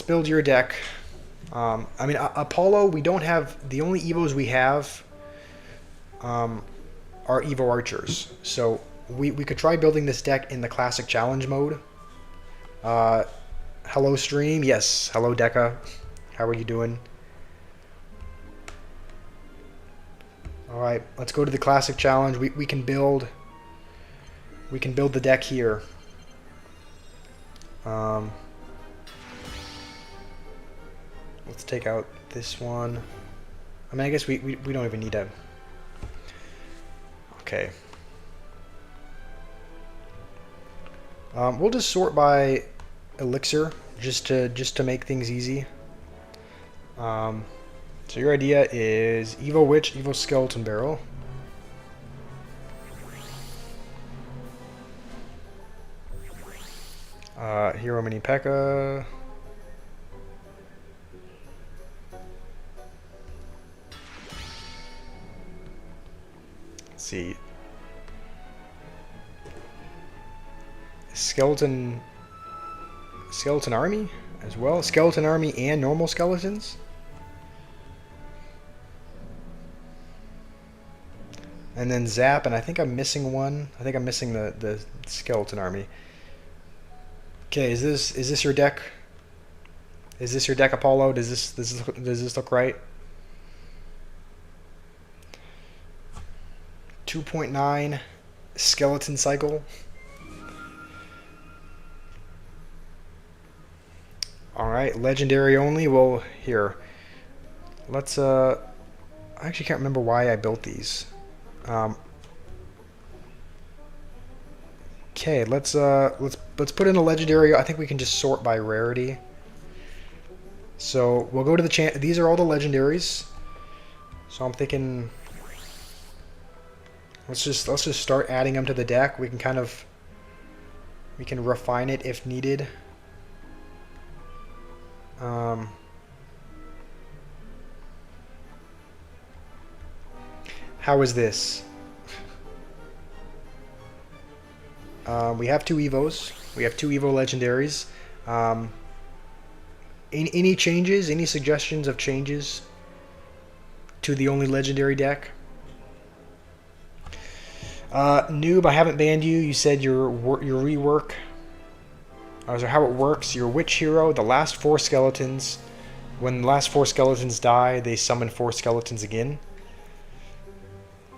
build your deck. I mean, Apollo, we don't have the only Evos we have um, are Evo Archers. So we could try building this deck in the classic challenge mode. Uh, Hello stream, yes. Hello Deca. How are you doing? All right, let's go to the classic challenge. We can build the deck here. Um, let's take out this one. I mean, I guess we don't even need a. Okay. We'll just sort by elixir just to make things easy. So your idea is Evo Witch, Evo Skeleton Barrel. Hero Mini P.E.K.K.A. Let's see. Skeleton Army as well. Skeleton Army and normal skeletons. And then Zap, and I think I'm missing one. I think I'm missing the Skeleton Army. Okay, is this your deck? Is this your deck, Apollo? Does this look right? 2.9 skeleton cycle. All right, legendary only. Well, here. Let's I actually can't remember why I built these. Okay, let's put in a legendary. I think we can just sort by rarity. So we'll go to the these are all the legendaries. So I'm thinking let's just start adding them to the deck. We can refine it if needed. How is this? We have two Evos. We have two Evo legendaries. Any changes? Any suggestions of changes to the only legendary deck? Noob, I haven't banned you. You said your rework. So how it works? Your Witch Hero, the last 4 skeletons. When the last 4 skeletons die, they summon 4 skeletons again.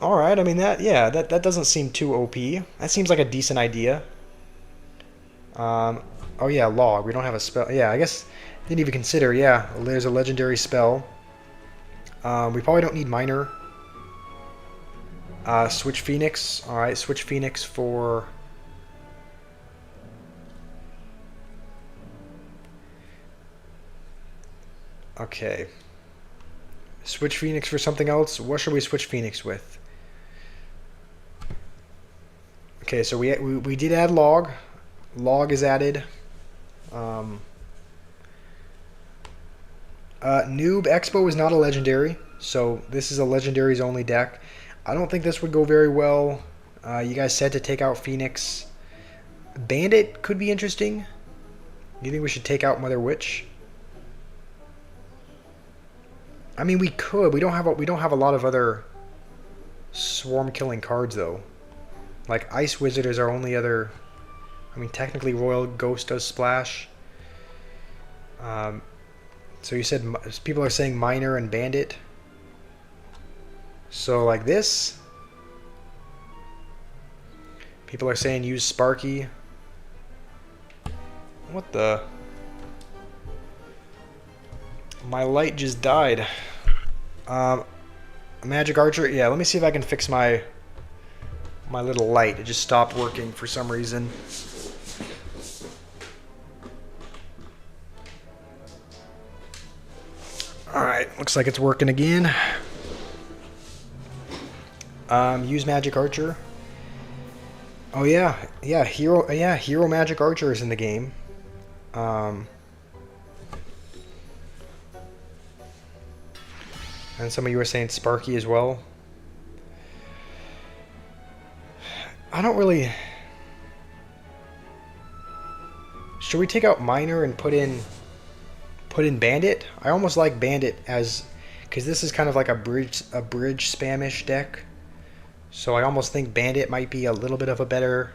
Alright, I mean that doesn't seem too OP. That seems like a decent idea. Oh yeah, log. We don't have a spell. Yeah, I guess didn't even consider. Yeah, there's a legendary spell. We probably don't need Miner. Switch Phoenix. Alright, switch Phoenix for... Okay. Switch Phoenix for something else. What should we switch Phoenix with? Okay, so we did add log. Log is added. Noob Expo is not a legendary, so this is a legendaries only deck. I don't think this would go very well. You guys said to take out Phoenix. Bandit could be interesting. You think we should take out Mother Witch? I mean, we could. We don't have a lot of other swarm killing cards though. Like Ice Wizard is our only other. I mean, technically Royal Ghost does splash. So you said people are saying Miner and Bandit. So like this. People are saying use Sparky. What the? My light just died. Magic Archer. Yeah, let me see if I can fix my little light. It just stopped working for some reason. Alright, looks like it's working again. Use Magic Archer. Oh yeah, Hero Magic Archer is in the game. And some of you were saying Sparky as well. I don't really... Should we take out Miner and put in Bandit? I almost like Bandit as... Because this is kind of like a bridge spamish deck. So I almost think Bandit might be a little bit of a better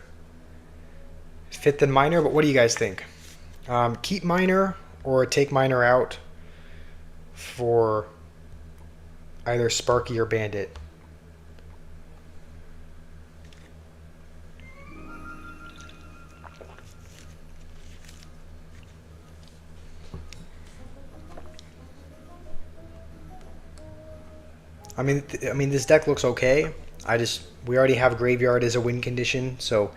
fit than Miner. But what do you guys think? Keep Miner or take Miner out for either Sparky or Bandit? I mean, this deck looks okay. We already have Graveyard as a win condition, so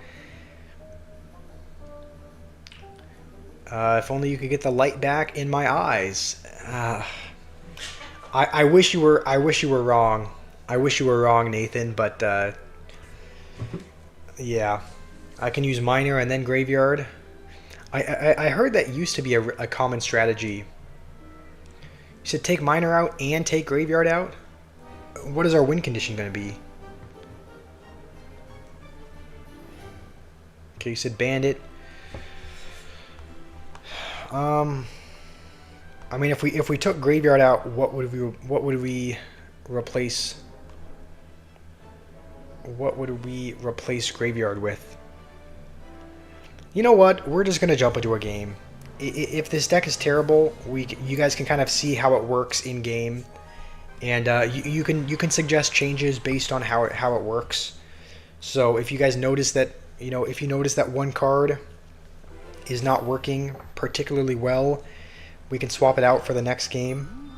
if only you could get the light back in my eyes. I wish you were wrong. I wish you were wrong, Nathan. But yeah, I can use Miner and then Graveyard. I heard that used to be a common strategy. You should take Miner out and take Graveyard out. What is our win condition going to be? Okay, you said Bandit. I mean, if we took Graveyard out, what would we replace? What would we replace Graveyard with? You know what? We're just gonna jump into a game. If this deck is terrible, you guys can kind of see how it works in game, and you can suggest changes based on how it works. So if you guys notice that, if you notice that one card is not working particularly well, we can swap it out for the next game.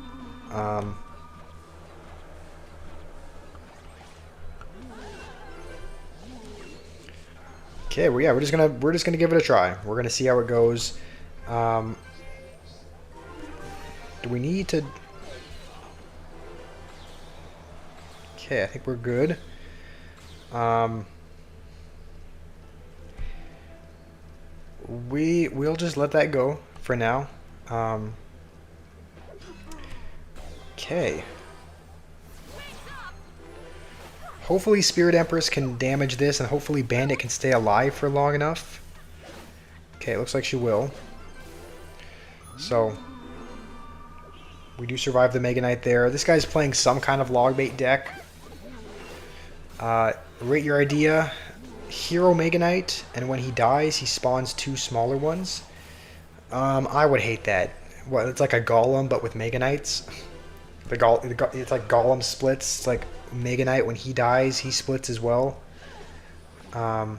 Okay, well, yeah, we're just gonna give it a try. We're gonna see how it goes. Do we need to? Okay, I think we're good. We'll just let that go for now. Okay. Hopefully Spirit Empress can damage this, and hopefully Bandit can stay alive for long enough. Okay, it looks like she will. So, we do survive the Mega Knight there. This guy's playing some kind of log bait deck. Rate your idea. Hero Mega Knight, and when he dies, he spawns 2 smaller ones. I would hate that. Well, it's like a Golem, but with Mega Knights. It's like Golem splits. It's like Mega Knight, when he dies, he splits as well. Alright,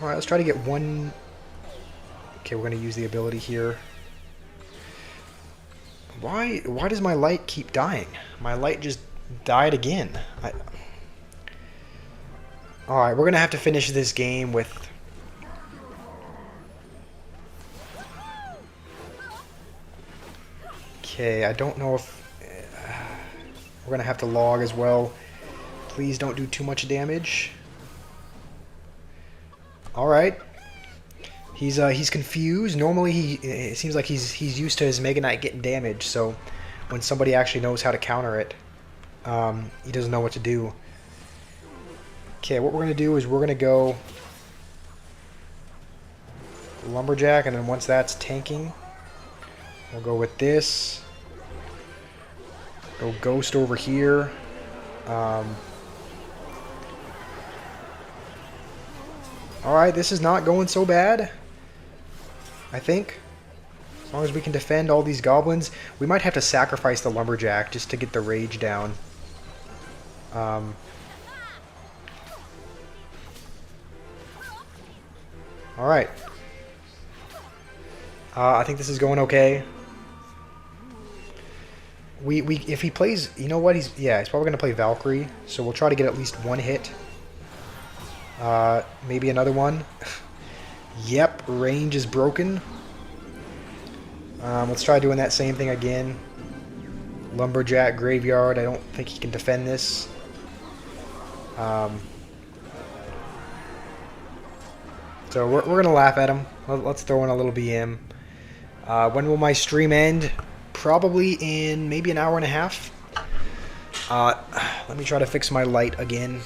let's try to get one. Okay, we're going to use the ability here. Why does my light keep dying? My light just died again. Alright, we're going to have to finish this game with... Okay, I don't know if... we're going to have to log as well. Please don't do too much damage. Alright. He's confused. Normally, it seems like he's used to his Mega Knight getting damaged, so when somebody actually knows how to counter it, he doesn't know what to do. Okay, what we're going to do is we're going to go lumberjack, and then once that's tanking, we'll go with this. Go ghost over here. Alright, this is not going so bad, I think. As long as we can defend all these goblins. We might have to sacrifice the lumberjack just to get the rage down. Alright. I think this is going okay. If he plays, you know what? He's probably going to play Valkyrie, so we'll try to get at least one hit. Maybe another one. Yep, range is broken. Let's try doing that same thing again. Lumberjack, graveyard. I don't think he can defend this. So we're going to laugh at him. Let's throw in a little BM. When will my stream end? Probably in maybe an hour and a half. Let me try to fix my light again.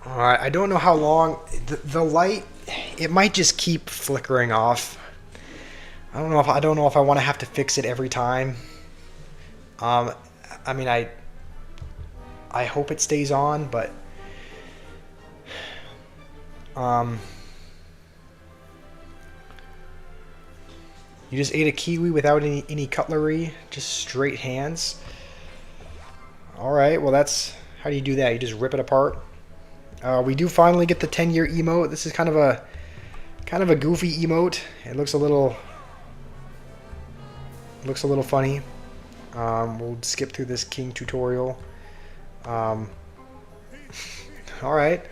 Alright, I don't know how long the light, it might just keep flickering off. I don't know if I want to have to fix it every time. I mean, I hope it stays on, but you just ate a kiwi without any cutlery, just straight hands. Alright, well that's how do you do that? You just rip it apart. We do finally get the 10-year emote. This is kind of a goofy emote. It looks a little funny. We'll skip through this king tutorial. All right.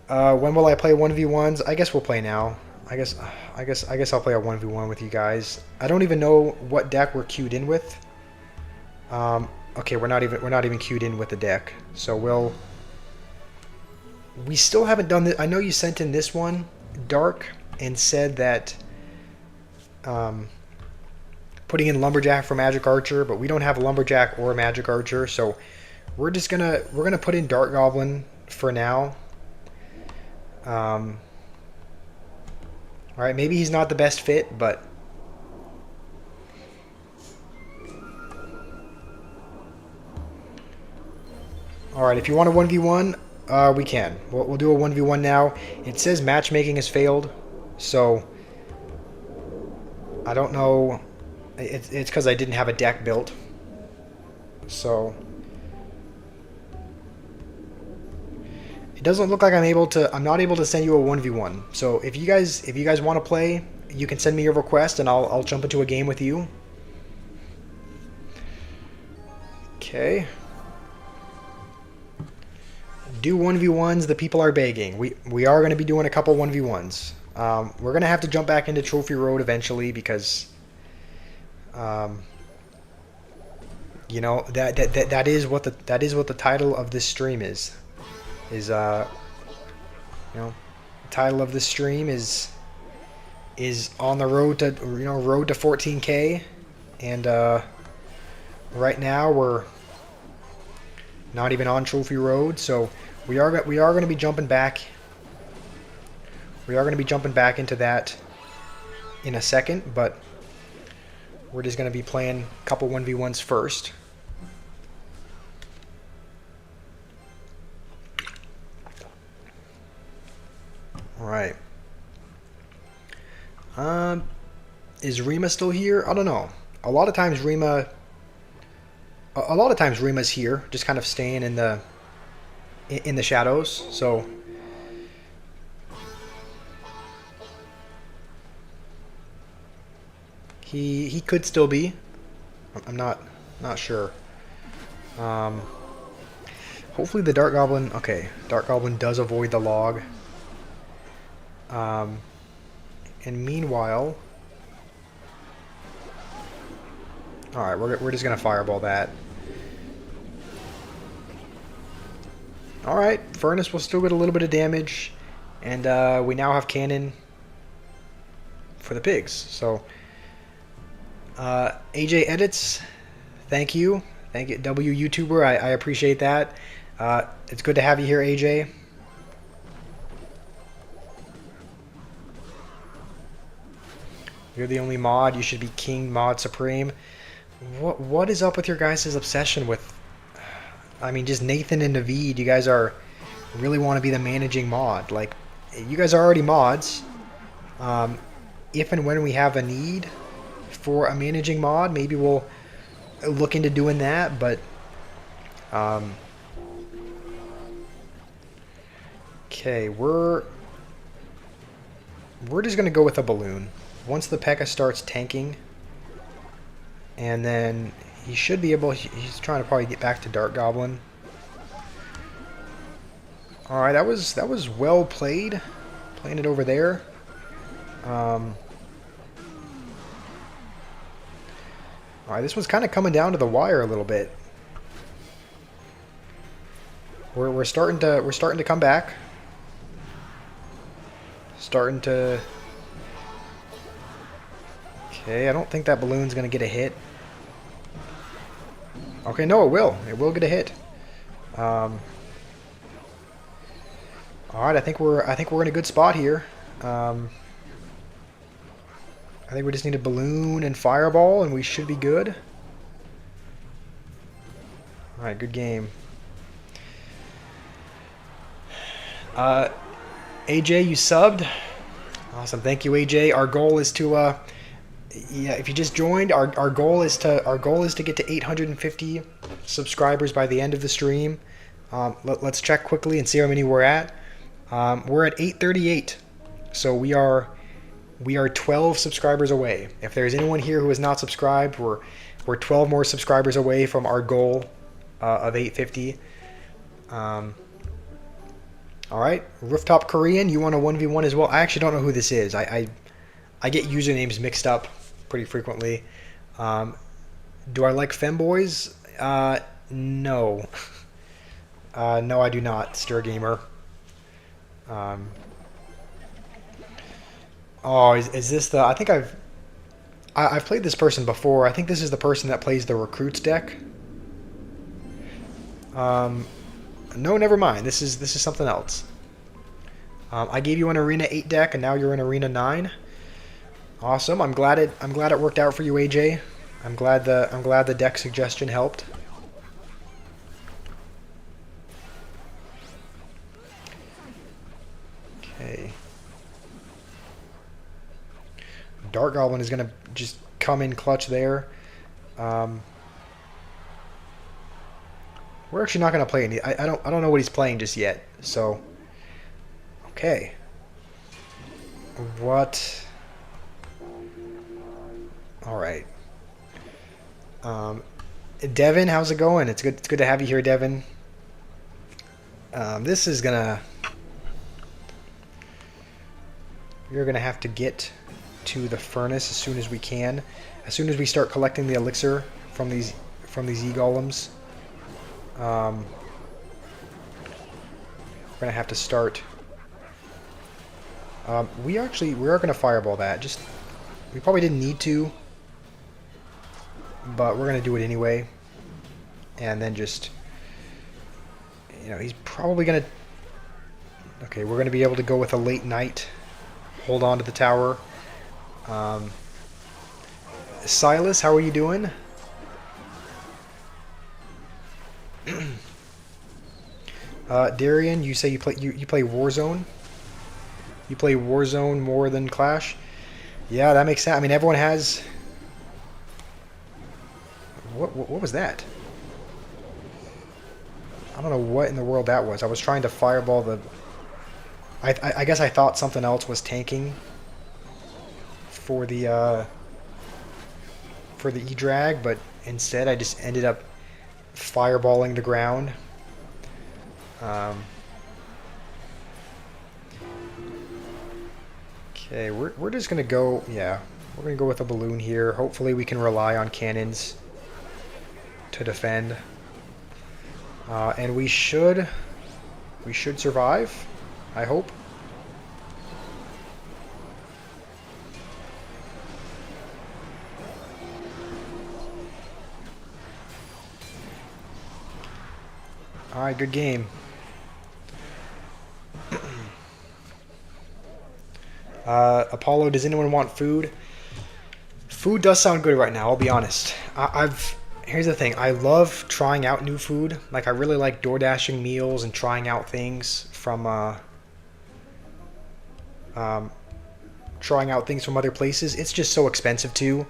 When will I play 1v1s? I guess we'll play now. I guess I'll play a 1v1 with you guys. I don't even know what deck we're queued in with. Okay, we're not even queued in with the deck. So we still haven't done this. I know you sent in this one, Dark, and said that putting in Lumberjack for Magic Archer, but we don't have a Lumberjack or a Magic Archer, so we're gonna put in Dark Goblin for now. All right, maybe he's not the best fit, but all right, if you want a 1v1. We can. We'll do a 1v1 now. It says matchmaking has failed, so I don't know. It's because I didn't have a deck built. So it doesn't look like I'm not able to send you a 1v1. So if you guys want to play, you can send me your request and I'll jump into a game with you. Okay. Do 1v1s, the people are begging. We are going to be doing a couple 1v1s. We're going to have to jump back into Trophy Road eventually because you know that is what the title of this stream is you know, the title of this stream is on the road to road to 14K, and right now we're not even on Trophy Road, so we are going to be jumping back. We are going to be jumping back into that in a second, but we're just going to be playing a couple 1v1s first. All right. Is Rima still here? I don't know. A lot of times Rima's here, just kind of staying in the shadows. So he could still be. I'm not sure. Hopefully the Dark Goblin. Okay, Dark Goblin does avoid the log. And meanwhile, Alright, we're just going to fireball that. Alright, Furnace will still get a little bit of damage. And we now have Cannon for the pigs. So, AJ Edits, thank you. Thank you, W YouTuber. I appreciate that. It's good to have you here, AJ. You're the only mod. You should be King Mod Supreme. What is up with your guys' obsession with... I mean, just Nathan and Naveed. You guys really want to be the managing mod. Like, you guys are already mods. If and when we have a need for a managing mod, maybe we'll look into doing that. But okay, we're just gonna go with a balloon. Once the P.E.K.K.A. starts tanking, and then he should be able... He's trying to probably get back to Dark Goblin. Alright, that was well played. Playing it over there. Alright, this one's kind of coming down to the wire a little bit. We're starting to come back. Starting to... Okay, I don't think that balloon's gonna get a hit. Okay, no, it will. It will get a hit. All right, I think we're in a good spot here. I think we just need a balloon and fireball, and we should be good. All right, good game. AJ, you subbed. Awesome, thank you, AJ. Our goal is to yeah, if you just joined, our goal is to get to 850 subscribers by the end of the stream. Let's check quickly and see how many we're at. We're at 838, so we are 12 subscribers away. If there's anyone here who is not subscribed, we're 12 more subscribers away from our goal of 850. All right, Rooftop Korean, you want a 1v1 as well? I actually don't know who this is. I get usernames mixed up pretty frequently. Do I like femboys? No. No, I do not, Stir Gamer. Oh, is this the... I think I've played this person before. I think this is the person that plays the Recruits deck. No, never mind. This is something else. I gave you an Arena 8 deck, and now you're in Arena 9. Awesome. I'm glad it worked out for you, AJ. I'm glad the deck suggestion helped. Okay. Dark Goblin is gonna just come in clutch there. We're actually not gonna play any. I don't know what he's playing just yet. So, okay. What? All right. Devin, how's it going? It's good to have you here, Devin. This is gonna... You're gonna have to get to the furnace as soon as we can. As soon as we start collecting the elixir from these e-golems. We're gonna have to start. We are gonna fireball that. We probably didn't need to, but we're gonna do it anyway. And then just, he's probably gonna. Okay, we're gonna be able to go with a late night. Hold on to the tower. Silas, how are you doing? Darian, you say you play Warzone? You play Warzone more than Clash? Yeah, that makes sense. I mean, everyone has... What was that? I don't know what in the world that was. I was trying to fireball the... I guess I thought something else was tanking for the E-Drag, but instead I just ended up fireballing the ground. Okay, we're just gonna go. Yeah, We're going to go with a balloon here. Hopefully we can rely on cannons to defend. And we should survive, I hope. Alright, good game. Apollo, does anyone want food? Food does sound good right now, I'll be honest. Here's the thing, I love trying out new food. Like, I really like door dashing meals and trying out things from other places. It's just so expensive too.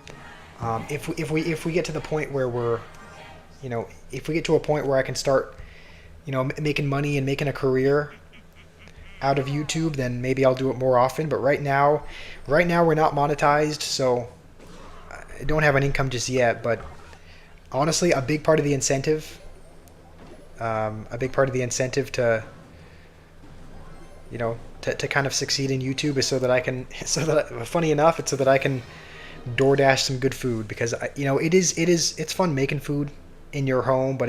If we get to the point where we're, if we get to a point where I can start, making money and making a career out of YouTube, then maybe I'll do it more often. But right now we're not monetized, so I don't have an income just yet. But honestly, a big part of the incentive to to kind of succeed in YouTube is so that I can, funny enough, it's so that I can DoorDash some good food, because it's fun making food in your home, but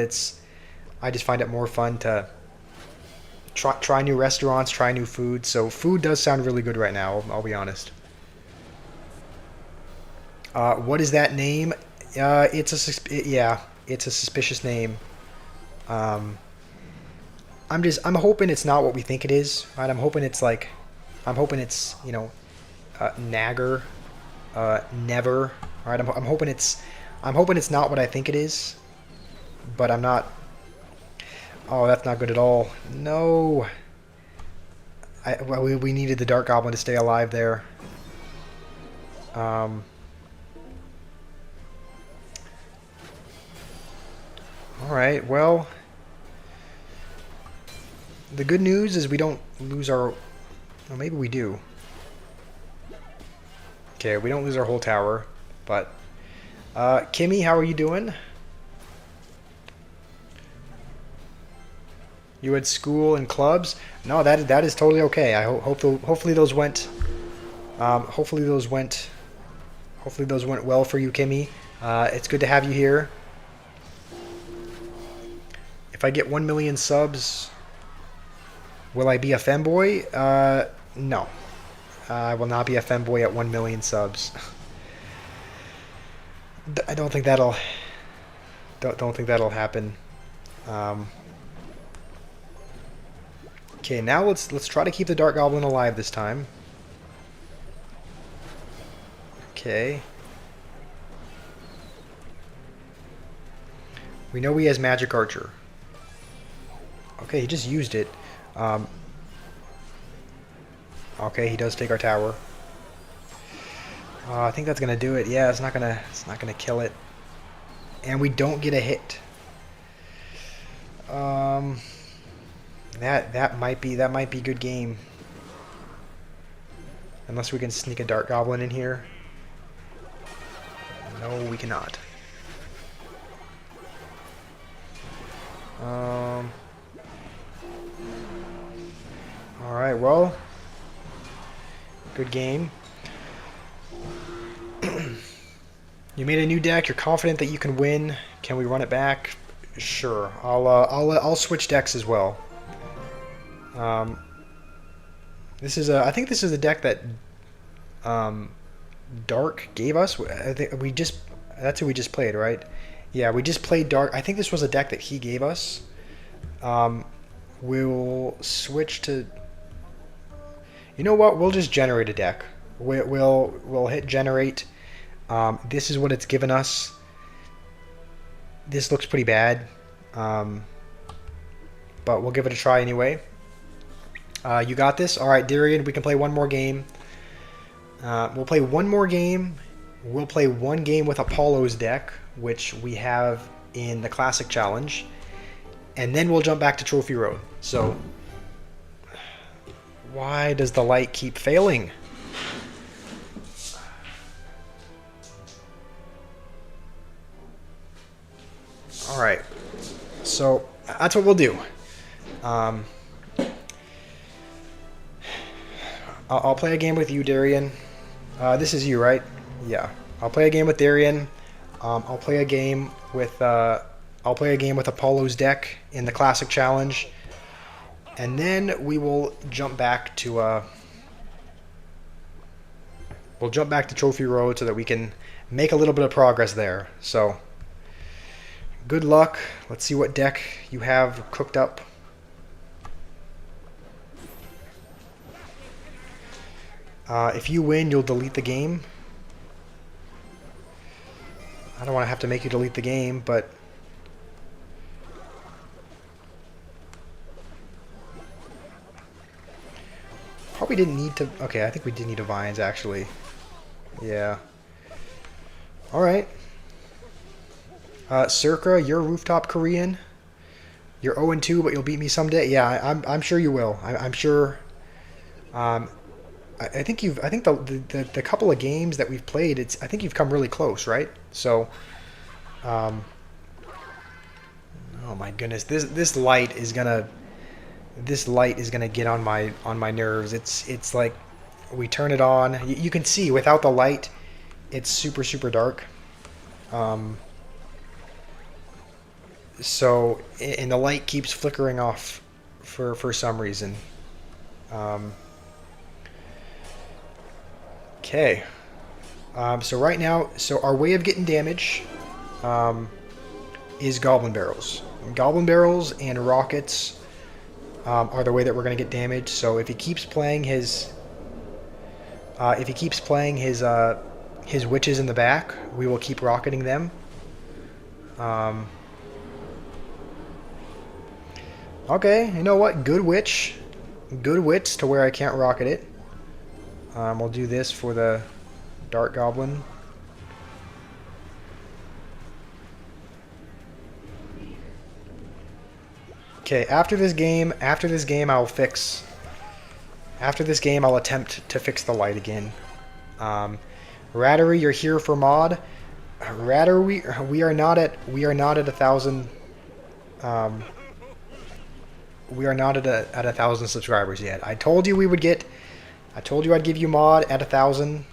I just find it more fun to try new restaurants, try new food. So food does sound really good right now, I'll be honest. What is that name? It's a suspicious name. I'm hoping it's not what we think it is. Right? I'm hoping it's Nagger, never. All right. I'm hoping it's not what I think it is, but I'm not. Oh, that's not good at all. No. We needed the Dark Goblin to stay alive there. All right. Well, the good news is we don't lose our... Well, maybe we do. Okay, we don't lose our whole tower, but... Kimmy, how are you doing? You had school and clubs? No, that is totally okay. I hopefully those went... hopefully those went well for you, Kimmy. It's good to have you here. If I get 1 million subs... Will I be a femboy? No. I will not be a femboy at 1 million subs. I don't think that'll... Don't think that'll happen. Okay, now let's try to keep the Dark Goblin alive this time. Okay. We know he has Magic Archer. Okay, he just used it. Okay, he does take our tower. I think that's gonna do it. Yeah, it's not gonna kill it, and we don't get a hit. That might be good game, unless we can sneak a Dark Goblin in here. No, we cannot. Alright, well, good game. You made a new deck, you're confident that you can win. Can we run it back? Sure. I'll switch decks as well. This is I think this is a deck that Dark gave us. I think that's who we just played, right? Yeah, we just played Dark. I think this was a deck that he gave us. We'll switch to... You know what? We'll just generate a deck. We'll hit generate. This is what it's given us. This looks pretty bad, but we'll give it a try anyway. You got this? All right, Darian, we can play one more game. We'll play one more game. We'll play one game with Apollo's deck, which we have in the Classic Challenge, and then we'll jump back to Trophy Road. So, why does the light keep failing? All right, so that's what we'll do. I'll play a game with you, Darian. This is you, right? Yeah, I'll play a game with Darian. I'll play a game with Apollo's deck in the Classic Challenge, and then we will jump back to Trophy Road so that we can make a little bit of progress there. So, good luck. Let's see what deck you have cooked up. If you win, you'll delete the game. I don't want to have to make you delete the game, but probably didn't need to. Okay, I think we did need a Vines, actually. Yeah. Alright. Circa, you're Rooftop Korean. You're 0-2, but you'll beat me someday. Yeah, I'm sure you will. I'm sure. I think the couple of games that we've played, I think you've come really close, right? So, oh my goodness, this light is gonna get on my nerves. It's like we turn it on. You can see without the light, it's super dark. So, and the light keeps flickering off for some reason. Okay. So right now, our way of getting damage is Goblin Barrels. Goblin Barrels and Rockets are the way that we're going to get damage. So if he keeps playing his his witches in the back, we will keep rocketing them. Okay, you know what? Good witch to where I can't rocket it. We'll do this for the Dart Goblin. Okay, after this game, I'll fix. After this game, I'll attempt to fix the light again. Rattery, you're here for mod. Rattery, we are not at 1,000. We are not at 1,000 subscribers yet. I told you I'd give you mod at 1,000,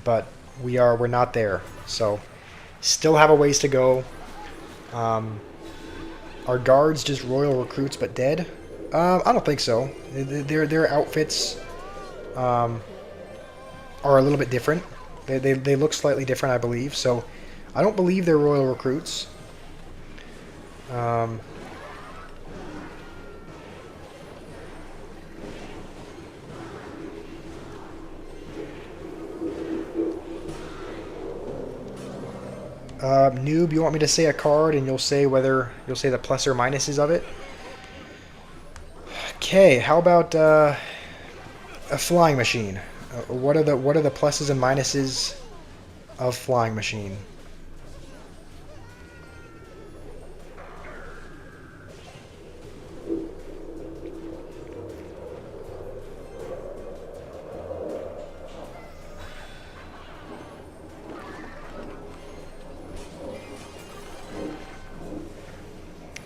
but we're not there. So, still have a ways to go. Are guards just royal recruits but dead? I don't think so. Their outfits are a little bit different. They look slightly different, I believe. So, I don't believe they're royal recruits. Noob, you want me to say a card and you'll say the plus or minuses of it? Okay, how about a flying machine? What are the pluses and minuses of flying machine?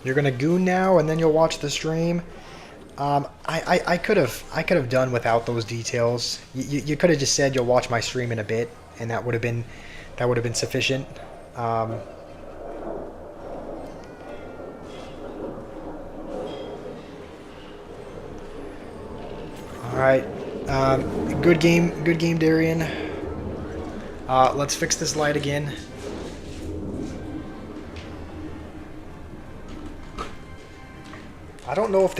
You're gonna goon now, and then you'll watch the stream. I could have done without those details. You could have just said you'll watch my stream in a bit, and that would have been sufficient. All right, good game, Darian. Let's fix this light again. I don't know if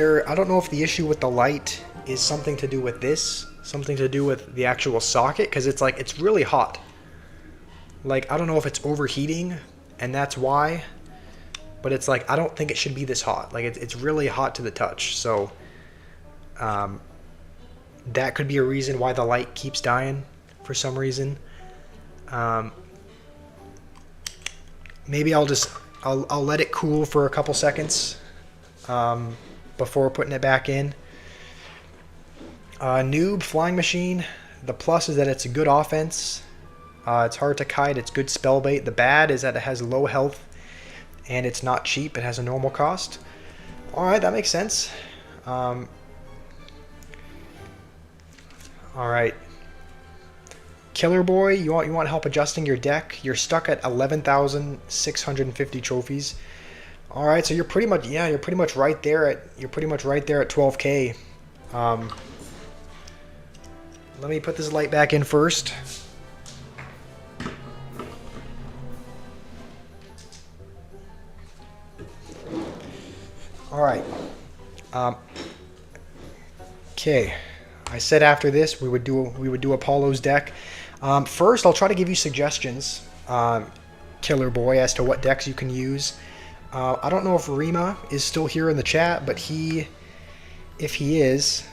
the issue with the light is something to do with this, something to do with the actual socket, because it's really hot. Like, I don't know if it's overheating and that's why, but it's like I don't think it should be this hot. Like it's really hot to the touch. So that could be a reason why the light keeps dying for some reason. Maybe I'll let it cool for a couple seconds. Before putting it back in. Noob, flying machine. The plus is that it's a good offense. It's hard to kite. It's good spell bait. The bad is that it has low health and it's not cheap. It has a normal cost. Alright, that makes sense. Alright. Killer Boy, you want help adjusting your deck? You're stuck at 11,650 trophies. All right, so you're pretty much right there at 12K. Um, Let me put this light back in first. All right. Okay. I said after this we would do Apollo's deck. First, I'll try to give you suggestions, Killer Boy, as to what decks you can use. I don't know if Rima is still here in the chat, but if he is,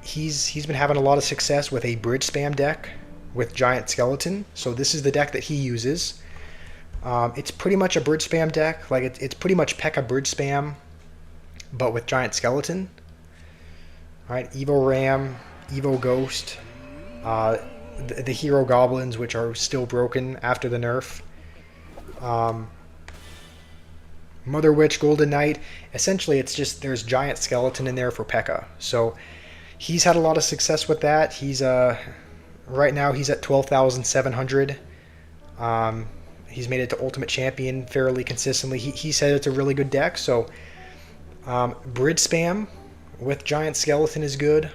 he's been having a lot of success with a bridge spam deck with Giant Skeleton. So this is the deck that he uses. It's pretty much a bridge spam deck. Like it's pretty much P.E.K.K.A bridge spam, but with Giant Skeleton. All right, Evo Ram, Evo Ghost, the Hero Goblins, which are still broken after the nerf. Mother Witch, Golden Knight. Essentially, it's just there's Giant Skeleton in there for P.E.K.K.A. So he's had a lot of success with that. He's right now he's at 12,700. He's made it to Ultimate Champion fairly consistently. He said it's a really good deck. So bridge spam with Giant Skeleton is good.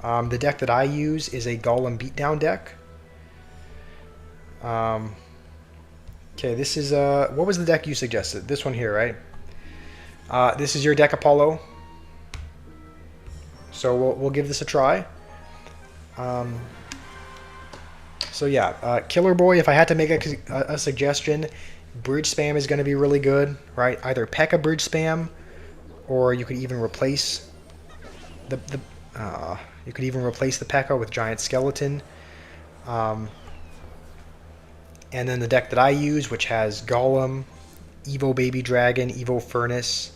The deck that I use is a Golem Beatdown deck. Okay, this is what was the deck you suggested? This one here, right? This is your deck, Apollo. So we'll give this a try. So yeah, Killer Boy, if I had to make a suggestion, bridge spam is going to be really good, right? Either P.E.K.K.A bridge spam, or you could even replace the P.E.K.K.A with Giant Skeleton. And then the deck that I use, which has Golem, Evo Baby Dragon, Evo Furnace,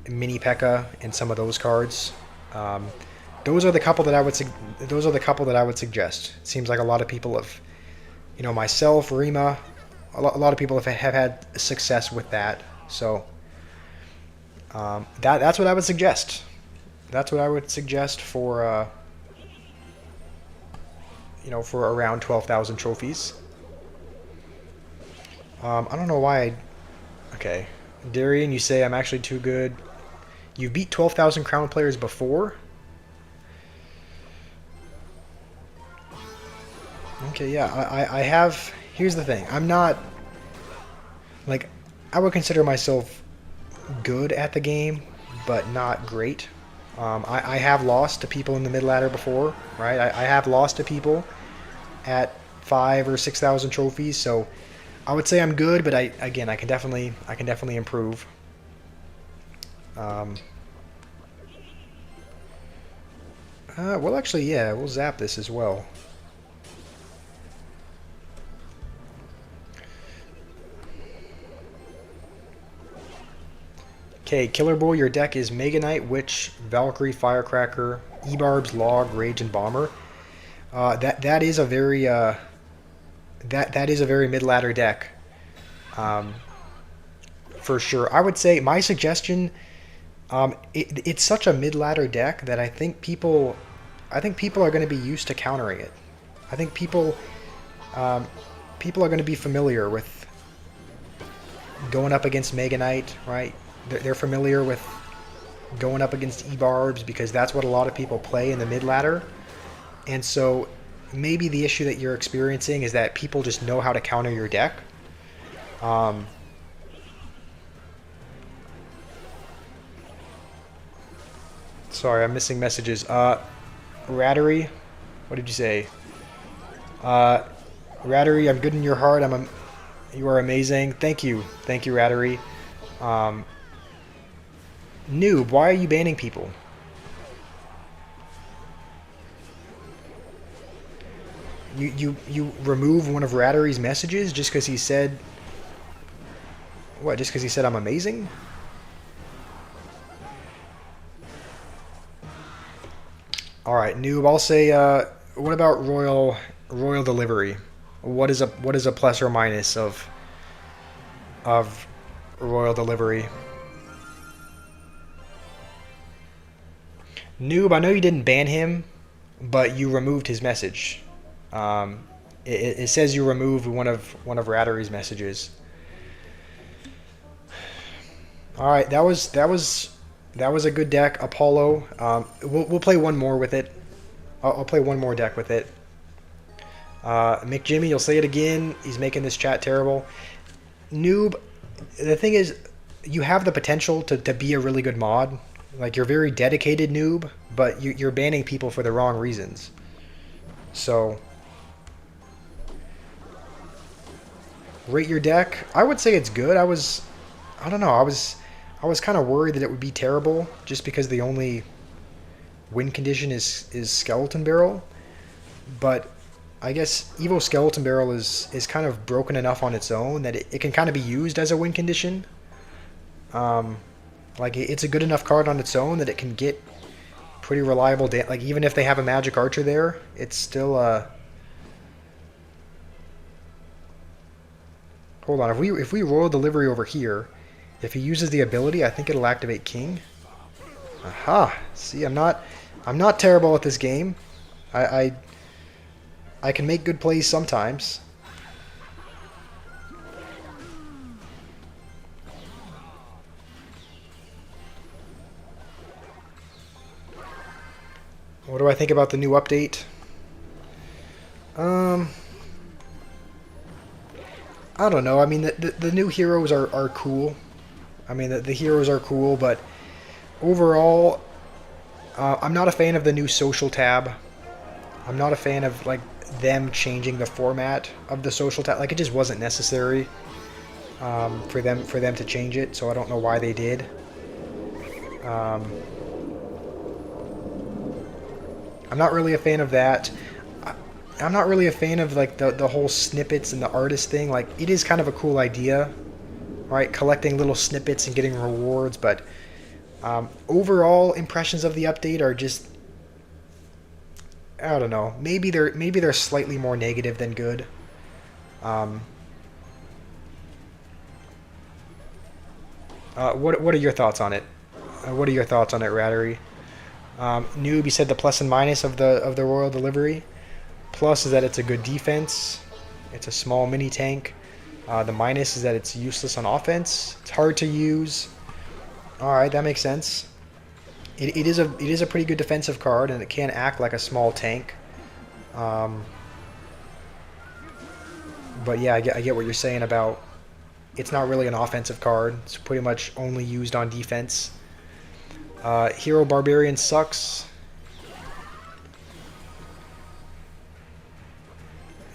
Mini P.E.K.K.A, and some of those cards. Those are the couple that I would suggest. It seems like a lot of people have, myself, Rima, a lot of people have had success with that. So that's what I would suggest. That's what I would suggest for for around 12,000 trophies. I don't know why. Okay, Darian, you say I'm actually too good. You beat 12,000 crown players before. Okay, yeah, I have. Here's the thing. I'm not like I would consider myself good at the game, but not great. I have lost to people in the mid ladder before, right? I have lost to people at 5,000 or 6,000 trophies, so I would say I'm good, but I can definitely improve. Well, actually, yeah, we'll zap this as well. Okay, Killer Boy, your deck is Mega Knight, Witch, Valkyrie, Firecracker, E-Barbs, Log, Rage, and Bomber. That is a very that is a very mid-ladder deck, for sure. I would say my suggestion. It's such a mid-ladder deck that I think people are going to be used to countering it. I think people are going to be familiar with going up against Mega Knight, right? They're familiar with going up against E-Barbs because that's what a lot of people play in the mid-ladder. And so maybe the issue that you're experiencing is that people just know how to counter your deck. Sorry, I'm missing messages. Rattery, what did you say? Rattery, I'm good in your heart. You are amazing. Thank you, Rattery. Noob, why are you banning people? You remove one of Rattery's messages just because he said what? Just because he said I'm amazing? All right, Noob. I'll say. What about Royal Delivery? What is a plus or minus of Royal Delivery? Noob, I know you didn't ban him, but you removed his message. It says you removed one of Rattery's messages. All right, that was a good deck, Apollo. We'll play one more with it. I'll play one more deck with it. McJimmy, you'll say it again. He's making this chat terrible. Noob, the thing is, you have the potential to be a really good mod. Like, you're very dedicated, Noob, but you're banning people for the wrong reasons. So, rate your deck. I would say it's good. I don't know. I was kind of worried that it would be terrible just because the only win condition is Skeleton Barrel. But I guess Evo Skeleton Barrel is kind of broken enough on its own that it can kind of be used as a win condition. Like, it's a good enough card on its own that it can get pretty reliable like, even if they have a Magic Archer there, it's still hold on, if we Royal Delivery over here, if he uses the ability, I think it'll activate King. Aha! See, I'm not terrible at this game. I can make good plays sometimes. What do I think about the new update? I don't know. I mean, the new heroes are cool. I mean, the heroes are cool, but overall, I'm not a fan of the new social tab. I'm not a fan of, like, them changing the format of the social tab. Like, it just wasn't necessary for them to change it, so I don't know why they did. I'm not really a fan of that. I'm not really a fan of, like, the whole snippets and the artist thing. Like, it is kind of a cool idea, right? Collecting little snippets and getting rewards, but overall impressions of the update are just, I don't know. Maybe they're slightly more negative than good. What are your thoughts on it? What are your thoughts on it, Rattery? Noob, you said the plus and minus of the Royal Delivery. Plus is that it's a good defense. It's a small mini tank. The minus is that it's useless on offense. It's hard to use. All right, that makes sense. It is a pretty good defensive card, and it can act like a small tank. But yeah, I get what you're saying about it's not really an offensive card. It's pretty much only used on defense. Hero Barbarian sucks.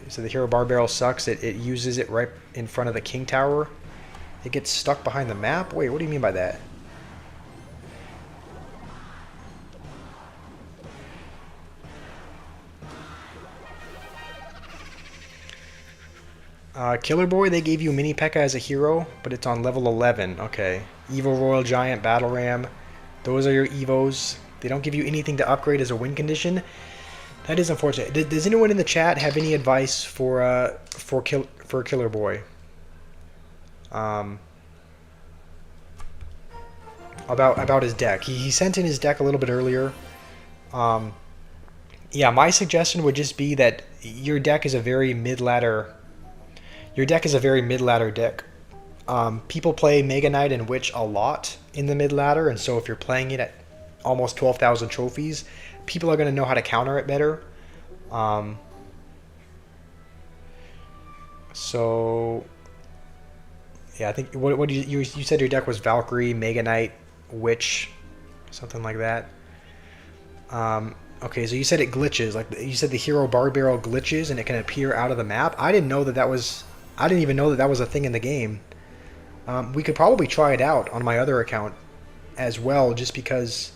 So the Hero Barbarian sucks. It uses it right in front of the King Tower. It gets stuck behind the map? Wait, what do you mean by that? Killer Boy, they gave you Mini P.E.K.K.A as a hero, but it's on level 11. Okay. Evo Royal Giant, Battle Ram. Those are your Evos. They don't give you anything to upgrade as a win condition. That is unfortunate. Does anyone in the chat have any advice for Killer Boy? About his deck. He sent in his deck a little bit earlier. Yeah, my suggestion would just be that your deck is a very mid-ladder. Your deck is a very mid-ladder deck. People play Mega Knight and Witch a lot in the mid-ladder, and so if you're playing it at almost 12,000 trophies, people are going to know how to counter it better. So yeah, I think what you said your deck was Valkyrie, Mega Knight, Witch, something like that. Okay, so you said it glitches. Like, you said the Hero Barbarian glitches and it can appear out of the map. I didn't know that was. I didn't even know that was a thing in the game. We could probably try it out on my other account as well, just because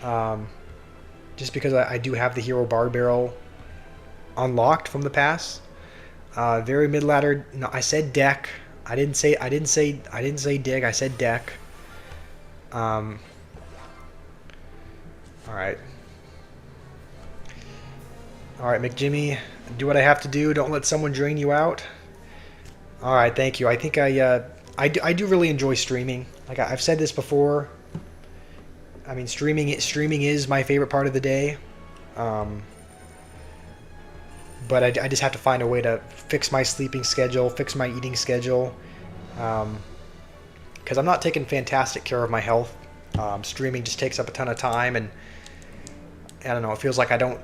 I do have the Hero Barbarian unlocked from the past. Very mid ladder. No, I said deck. I didn't say dig. I said deck. All right. All right, McJimmy, do what I have to do. Don't let someone drain you out. All right, thank you. I think I do really enjoy streaming. Like, I've said this before. I mean, streaming is my favorite part of the day. Um, but I just have to find a way to fix my sleeping schedule, fix my eating schedule, because I'm not taking fantastic care of my health. Streaming just takes up a ton of time, and I don't know, it feels like I don't,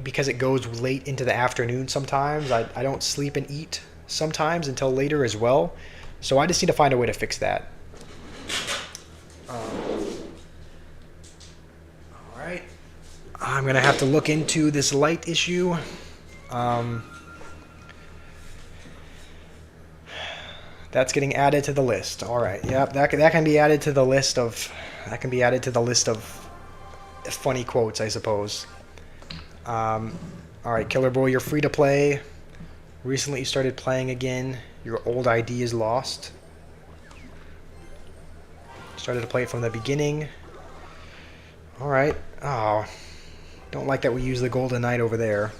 because it goes late into the afternoon sometimes, I don't sleep and eat sometimes until later as well. So I just need to find a way to fix that. Alright. I'm going to have to look into this light issue. That's getting added to the list. Alright, yep, that can be added to the list of... That can be added to the list of funny quotes, I suppose. Alright, Killer Boy, you're free to play. Recently you started playing again. Your old ID is lost. Started to play it from the beginning. Alright. Oh, don't like that we use the Golden Knight over there.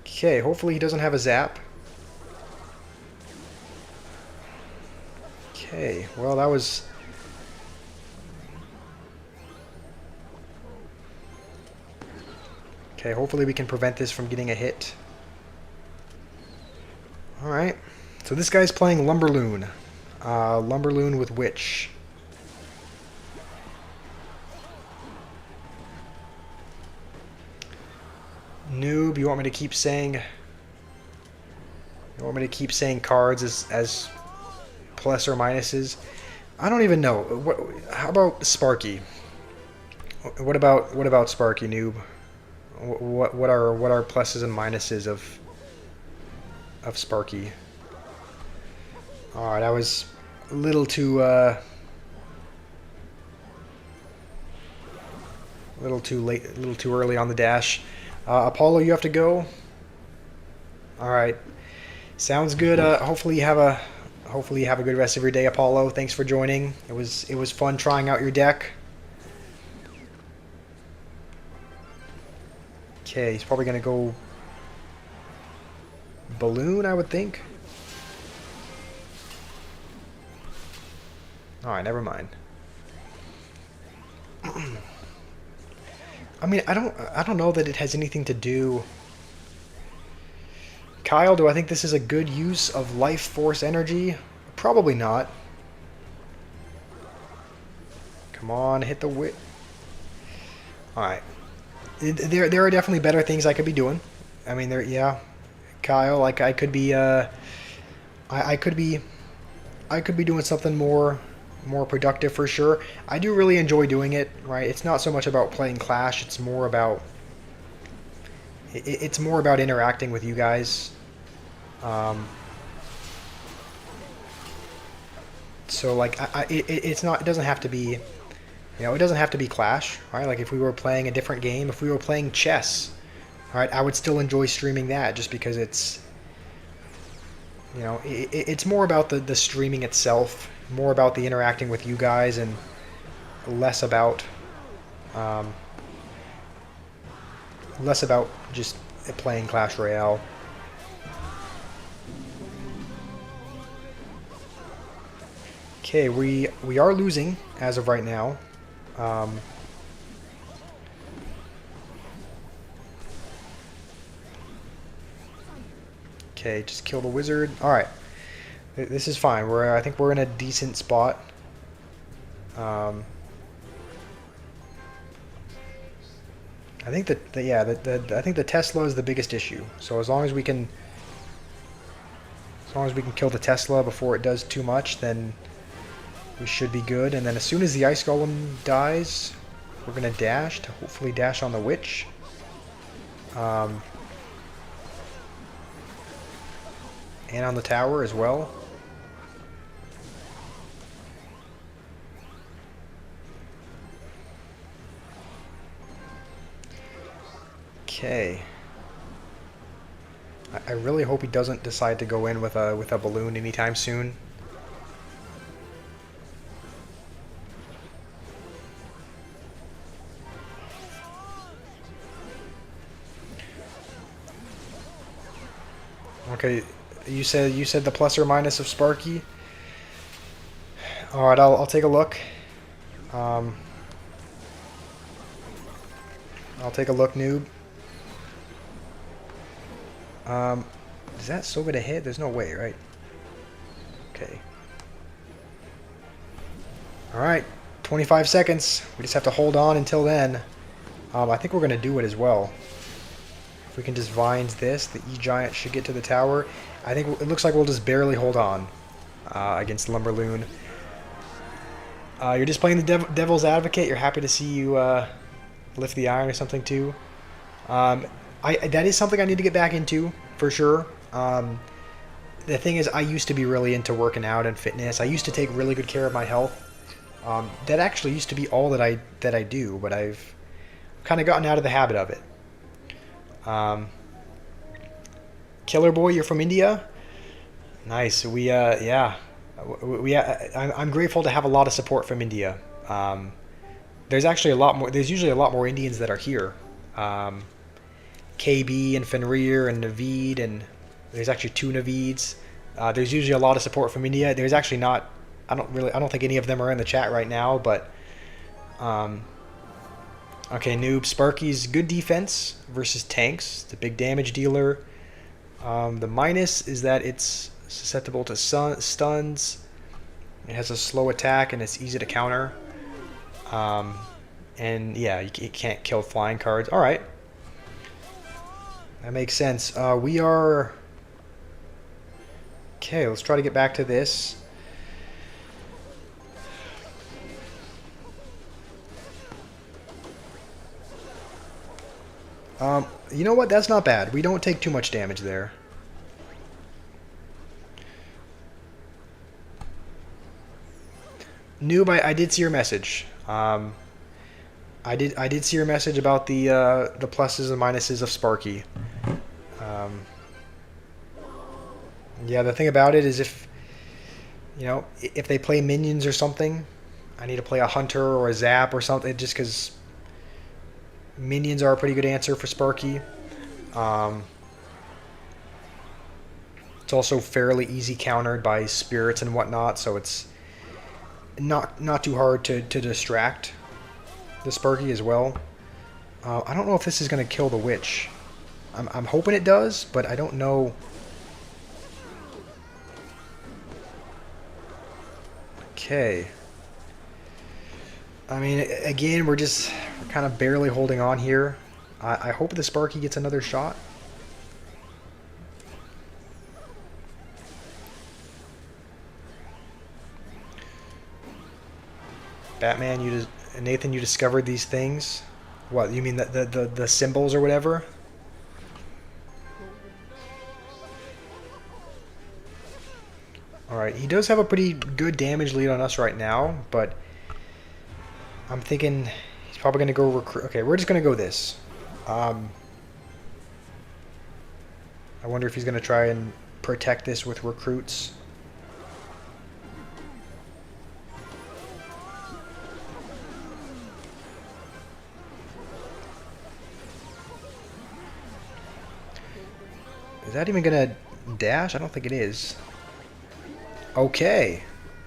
Okay, hopefully he doesn't have a zap. Okay, well that was... Okay, hopefully we can prevent this from getting a hit. Alright, so this guy's playing Lumberloon. Lumberloon with Witch. Noob, you want me to keep saying... You want me to keep saying cards as plus or minuses? I don't even know. How about Sparky? What about Sparky, Noob? What are pluses and minuses of Sparky? Alright, I was a little too late, a little too early on the dash. Apollo, you have to go. Alright. Sounds good. Hopefully you have a good rest of your day, Apollo. Thanks for joining. It was fun trying out your deck. Okay, he's probably gonna go Balloon, I would think. Alright, never mind. I mean, I don't know that it has anything to do... Kyle, do I think this is a good use of life force energy? Probably not. Come on, hit the wit. Alright. There are definitely better things I could be doing. I mean, yeah. Kyle, like I could be I could be doing something more productive for sure. I do really enjoy doing it, right? It's not so much about playing Clash, it's more about interacting with you guys. So like it doesn't have to be, it doesn't have to be Clash, right? Like if we were playing a different game, if we were playing chess, right, I would still enjoy streaming that just because it's, it's more about the streaming itself, more about the interacting with you guys, and less about just playing Clash Royale. Okay, we are losing as of right now. Okay, just kill the wizard. All right, this is fine. I think we're in a decent spot. I think I think the Tesla is the biggest issue. So as long as we can kill the Tesla before it does too much, then we should be good. And then as soon as the Ice Golem dies, we're gonna dash to hopefully dash on the Witch. And on the tower as well. Okay. I really hope he doesn't decide to go in with a balloon anytime soon. Okay, you said the plus or minus of Sparky. All right, I'll take a look. I'll take a look, noob. Is that still gonna hit? There's no way, right? Okay. All right, 25 seconds. We just have to hold on until then. I think we're gonna do it as well. If we can just vines this, the E-Giant should get to the tower. I think it looks like we'll just barely hold on against Lumberloon. You're just playing the devil's advocate. You're happy to see you lift the iron or something too. That is something I need to get back into for sure. The thing is, I used to be really into working out and fitness. I used to take really good care of my health. That actually used to be all that I do, but I've kind of gotten out of the habit of it. Killer Boy, you're from India? Nice. Yeah. I'm grateful to have a lot of support from India. There's actually a lot more. There's usually a lot more Indians that are here. KB and Fenrir and Naveed, and there's actually 2 Naveeds. There's usually a lot of support from India. There's actually not. I don't think any of them are in the chat right now, but. Okay, noob. Sparky's good defense versus tanks. The big damage dealer. The minus is that it's susceptible to stuns. It has a slow attack and it's easy to counter. And yeah, you can't kill flying cards. All right, that makes sense. We are okay. Let's try to get back to this. You know what? That's not bad. We don't take too much damage there. Noob, I did see your message. I did see your message about the pluses and minuses of Sparky. Yeah, the thing about it is if they play minions or something, I need to play a hunter or a zap or something, just because minions are a pretty good answer for Sparky. It's also fairly easy countered by spirits and whatnot, so it's not too hard to distract the Sparky as well. I don't know if this is going to kill the witch. I'm hoping it does, but I don't know. Okay. I mean, again, we're kind of barely holding on here. I hope the Sparky gets another shot. Batman, Nathan, you discovered these things? What, you mean the symbols or whatever? Alright, he does have a pretty good damage lead on us right now, but I'm thinking he's probably going to go recruit. Okay, we're just going to go this. I wonder if he's going to try and protect this with recruits. Is that even going to dash? I don't think it is. Okay.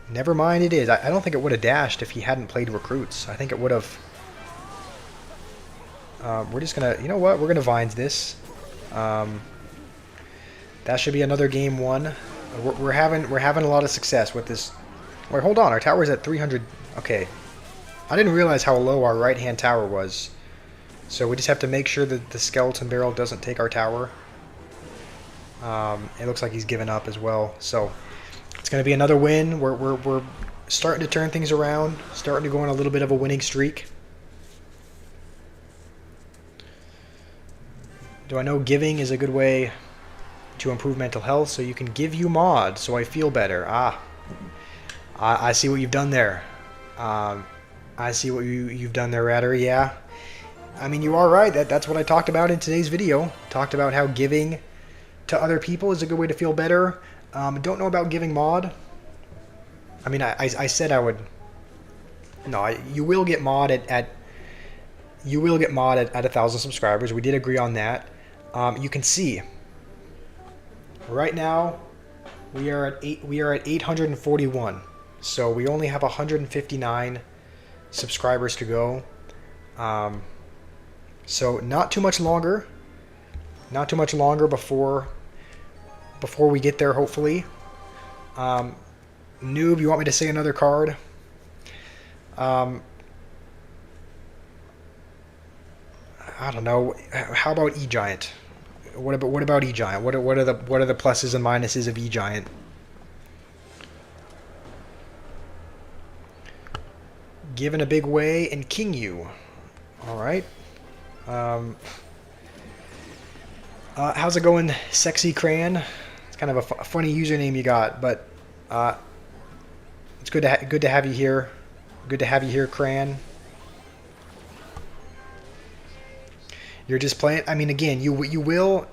Never mind, it is. I don't think it would have dashed if he hadn't played recruits. I think it would have. We're just gonna, you know what? We're gonna vines this. That should be another game won. We're having a lot of success with this. Wait, hold on. Our tower's at 300. Okay. I didn't realize how low our right-hand tower was. So we just have to make sure that the skeleton barrel doesn't take our tower. It looks like he's given up as well. So. It's going to be another win. We're starting to turn things around, starting to go on a little bit of a winning streak. Do I know giving is a good way to improve mental health? So you can give you mod, so I feel better. I see what you've done there. I see what you've done there, Radder. Yeah. I mean, you are right. That's what I talked about in today's video. Talked about how giving to other people is a good way to feel better. Don't know about giving mod. I mean, I said I would. No, you will get mod at 1,000 subscribers. We did agree on that. You can see right now we are at 841. So we only have 159 subscribers to go. So not too much longer. Not too much longer before we get there, hopefully. Noob, you want me to say another card? I don't know. How about E-Giant? What about E-Giant? What are the pluses and minuses of E-Giant? Given a big way and King You. All right. How's it going, Sexy Cran? It's kind of a funny username you got, but it's good to have you here. Good to have you here, Cran. You're just playing. I mean, again, you will.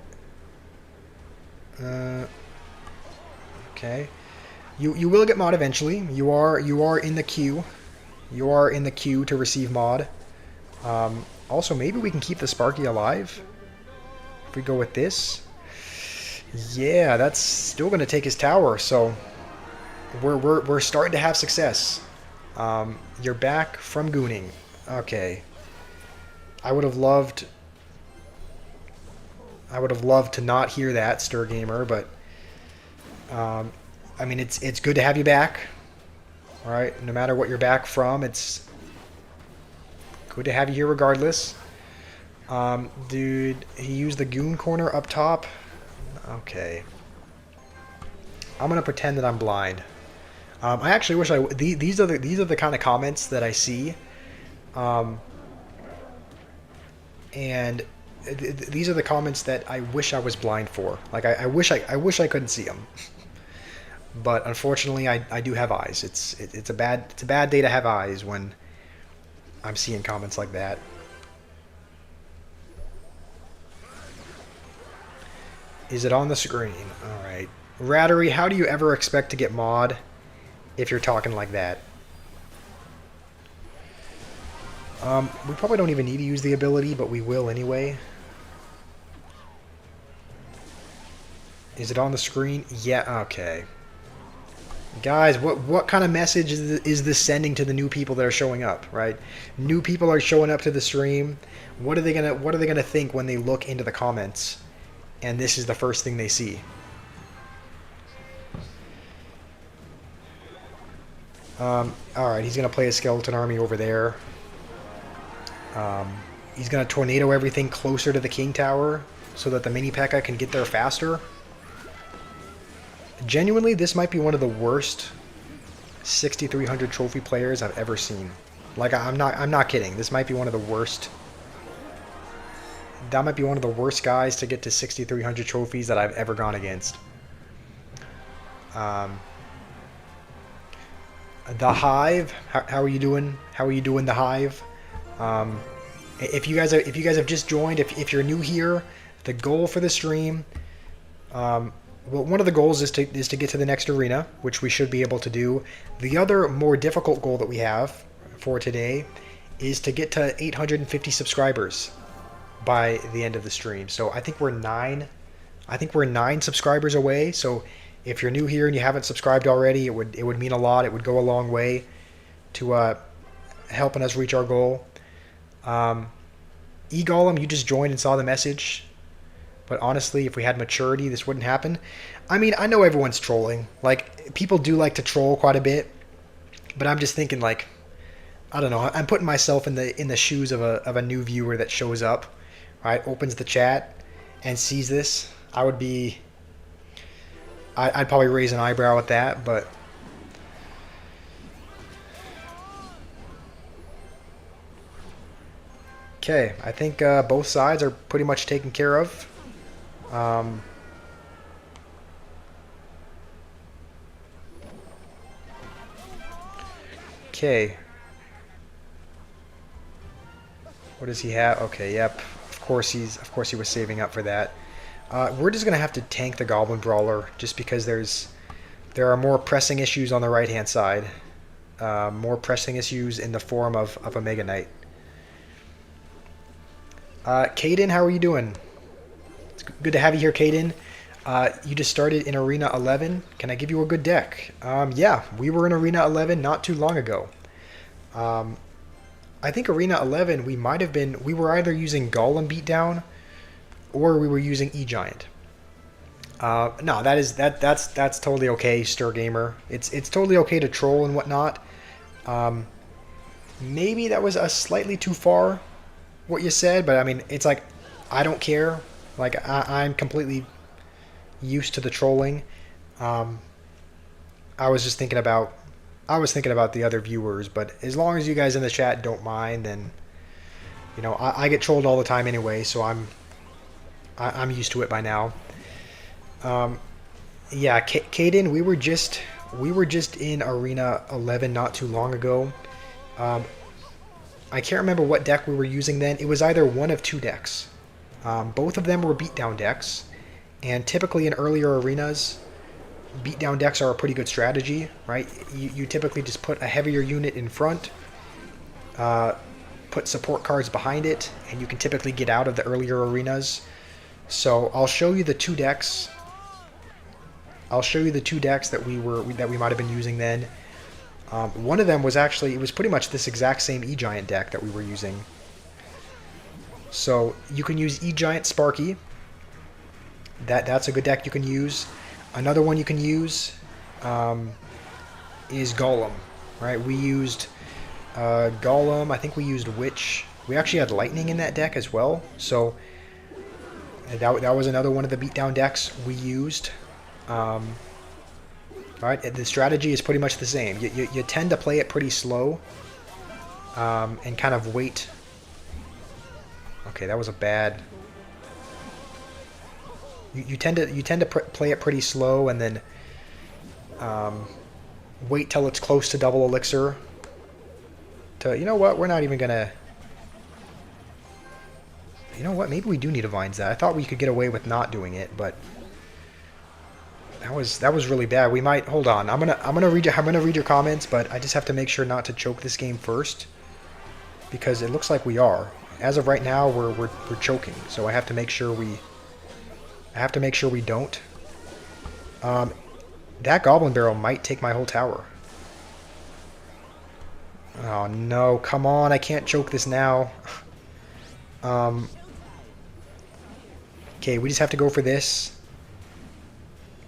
Okay. You will get mod eventually. You are in the queue. You are in the queue to receive mod. Also, maybe we can keep the Sparky alive. If we go with this. Yeah, that's still going to take his tower. So we're starting to have success. You're back from gooning. Okay. I would have loved to not hear that, Stir Gamer, but I mean, it's good to have you back. All right, no matter what you're back from, it's good to have you here regardless. Dude, he used the goon corner up top. Okay. I'm gonna pretend that I'm blind. I actually wish these are the kind of comments that I see, and these are the comments that I wish I was blind for. Like I wish I couldn't see them, but unfortunately I do have eyes. It's a bad day to have eyes when I'm seeing comments like that. Is it on the screen? All right, Rattery. How do you ever expect to get mod if you're talking like that? We probably don't even need to use the ability, but we will anyway. Is it on the screen? Yeah, okay. Guys, what kind of message is this sending to the new people that are showing up, right? New people are showing up to the stream. What are they gonna think when they look into the comments and this is the first thing they see? Alright, he's gonna play a skeleton army over there. He's gonna tornado everything closer to the king tower so that the mini P.E.K.K.A. can get there faster. Genuinely, this might be one of the worst 6,300 trophy players I've ever seen. Like, I'm not kidding. This might be one of the worst. That might be one of the worst guys to get to 6,300 trophies that I've ever gone against. The Hive, how are you doing? How are you doing, the Hive? If you guys have just joined, if you're new here, the goal for the stream, well, one of the goals is to get to the next arena, which we should be able to do. The other more difficult goal that we have for today is to get to 850 subscribers by the end of the stream. So I think we're 9 subscribers away. So if you're new here and you haven't subscribed already, it would mean a lot. It would go a long way to helping us reach our goal. E-Golem, you just joined and saw the message. But honestly, if we had maturity, this wouldn't happen. I mean, I know everyone's trolling. Like, people do like to troll quite a bit. But I'm just thinking, like, I don't know. I'm putting myself in the shoes of a new viewer that shows up, right? Opens the chat and sees this. I'd probably raise an eyebrow at that, but okay. I think both sides are pretty much taken care of. Okay. What does he have? Okay, yep. Of course he was saving up for that. We're just gonna have to tank the Goblin Brawler just because there are more pressing issues on the right hand side. More pressing issues in the form of a Mega Knight. Caden, how are you doing? It's good to have you here, Caden. You just started in Arena 11. Can I give you a good deck? Yeah, we were in Arena 11 not too long ago. I think Arena 11 we were either using Golem Beatdown or we were using E-Giant. No, that's totally okay, Stir Gamer. It's totally okay to troll and whatnot. Maybe that was a slightly too far, what you said, but I mean, it's like, I don't care. Like, I'm completely used to the trolling. I was just thinking about, the other viewers, but as long as you guys in the chat don't mind, then, you know, I get trolled all the time anyway, so I'm used to it by now. Yeah, Caden, we were just in Arena 11 not too long ago. I can't remember what deck we were using then. It was either one of two decks. Both of them were beatdown decks, and typically in earlier arenas, beatdown decks are a pretty good strategy, right? You typically just put a heavier unit in front, put support cards behind it, and you can typically get out of the earlier arenas. So I'll show you the two decks. That we might have been using then. One of them was actually, it was pretty much this exact same E-Giant deck that we were using. So you can use E-Giant Sparky. That's a good deck you can use. Another one you can use is Golem, right? We used Golem. I think we used Witch. We actually had Lightning in that deck as well. So that was another one of the beatdown decks we used. Right, the strategy is pretty much the same. You tend to play it pretty slow and kind of wait. Okay, that was a bad. You tend to play it pretty slow and then wait till it's close to double elixir. You know what? We're not even gonna. You know what? Maybe we do need a Vines that. I thought we could get away with not doing it, but. That was really bad. We might hold on. I'm gonna read your comments, but I just have to make sure not to choke this game first, because it looks like we are. As of right now, we're choking. So I have to make sure we. Don't. That Goblin Barrel might take my whole tower. Oh no! Come on! I can't choke this now. Okay, we just have to go for this.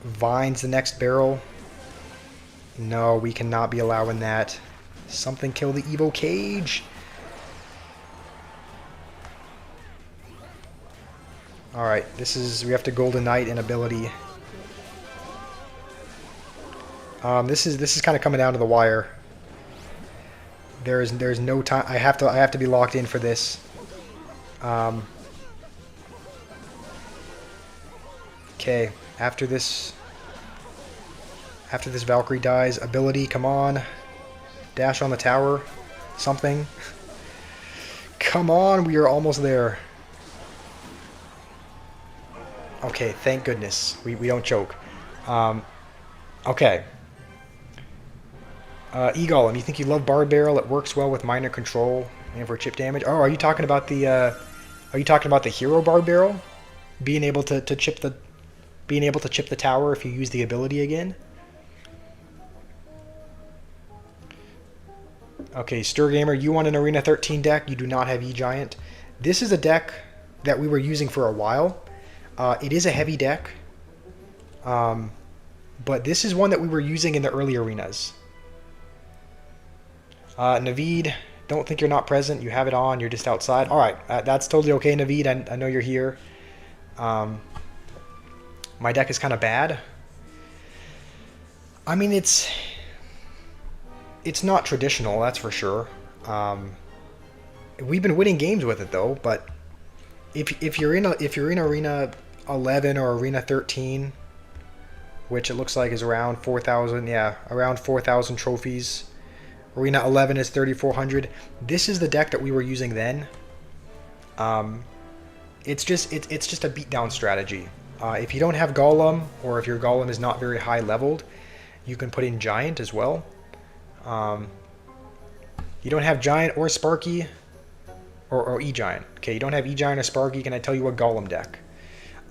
Vines the next barrel. No, we cannot be allowing that. Something kill the Evo Cage. Alright, we have to Golden Knight and ability. This is kind of coming down to the wire. There's no time. I have to be locked in for this. Okay, after this Valkyrie dies, ability, come on. Dash on the tower. Something. Come on, we are almost there. Okay, thank goodness. We don't choke. Okay. E-Golem, you think you love Bard Barrel? It works well with minor control and for chip damage. Oh, are you talking about the hero Bard Barrel? Being able to chip the tower if you use the ability again? Okay, Stir Gamer, you want an Arena 13 deck. You do not have E-Giant. This is a deck that we were using for a while. It is a heavy deck. But this is one that we were using in the early arenas. Naveed, don't think you're not present. You have it on. You're just outside. All right, that's totally okay, Naveed. I know you're here. My deck is kind of bad. I mean, it's not traditional, that's for sure. We've been winning games with it though, but if you're in Arena 11 or Arena 13, which it looks like is around 4,000, yeah, around 4,000 trophies. Arena 11 is 3,400. This is the deck that we were using then. It's just a beatdown strategy. If you don't have Golem, or if your Golem is not very high leveled, you can put in Giant as well. You don't have Giant or Sparky, or E-Giant. Okay, you don't have E-Giant or Sparky, can I tell you a Golem deck?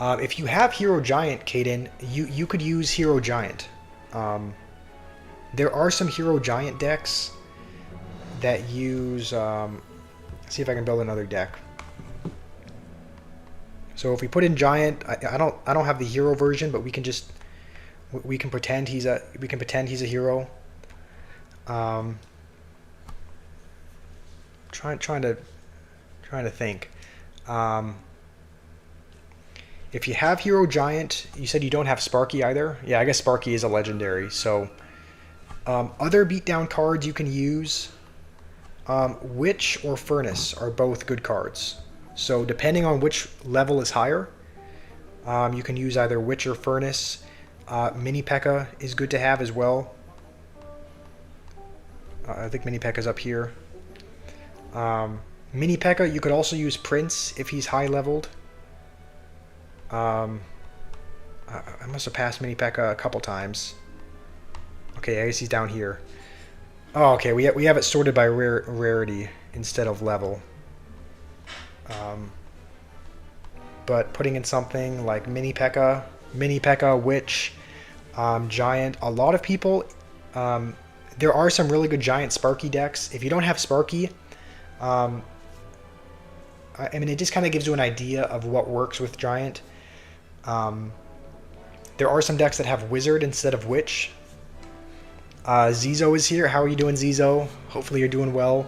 If you have Hero Giant, Caden, you could use Hero Giant. There are some Hero Giant decks that use. See if I can build another deck. So if we put in Giant, I don't have the Hero version, but we can pretend he's a hero. Trying to think. If you have Hero Giant, you said you don't have Sparky either. Yeah, I guess Sparky is a legendary. So other beatdown cards you can use. Witch or Furnace are both good cards. So depending on which level is higher, you can use either Witch or Furnace. Mini P.E.K.K.A. is good to have as well. I think Mini P.E.K.K.A.'s up here. Mini P.E.K.K.A. you could also use Prince if he's high leveled. I must have passed Mini P.E.K.K.A. a couple times. Okay, I guess he's down here. Oh, okay, we have it sorted by rarity instead of level. But putting in something like Mini P.E.K.K.A., Witch, Giant, a lot of people, there are some really good Giant Sparky decks. If you don't have Sparky, I mean, it just kind of gives you an idea of what works with Giant. There are some decks that have Wizard instead of Witch. Zizo is here. How are you doing, Zizo? Hopefully you're doing well.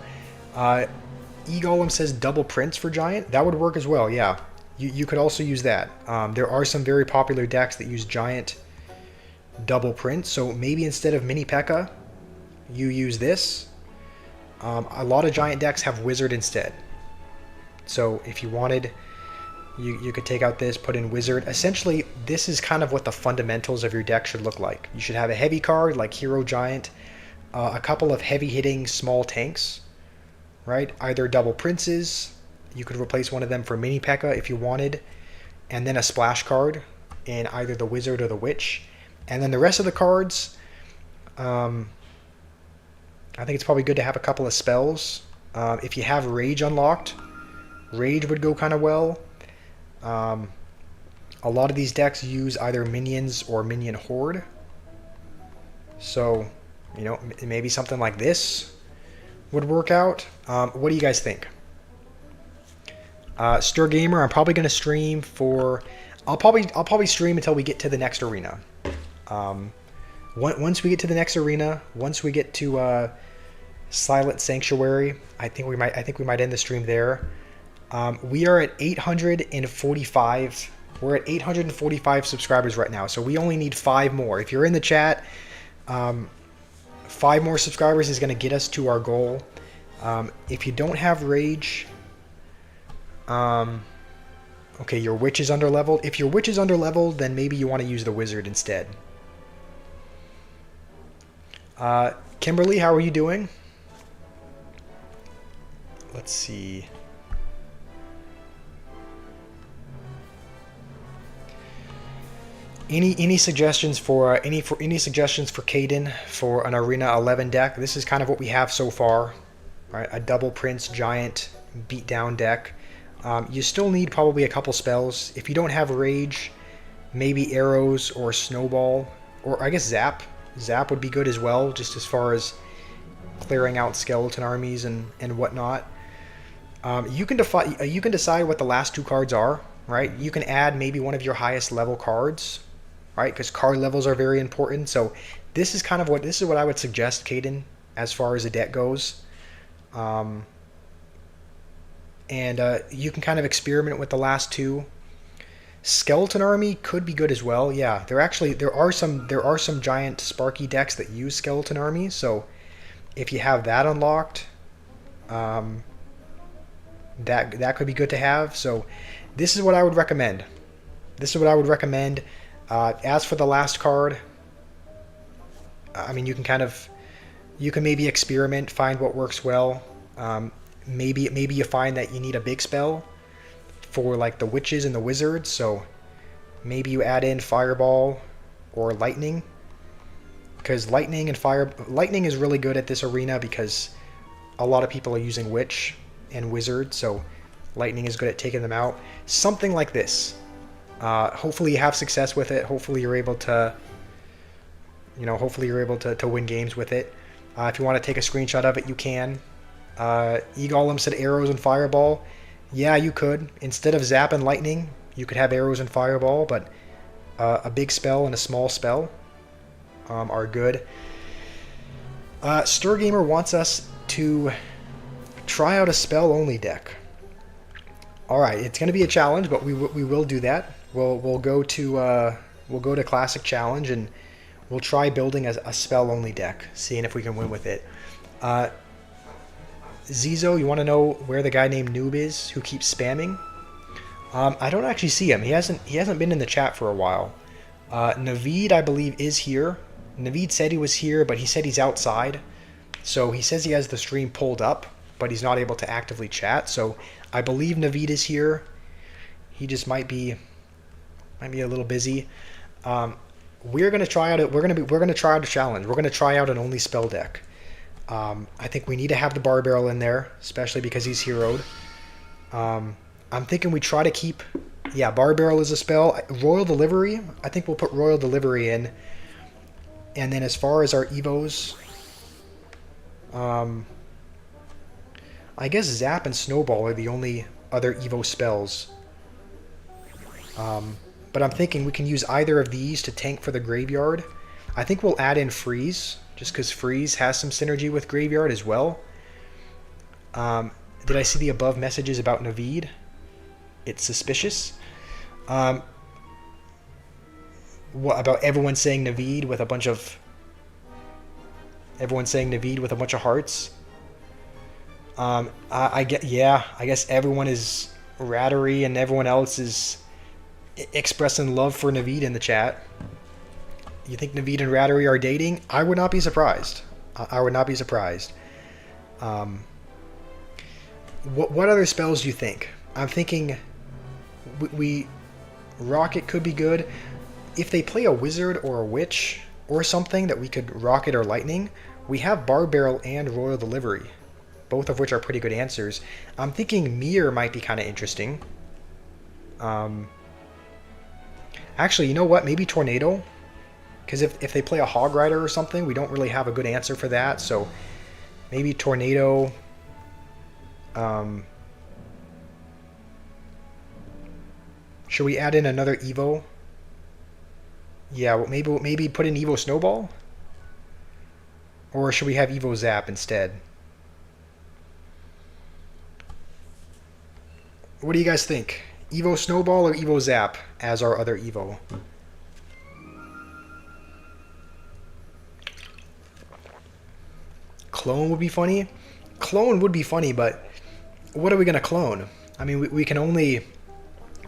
E-Golem says double Prince for Giant. That would work as well, yeah. You could also use that. There are some very popular decks that use Giant double Prince. So maybe instead of Mini P.E.K.K.A., you use this. A lot of Giant decks have Wizard instead. So if you wanted, you could take out this, put in Wizard. Essentially, this is kind of what the fundamentals of your deck should look like. You should have a heavy card like Hero Giant, a couple of heavy-hitting small tanks, right? Either double Princes. You could replace one of them for Mini P.E.K.K.A. if you wanted. And then a splash card in either the Wizard or the Witch. And then the rest of the cards, I think it's probably good to have a couple of spells. If you have Rage unlocked, Rage would go kind of well. A lot of these decks use either Minions or Minion Horde. So, you know, maybe something like this would work out. What do you guys think? Stir Gamer, I'm probably going to stream for... I'll probably stream until we get to the next arena. Once we get to the next arena, once we get to Silent Sanctuary, I think we might end the stream there. We are at 845. We're at 845 subscribers right now, so we only need 5 more. If you're in the chat, 5 more subscribers is going to get us to our goal. If you don't have Rage, okay, your Witch is underleveled. If your Witch is underleveled, then maybe you want to use the Wizard instead. Kimberly, how are you doing? Let's see. Any suggestions for any suggestions for Caden for an Arena 11 deck? This is kind of what we have so far, right? A double Prince Giant beatdown deck. You still need probably a couple spells. If you don't have Rage, maybe Arrows or Snowball, or I guess Zap. Zap would be good as well, just as far as clearing out skeleton armies and whatnot. You can decide what the last 2 cards are, right? You can add maybe one of your highest level cards, right? Because card levels are very important. So this is what I would suggest, Caden, as far as a deck goes. And you can kind of experiment with the last 2. Skeleton Army could be good as well. Yeah, there are some Giant Sparky decks that use Skeleton Army. So if you have that unlocked, that could be good to have. So this is what I would recommend. As for the last card, I mean, you can maybe experiment, find what works well. Maybe you find that you need a big spell for like the Witches and the Wizards. So maybe you add in Fireball or Lightning, because Lightning is really good at this arena because a lot of people are using Witch and Wizard. So Lightning is good at taking them out. Something like this. Hopefully you have success with it. Hopefully you're able to, hopefully you're able to win games with it. If you want to take a screenshot of it, you can. E-Golem said arrows and fireball. Yeah, you could. Instead of zap and lightning, you could have arrows and fireball, but a big spell and a small spell are good. Sturgamer wants us to try out a spell-only deck. All right, it's going to be a challenge, but we will do that. We'll go to Classic Challenge and we'll try building a spell-only deck, seeing if we can win with it. Zizo, you want to know where the guy named Noob is who keeps spamming? I don't actually see him. He hasn't been in the chat for a while. Naveed, I believe, is here. Naveed said he was here, but he said he's outside. So he says he has the stream pulled up, but he's not able to actively chat. So I believe Naveed is here. He just might be a little busy. We're gonna try out we're gonna try out a challenge. We're gonna try out an only spell deck. I think we need to have the Bar Barrel in there, especially because he's heroed. I'm thinking we try to keep... Yeah, Bar Barrel is a spell. Royal Delivery, I think we'll put Royal Delivery in. And then as far as our Evos... I guess Zap and Snowball are the only other Evo spells. But I'm thinking we can use either of these to tank for the Graveyard. I think we'll add in Freeze, just because Freeze has some synergy with Graveyard as well. Did I see the above messages about Naveed? It's suspicious. What about everyone saying Naveed with a bunch of... Everyone saying Naveed with a bunch of hearts? I guess everyone is Rattery and everyone else is expressing love for Naveed in the chat. You think Naveed and Rattery are dating? I would not be surprised. I would not be surprised. What other spells do you think? I'm thinking Rocket could be good. If they play a Wizard or a Witch or something that we could Rocket or Lightning, we have Bar Barrel and Royal Delivery, both of which are pretty good answers. I'm thinking Mirror might be kind of interesting. Actually, you know what? Maybe Tornado. Because if they play a Hog Rider or something, we don't really have a good answer for that. So maybe Tornado. Should we add in another Evo? Yeah, well, maybe put in Evo Snowball? Or should we have Evo Zap instead? What do you guys think? Evo Snowball or Evo Zap as our other Evo? Clone would be funny? Clone would be funny, but what are we going to clone? I mean, we can only...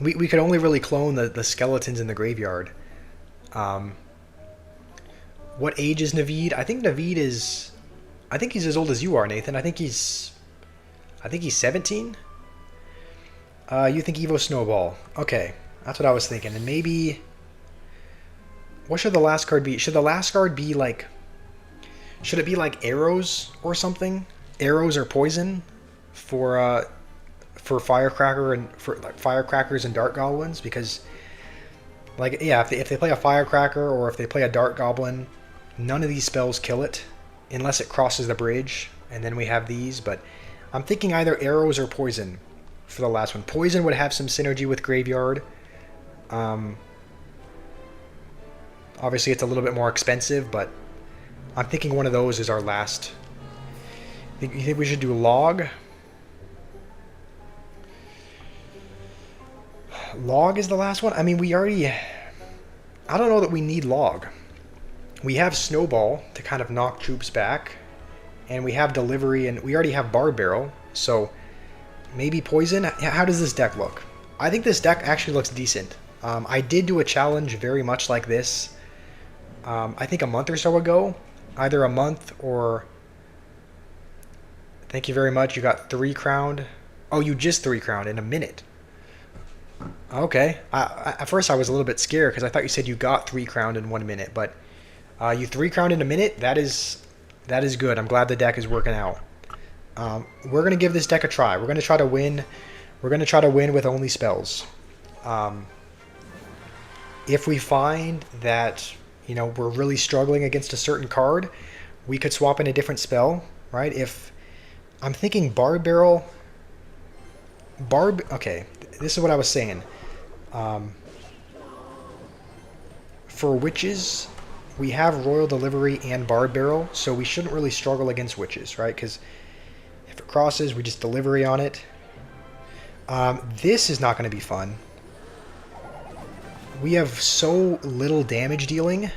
We could only really clone the skeletons in the graveyard. What age is Naveed? I think Naveed is... I think he's as old as you are, Nathan. I think he's 17? You think Evo Snowball. Okay, that's what I was thinking. And maybe... What should the last card be? Should the last card be like... Should it be like arrows or something? Arrows or poison for Firecracker and for like Firecrackers and Dart Goblins? Because, like, yeah, if they play a Firecracker or if they play a Dart Goblin, none of these spells kill it unless it crosses the bridge, and then we have these. But I'm thinking either arrows or poison for the last one. Poison would have some synergy with Graveyard. Obviously, it's a little bit more expensive, but I'm thinking one of those is our last. You think we should do Log? Log is the last one? I mean, we already... I don't know that we need Log. We have Snowball to kind of knock troops back. And we have Delivery, and we already have Bar Barrel. So, maybe Poison? How does this deck look? I think this deck actually looks decent. I did do a challenge very much like this. I think a month or so ago. Either a month or... Thank you very much. You got 3 crowned. Oh, you just 3 crowned in a minute. Okay. At first I was a little bit scared because I thought you said you got 3 crowned in 1 minute, but you 3 crowned in a minute. That is good. I'm glad the deck is working out. We're gonna give this deck a try. We're gonna try to win. We're gonna try to win with only spells. if we find that, you know, we're really struggling against a certain card, we could swap in a different spell, right? If I'm thinking Barb Barrel, okay, this is what I was saying. For witches, we have Royal Delivery and Barb Barrel, so we shouldn't really struggle against witches, right? Because if it crosses, we just delivery on it. This is not going to be fun. We have so little damage dealing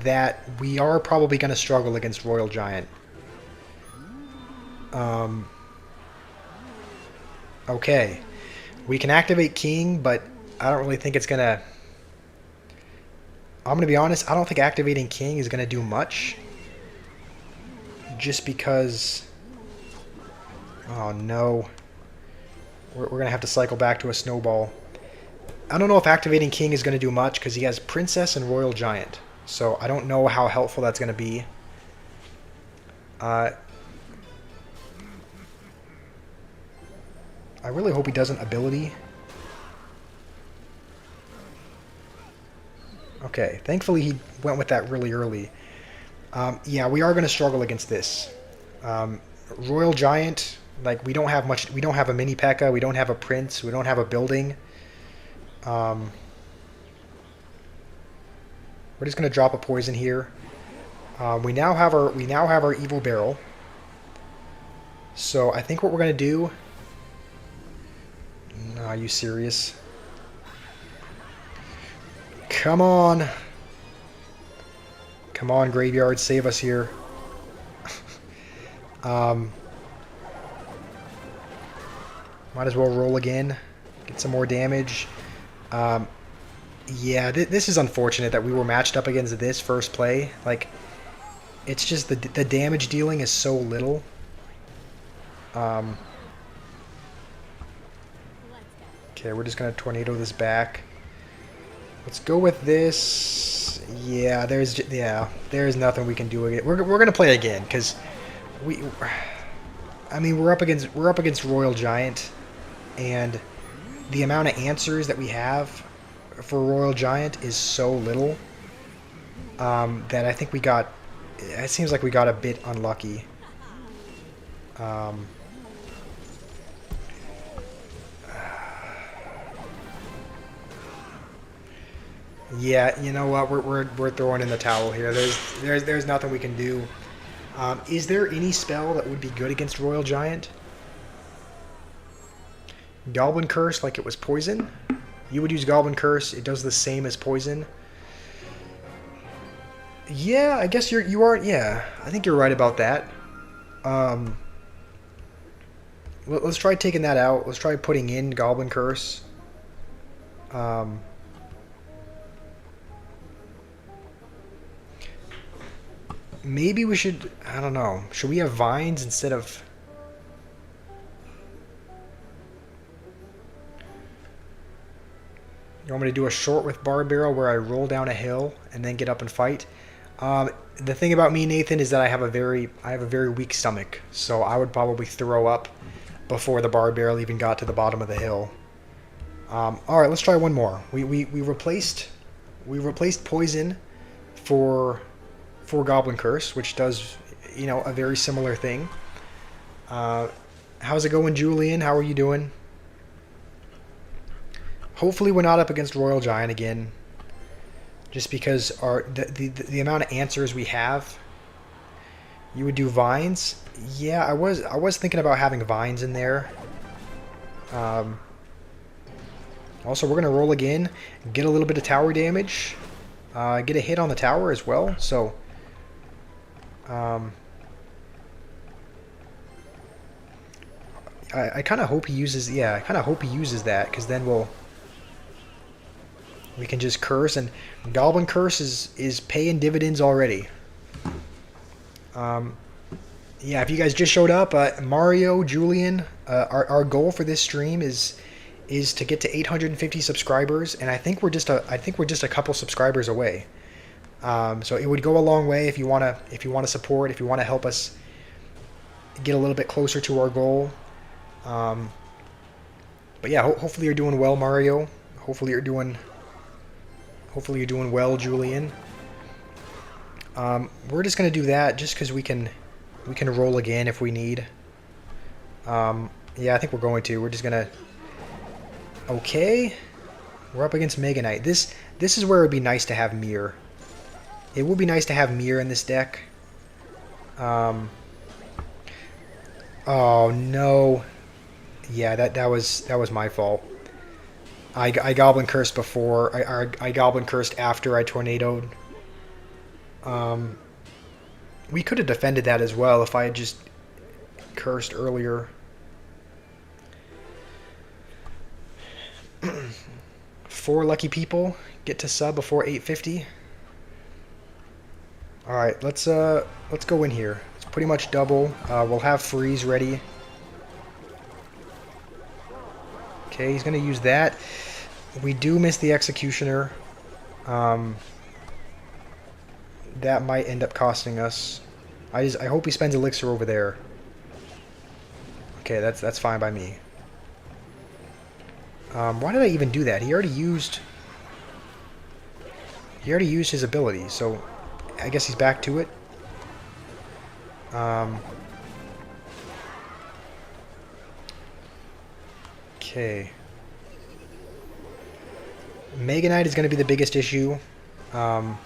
that we are probably going to struggle against Royal Giant. Okay. We can activate King, but I don't really think it's going to... I'm going to be honest, I don't think activating King is going to do much. Just because... Oh, no. We're going to have to cycle back to a Snowball. I don't know if activating King is going to do much, because he has Princess and Royal Giant. So I don't know how helpful that's going to be. I really hope he doesn't ability. Okay, thankfully he went with that really early. Yeah, we are going to struggle against this. Royal Giant, like, we don't have much. We don't have a mini P.E.K.K.A. We don't have a Prince. We don't have a building. We're just going to drop a poison here. We now have our evil barrel. So I think what we're going to do... Are you serious? Come on. Come on, Graveyard, save us here. Might as well roll again. Get some more damage. Yeah, this is unfortunate that we were matched up against this first play. Like, it's just the damage dealing is so little. Okay, we're just going to tornado this back. Let's go with this. Yeah, there's nothing we can do again. We're going to play again because I mean, we're up against Royal Giant, and the amount of answers that we have for Royal Giant is so little that I think we got. It seems like we got a bit unlucky. Yeah, you know what? We're throwing in the towel here. There's nothing we can do. Is there any spell that would be good against Royal Giant? Goblin Curse, like it was poison. You would use Goblin Curse. It does the same as poison. Yeah, I guess you are. Yeah, I think you're right about that. Let's try taking that out. Let's try putting in Goblin Curse. Maybe we should, I don't know, should we have vines instead of... You want me to do a short with Barb Barrel where I roll down a hill and then get up and fight? The thing about me, Nathan, is that I have a very weak stomach, so I would probably throw up before the Barb Barrel even got to the bottom of the hill. Alright, let's try one more. We replaced poison for Goblin Curse, which does, you know, a very similar thing. How's it going, Julian? How are you doing? Hopefully we're not up against Royal Giant again, just because the amount of answers we have. You would do vines? Yeah, I was thinking about having vines in there. Also, we're gonna roll again, get a little bit of tower damage, get a hit on the tower as well. So. I kind of hope he uses, yeah, I kind of hope he uses that, because then we can just curse, and Goblin Curse is paying dividends already. Yeah, if you guys just showed up, Mario, Julian, our goal for this stream is to get to 850 subscribers, and I think we're just a couple subscribers away. So it would go a long way if you want to support, if you want to help us get a little bit closer to our goal. But yeah, hopefully you're doing well, Mario. Hopefully you're doing Hopefully you're doing well, Julian. We're just gonna do that just because we can roll again if we need. Yeah, I think we're going to. We're just gonna. Okay, we're up against Mega Knight. This is where it'd be nice to have Mir. It would be nice to have Mir in this deck. Oh no. Yeah, that was my fault. I Goblin Cursed before. I Goblin Cursed after I Tornadoed. We could have defended that as well if I had just cursed earlier. Four lucky people get to sub before 850. All right, let's go in here. It's pretty much double. We'll have freeze ready. Okay, he's gonna use that. We do miss the Executioner. That might end up costing us. I hope he spends Elixir over there. Okay, that's fine by me. Why did I even do that? He already used his ability, so I guess he's back to it. Okay. Mega Knight is going to be the biggest issue. You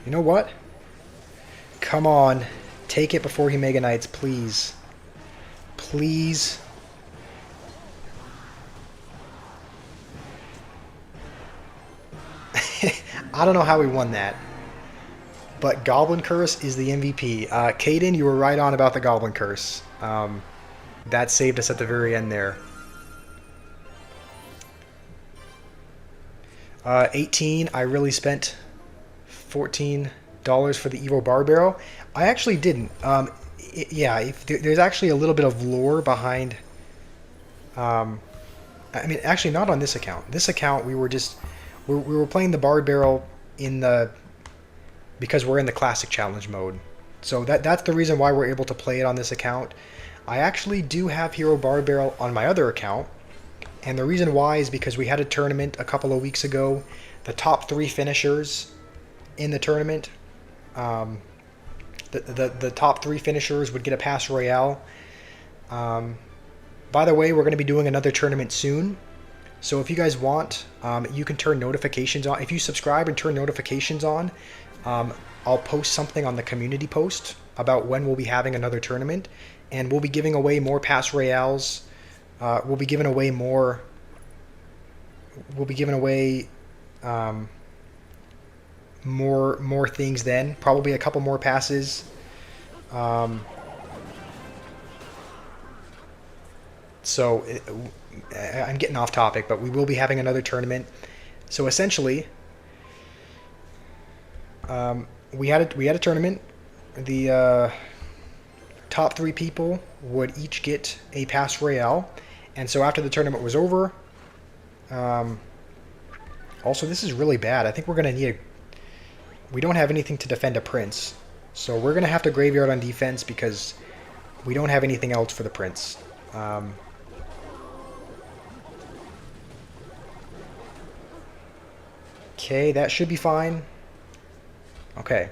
know what? Come on. Take it before he Mega Knights, please. Please. I don't know how we won that. But Goblin Curse is the MVP. Caden, you were right on about the Goblin Curse. That saved us at the very end there. 18, I really spent $14 for the Evo Bar Barrel. I actually didn't. Yeah, there's actually a little bit of lore behind... I mean, actually not on this account. This account, we were playing the Bar Barrel because we're in the Classic Challenge mode. So that's the reason why we're able to play it on this account. I actually do have Hero Bar Barrel on my other account. And the reason why is because we had a tournament a couple of weeks ago. The top 3 finishers in the tournament, the top 3 finishers would get a Pass Royale. By the way, we're going to be doing another tournament soon. So if you guys want, you can turn notifications on. If you subscribe and turn notifications on, I'll post something on the community post about when we'll be having another tournament. And we'll be giving away more Pass Royales. We'll be giving away more. We'll be giving away more things then. Probably a couple more passes. So I'm getting off topic, but we will be having another tournament. So essentially, we had a tournament. The top 3 people would each get a Pass Royale. And so after the tournament was over, also this is really bad. I think we're going to need we don't have anything to defend a Prince. So we're going to have to graveyard on defense because we don't have anything else for the Prince. Okay, that should be fine. Okay.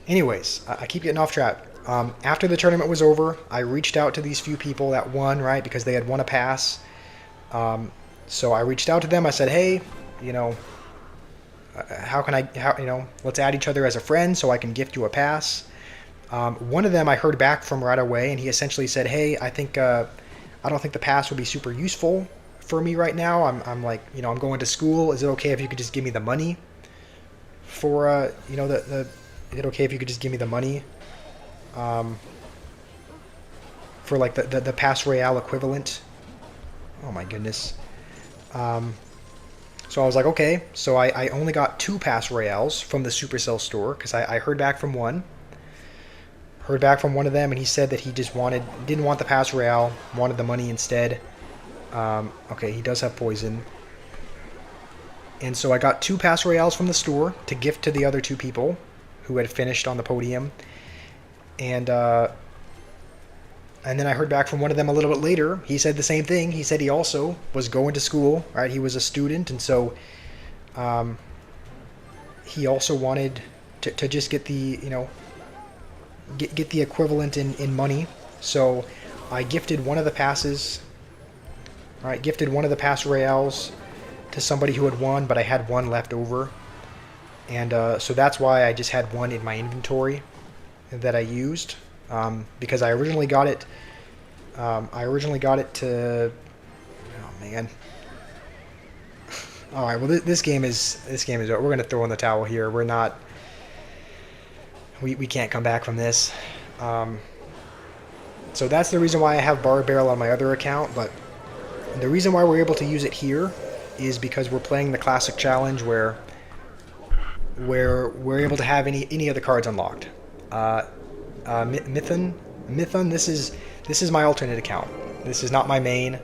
Anyways, I keep getting off track. After the tournament was over, I reached out to these few people that won, right, because they had won a pass. So I reached out to them. I said, hey, you know, let's add each other as a friend so I can gift you a pass. One of them I heard back from right away, and he essentially said, hey, I don't think the pass would be super useful for me right now. I'm like, you know, I'm going to school. Is it okay if you could just give me the money for, you know, is it okay if you could just give me the money? For like the Pass Royale equivalent. Oh my goodness. So I was like, okay. So I only got 2 Pass Royales from the Supercell store because I heard back from one. Heard back from one of them, and he said that he just didn't want the Pass Royale, wanted the money instead. Okay, he does have poison. And so I got 2 Pass Royales from the store to gift to the other 2 people who had finished on the podium. And And then I heard back from one of them a little bit later. He said the same thing. He said he also was going to school, right? He was a student, and so he also wanted to just get the, get the equivalent in money. So I gifted one of the passes, right? Gifted one of the pass royales to somebody who had won, but I had one left over. And so that's why I just had one in my inventory that I used, because I originally got it. To. Oh man. All right. Well, this game is over. We're gonna throw in the towel here. We're not. We can't come back from this. So that's the reason why I have Bar Barrel on my other account. But the reason why we're able to use it here is because we're playing the Classic Challenge, where we're able to have any of the cards unlocked. Mython. This is my alternate account. This is not my main.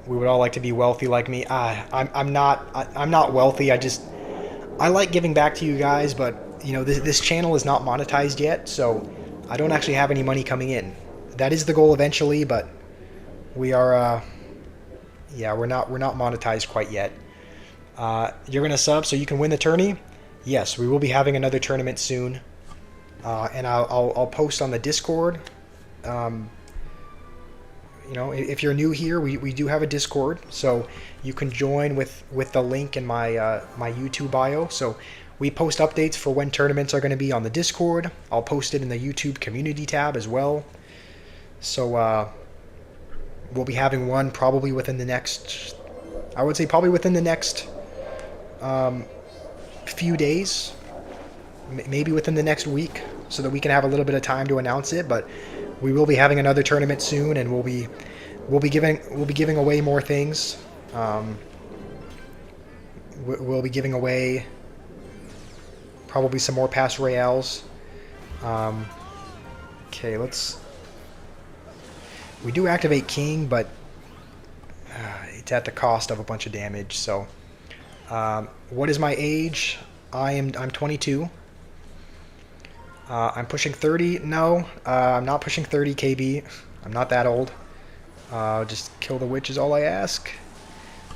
We would all like to be wealthy like me. I'm not wealthy. I like giving back to you guys, but this channel is not monetized yet, so I don't actually have any money coming in. That is the goal eventually, but we are we're not monetized quite yet. You're gonna sub so you can win the tourney. Yes, we will be having another tournament soon, and I'll post on the Discord. If you're new here, we do have a Discord, so you can join with the link in my my YouTube bio. So we post updates for when tournaments are going to be on the Discord. I'll post it in the YouTube community tab as well. So we'll be having one probably within the next, I would say probably within the next few days, maybe within the next week, so that we can have a little bit of time to announce it. But we will be having another tournament soon, and we'll be giving away more things. We'll be giving away probably some more pass royales. Okay, we do activate King, but it's at the cost of a bunch of damage. So, what is my age? I'm 22. I'm pushing 30. No, I'm not pushing 30 KB. I'm not that old. Just kill the witch is all I ask.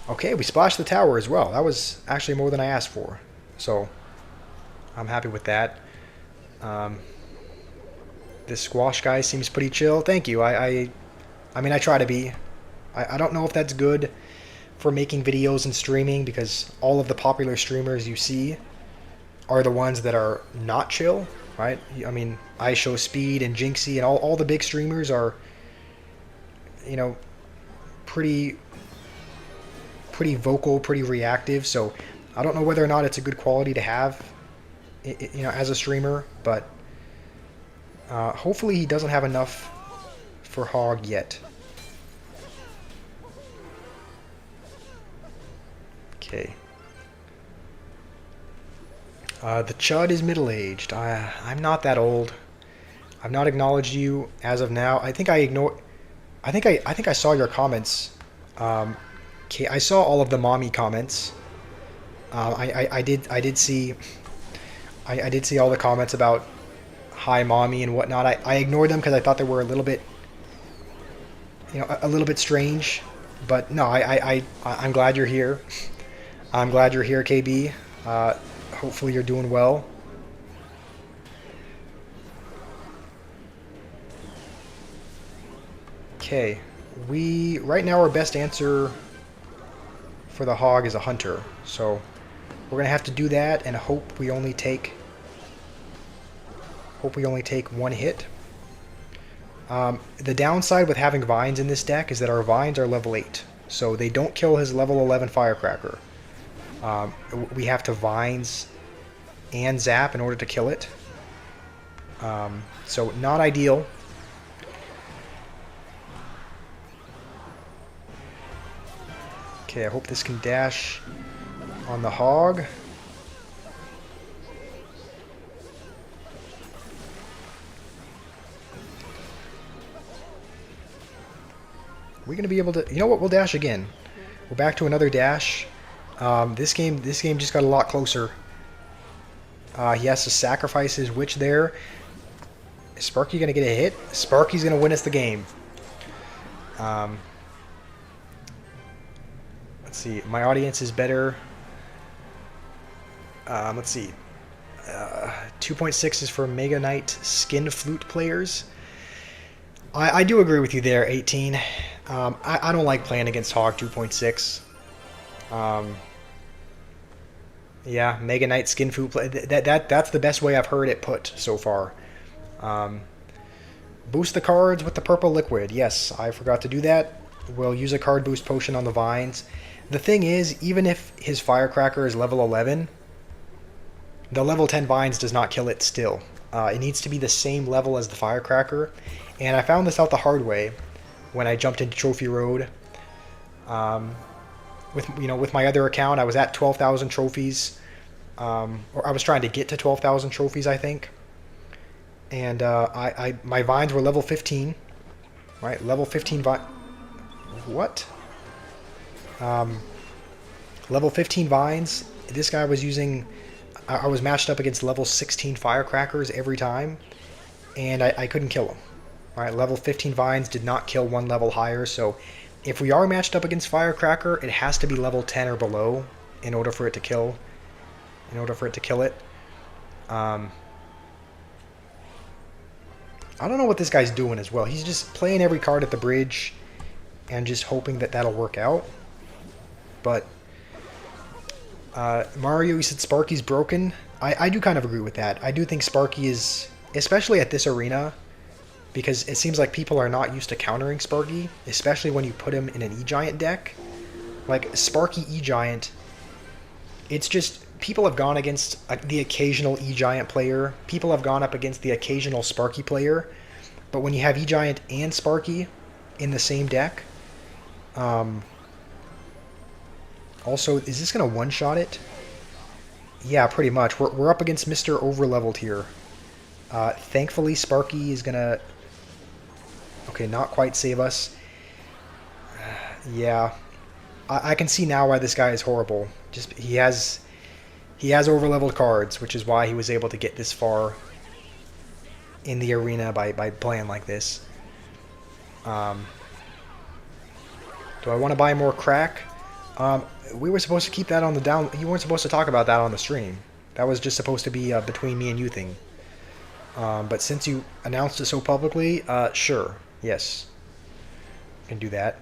Okay, we splashed the tower as well. That was actually more than I asked for. So, I'm happy with that. This squash guy seems pretty chill. Thank you. I mean, I try to be. I don't know if that's good for making videos and streaming, because all of the popular streamers you see are the ones that are not chill, right? I mean, I Show Speed and Jinxie and all the big streamers are, pretty vocal, pretty reactive. So I don't know whether or not it's a good quality to have, as a streamer, but hopefully he doesn't have enough for Hog yet. Okay. The Chud is middle-aged. I'm not that old. I've not acknowledged you as of now. I think I ignored. I think I saw your comments. Okay, I saw all of the mommy comments. I did see. I did see all the comments about hi mommy and whatnot. I ignored them because I thought they were a little bit, a little bit strange. But no, I'm glad you're here. I'm glad you're here, KB. Hopefully you're doing well. Okay, right now our best answer for the Hog is a Hunter, so we're gonna have to do that and hope we only take one hit. The downside with having vines in this deck is that our vines are level 8, so they don't kill his level 11 Firecracker. We have to vines and zap in order to kill it. So not ideal. Okay, I hope this can dash on the Hog. We're gonna be able to. You know what? We'll dash again. We're back to another dash. This game just got a lot closer. He has to sacrifice his witch there. Is Sparky going to get a hit? Sparky's going to win us the game. Let's see. My audience is better. Let's see. 2.6 is for Mega Knight Skin Flute players. I do agree with you there, 18. I don't like playing against Hog 2.6. Yeah, Mega Knight Skin Flute play. That's the best way I've heard it put so far. Boost the cards with the purple liquid. Yes, I forgot to do that. We'll use a card boost potion on the vines. The thing is, even if his Firecracker is level 11, the level 10 vines does not kill it still. It needs to be the same level as the Firecracker. And I found this out the hard way when I jumped into Trophy Road. With my other account, I was at 12,000 trophies. Or I was trying to get to 12,000 trophies, I think. And my vines were level 15. Right, level 15 vine. What? Level 15 vines. This guy was using... I was matched up against level 16 Firecrackers every time. And I couldn't kill him. Alright, level 15 vines did not kill one level higher, so if we are matched up against Firecracker, it has to be level 10 or below in order for it to kill. I don't know what this guy's doing as well. He's just playing every card at the bridge and just hoping that that'll work out. But Mario, you said Sparky's broken. I do kind of agree with that. I do think Sparky is, especially at this arena, because it seems like people are not used to countering Sparky, especially when you put him in an E-Giant deck. Like, Sparky E-Giant, it's just, people have gone against the occasional E-Giant player, people have gone up against the occasional Sparky player, but when you have E-Giant and Sparky in the same deck, also, is this going to one-shot it? Yeah, pretty much. We're up against Mr. Overleveled here. Thankfully, Sparky is going to... Okay, not quite save us. Yeah. I can see now why this guy is horrible. Just he has overleveled cards, which is why he was able to get this far in the arena by playing like this. Do I want to buy more crack? We were supposed to keep that on the down... You weren't supposed to talk about that on the stream. That was just supposed to be a between me and you thing. But since you announced it so publicly, sure. Yes. Can do that.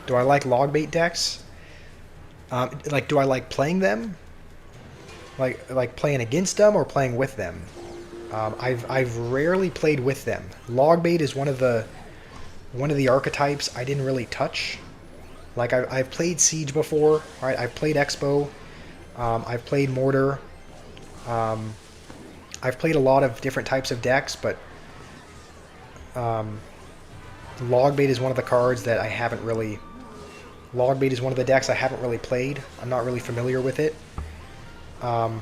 Do I like log bait decks? Do I like playing them? Like playing against them or playing with them? I've rarely played with them. Log bait is one of the archetypes I didn't really touch. Like I've played Siege before, right? I've played Expo. I've played Mortar. I've played a lot of different types of decks, but Logbait is one of the cards that I haven't really... Logbait is one of the decks I haven't really played. I'm not really familiar with it. Okay,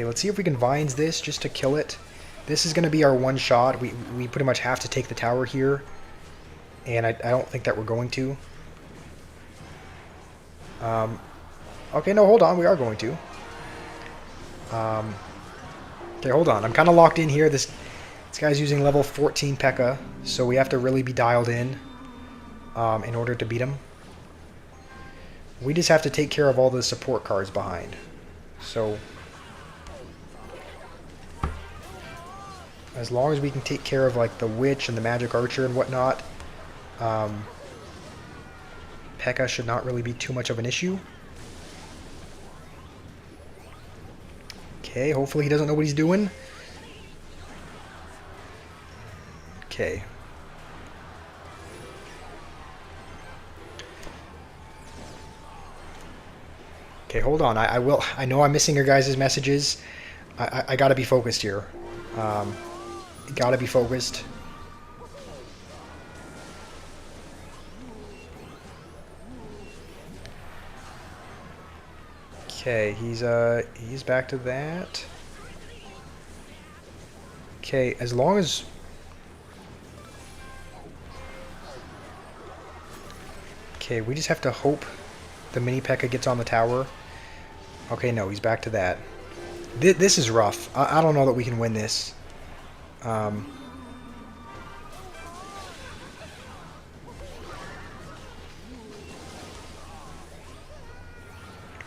let's see if we can Vines this just to kill it. This is going to be our one shot. We pretty much have to take the tower here. And I don't think that we're going to. Okay, no, hold on. We are going to. Okay, hold on. I'm kind of locked in here. This guy's using level 14 P.E.K.K.A. So we have to really be dialed in order to beat him. We just have to take care of all the support cards behind. So... as long as we can take care of like the Witch and the Magic Archer and whatnot, P.E.K.K.A. should not really be too much of an issue. Okay, hopefully he doesn't know what he's doing. Okay. Okay, hold on. I know I'm missing your guys' messages. I gotta be focused here. Gotta be focused. Okay, he's back to that. Okay, as long as... Okay, we just have to hope the mini P.E.K.K.A. gets on the tower. Okay, no, he's back to that. This is rough. I don't know that we can win this.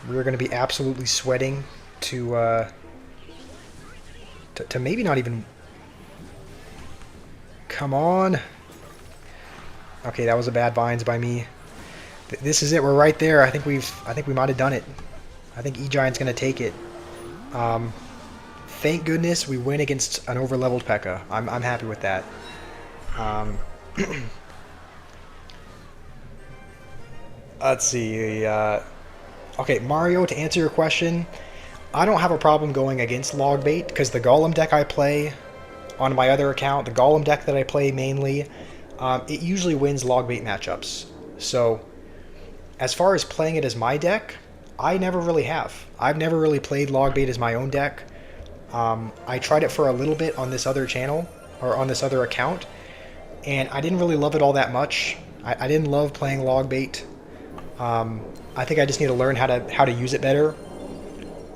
We're going to be absolutely sweating to maybe not even... Come on. Okay, that was a bad vines by me. This is it. We're right there. I think we might have done it. I think E-Giant's going to take it. Thank goodness we win against an over-leveled P.E.K.K.A. I'm happy with that. Let's see. Okay, Mario, to answer your question, I don't have a problem going against Logbait because the Golem deck I play on my other account, the Golem deck that I play mainly, it usually wins Logbait matchups. So, as far as playing it as my deck, I never really have. I've never really played Logbait as my own deck. I tried it for a little bit on this other channel, or on this other account, and I didn't really love it all that much. I didn't love playing Logbait. I think I just need to learn how to use it better.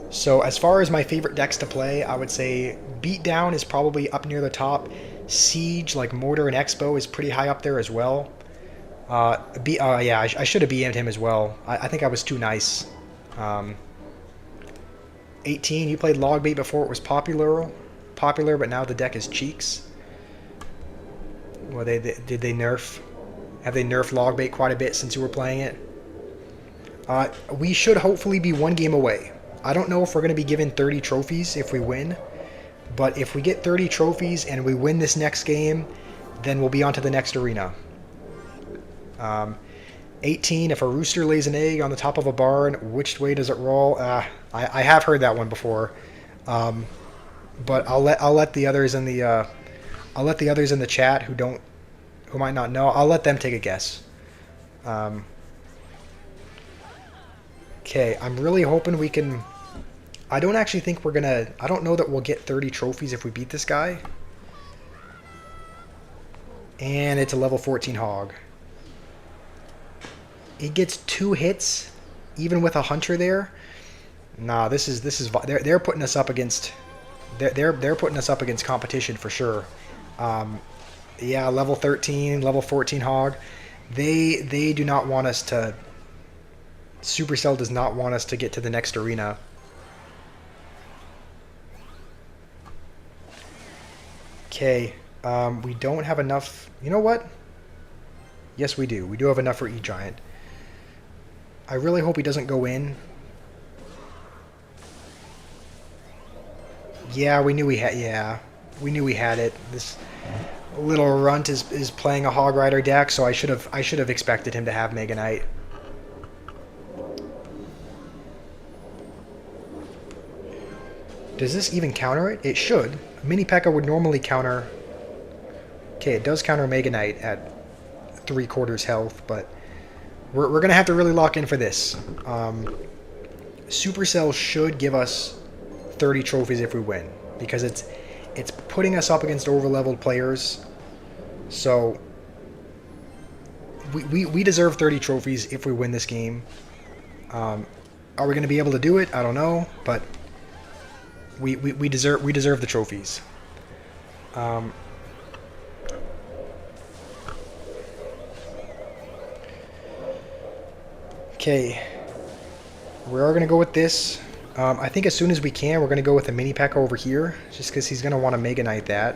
So as far as my favorite decks to play, I would say Beatdown is probably up near the top. Siege, like Mortar and Expo, is pretty high up there as well. Yeah, I should have BM'd him as well. I think I was too nice. 18, you played Logbait before it was popular, but now the deck is Cheeks. Well, did they nerf? Have they nerfed Logbait quite a bit since you were playing it? We should hopefully be one game away. I don't know if we're going to be given 30 trophies if we win, but if we get 30 trophies and we win this next game, then we'll be on to the next arena. 18, if a rooster lays an egg on the top of a barn, which way does it roll? I have heard that one before, but I'll let the others in the chat who might not know. I'll let them take a guess. Okay, I'm really hoping we can... I don't actually think we're gonna... I don't know that we'll get 30 trophies if we beat this guy. And it's a level 14 hog. It gets 2 hits, even with a hunter there. Nah, this is they're putting us up against... They're putting us up against competition for sure. Yeah, level 13, level 14 hog. They do not want us to... Supercell does not want us to get to the next arena. Okay, we don't have enough... You know what? Yes, we do. We do have enough for E-Giant. I really hope he doesn't go in. Yeah, we knew we had... Yeah, we knew we had it. This little runt is playing a Hog Rider deck, so I should have expected him to have Mega Knight. Does this even counter it? It should. Mini P.E.K.K.A. would normally counter... Okay, it does counter Mega Knight at 3/4 health, but we're going to have to really lock in for this. Supercell should give us 30 trophies if we win, because it's putting us up against over-leveled players. So we deserve 30 trophies if we win this game. Are we going to be able to do it? I don't know, but... We deserve the trophies. Okay, we are gonna go with this. I think as soon as we can, we're gonna go with the mini P.E.K.K.A. over here, just because he's gonna want to Mega Knight that.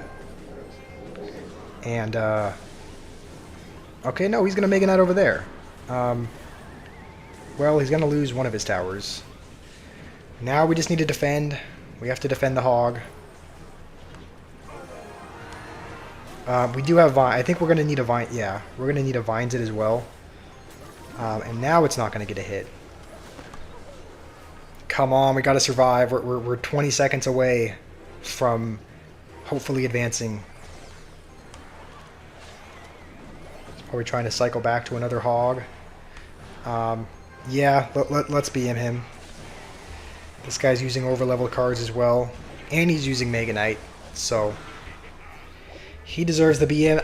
And okay, no, he's gonna Mega Knight over there. Well, he's gonna lose one of his towers. Now we just need to defend. We have to defend the hog. We do have vine. I think we're going to need a vine. Yeah, we're going to need a vines it as well. And now it's not going to get a hit. Come on, we got to survive. We're 20 seconds away from hopefully advancing. Are we trying to cycle back to another hog? Yeah, let's BM him. This guy's using over-level cards as well. And he's using Mega Knight. So he deserves the BM.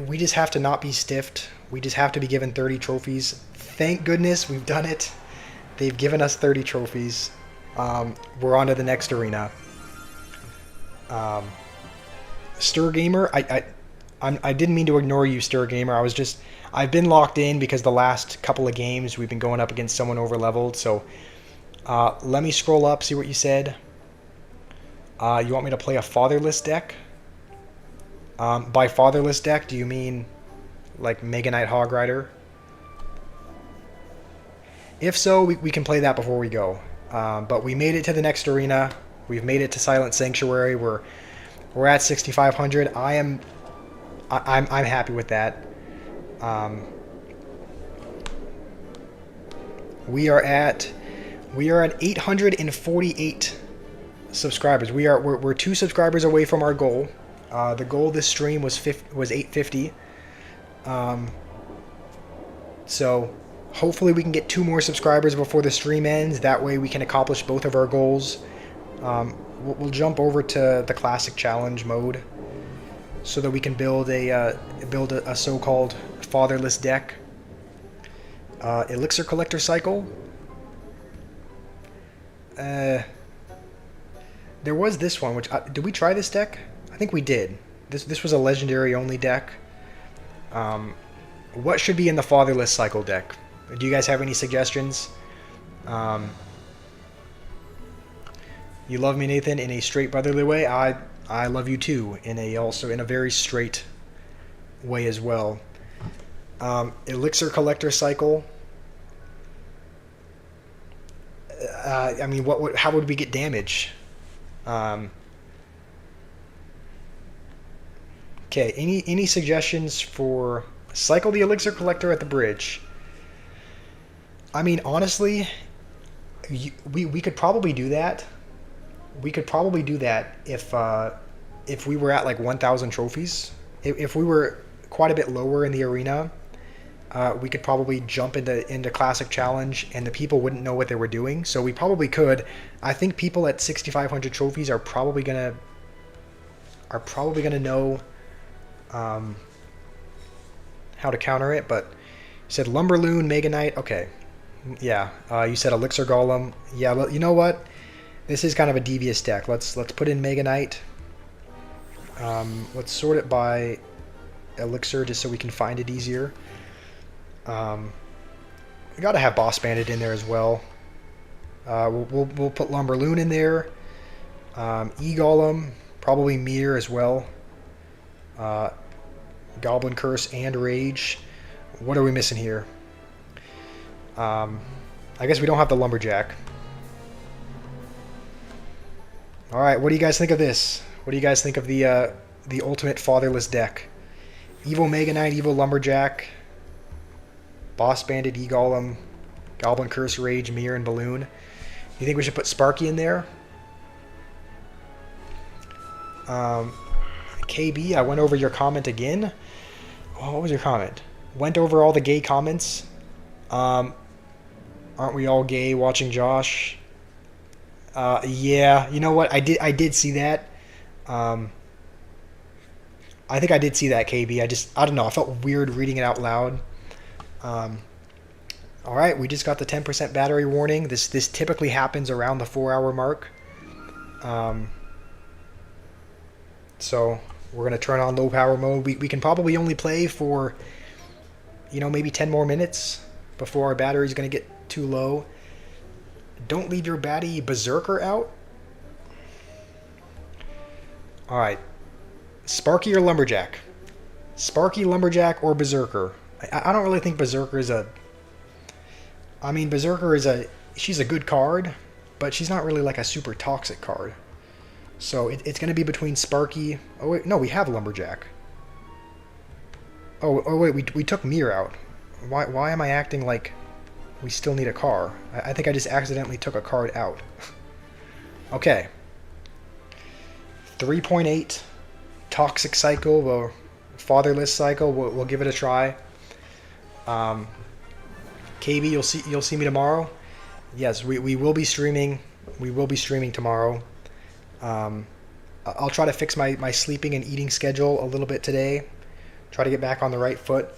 We just have to not be stiffed. We just have to be given 30 trophies. Thank goodness we've done it. They've given us 30 trophies. We're on to the next arena. Stir Gamer, I didn't mean to ignore you, Stir Gamer. I've been locked in because the last couple of games we've been going up against someone over leveled. So let me scroll up, see what you said. You want me to play a fatherless deck? By fatherless deck, do you mean like Mega Knight Hog Rider? If so, we can play that before we go. But we made it to the next arena. We've made it to Silent Sanctuary. We're at 6,500. I'm happy with that. We are at 848 subscribers. We're 2 subscribers away from our goal. The goal this stream was 850. So hopefully we can get 2 more subscribers before the stream ends. That way we can accomplish both of our goals. We'll jump over to the classic challenge mode so that we can build a so-called fatherless deck. Elixir collector cycle. There was this one, which did we try this deck? I think we did. This was a legendary only deck. What should be in the fatherless cycle deck? Do you guys have any suggestions? You love me, Nathan, in a straight brotherly way. I love you too, also in a very straight way as well. Elixir collector cycle. I mean, how would we get damage? Okay, any suggestions for cycle the elixir collector at the bridge? I mean, honestly, we could probably do that. We could probably do that if we were at like 1,000 trophies. If we were quite a bit lower in the arena, we could probably jump into Classic Challenge and the people wouldn't know what they were doing. So we probably could. I think people at 6,500 trophies are probably gonna know how to counter it. But you said Lumberloon, Mega Knight. Okay, yeah. You said Elixir Golem. Yeah. Well, you know what? This is kind of a devious deck. Let's put in Mega Knight. Let's sort it by Elixir just so we can find it easier. We gotta have Boss Bandit in there as well. We'll put Lumberloon in there. E-Golem, probably Mir as well. Goblin Curse and Rage. What are we missing here? I guess we don't have the Lumberjack. Alright, what do you guys think of this? What do you guys think of the ultimate fatherless deck? Evil Mega Knight, Evil Lumberjack, Boss Bandit, E-Golem, Goblin Curse, Rage, Mir, and Balloon. You think we should put Sparky in there? KB, I went over your comment again. Oh, what was your comment? Went over all the gay comments. Aren't we all gay watching Josh? Yeah, you know what? I did see that. I think I did see that, KB. I don't know. I felt weird reading it out loud. All right, we just got the 10% battery warning. This typically happens around the 4-hour mark. So we're gonna turn on low power mode. We can probably only play for, maybe 10 more minutes before our battery's gonna get too low. Don't leave your baddie Berserker out. All right, Sparky or Lumberjack? Sparky, Lumberjack, or Berserker? I don't really think Berserker is a... I mean, Berserker is she's a good card, but she's not really like a super toxic card. So it's going to be between Sparky... Oh, wait, no, we have Lumberjack. Oh wait, we took Mir out. Why am I acting like we still need a car? I think I just accidentally took a card out. Okay. 3.8 Toxic Cycle, or Fatherless Cycle. We'll give it a try. KB, you'll see me tomorrow. Yes, we will be streaming. We will be streaming tomorrow. I'll try to fix my sleeping and eating schedule a little bit today. Try to get back on the right foot.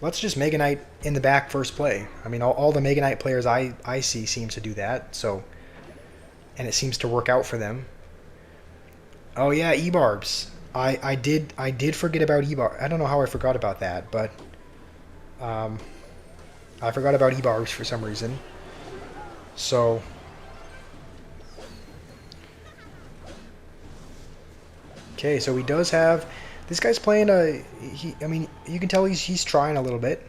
Let's just Mega Knight in the back first play. I mean, all the Mega Knight players I see seem to do that. So and it seems to work out for them. Oh yeah, E-barbs. I did forget about E-barb. I don't know how I forgot about that, but I forgot about E-barbs for some reason. So okay, so he does have. This guy's playing a. I mean, you can tell he's trying a little bit.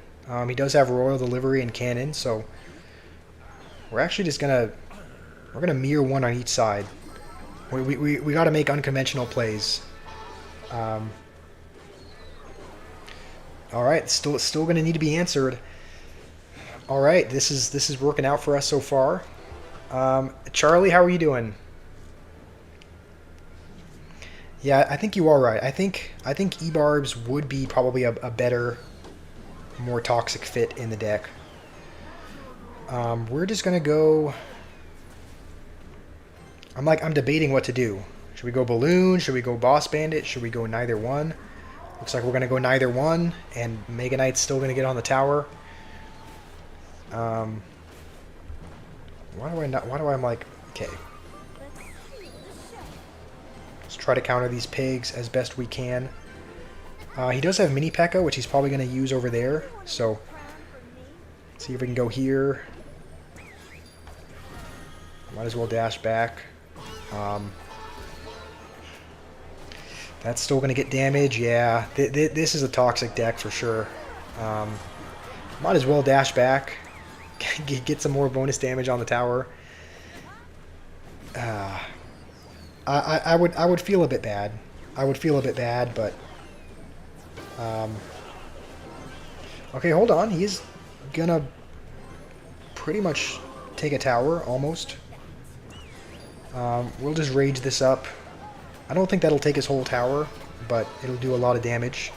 He does have royal delivery and cannon, so we're actually just gonna mirror one on each side. We got to make unconventional plays. All right, still gonna need to be answered. All right, this is working out for us so far. Charlie, how are you doing? Yeah, I think you are right. I think E-barbs would be probably a better, more toxic fit in the deck. We're just gonna go. I'm debating what to do. Should we go balloon? Should we go boss bandit? Should we go neither one? Looks like we're gonna go neither one, and Mega Knight's still gonna get on the tower. Why do I not? Why do I'm like okay? Let's try to counter these pigs as best we can. He does have mini P.E.K.K.A, which he's probably gonna use over there. So let's see if we can go here. Might as well dash back. That's still going to get damage. Yeah, this is a toxic deck for sure. Might as well dash back. Get some more bonus damage on the tower. I would feel a bit bad. I would feel a bit bad, but... okay, hold on. He's going to pretty much take a tower, almost. We'll just rage this up. I don't think that'll take his whole tower, but it'll do a lot of damage.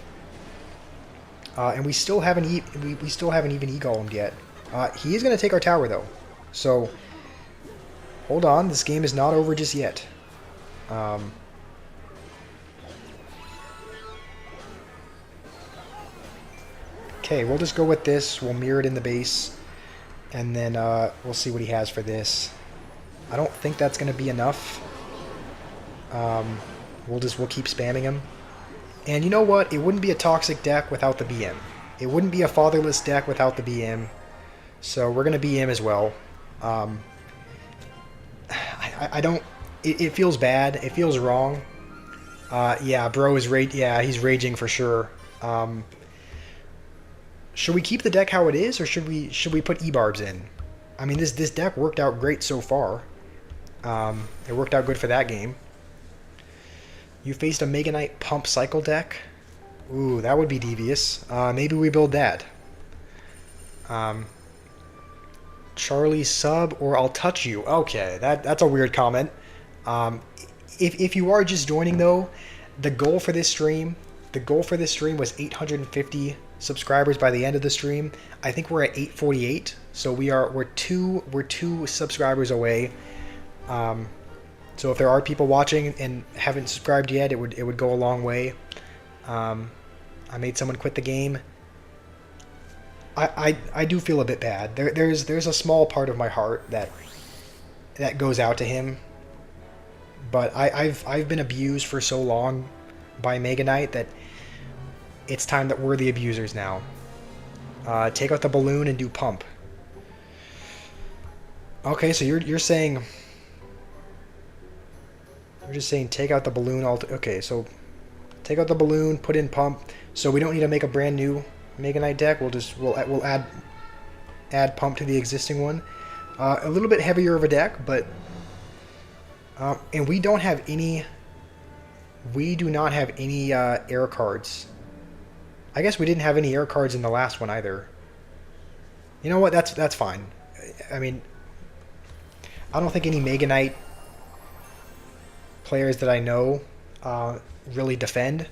And we still haven't even e-golemed yet. He is going to take our tower though, so hold on. This game is not over just yet. Okay, we'll just go with this. We'll mirror it in the base, and then we'll see what he has for this. I don't think that's going to be enough. We'll keep spamming him. And you know what? It wouldn't be a toxic deck without the BM. It wouldn't be a fatherless deck without the BM. So we're going to BM as well. I don't... It feels bad. It feels wrong. Yeah, bro is he's raging for sure. Should we keep the deck how it is, or should we put E-barbs in? I mean, this deck worked out great so far. It worked out good for that game. You faced a Mega Knight Pump Cycle deck. Ooh, that would be devious. Maybe we build that. Charlie sub or I'll touch you. Okay, that's a weird comment. If you are just joining though, the goal for this stream was 850 subscribers by the end of the stream. I think we're at 848, so we're two subscribers away. So if there are people watching and haven't subscribed yet, it would go a long way. I made someone quit the game. I do feel a bit bad. There's a small part of my heart that goes out to him. But I've been abused for so long by Mega Knight that it's time that we're the abusers now. Take out the balloon and do pump. Okay, so you're saying... We're just saying take out the balloon. Okay, so take out the balloon, put in pump. So we don't need to make a brand new Mega Knight deck. We'll add pump to the existing one. A little bit heavier of a deck, but and we don't have any. We do not have any air cards. I guess we didn't have any air cards in the last one either. You know what? That's fine. I mean, I don't think any Mega Knight players that I know really defend.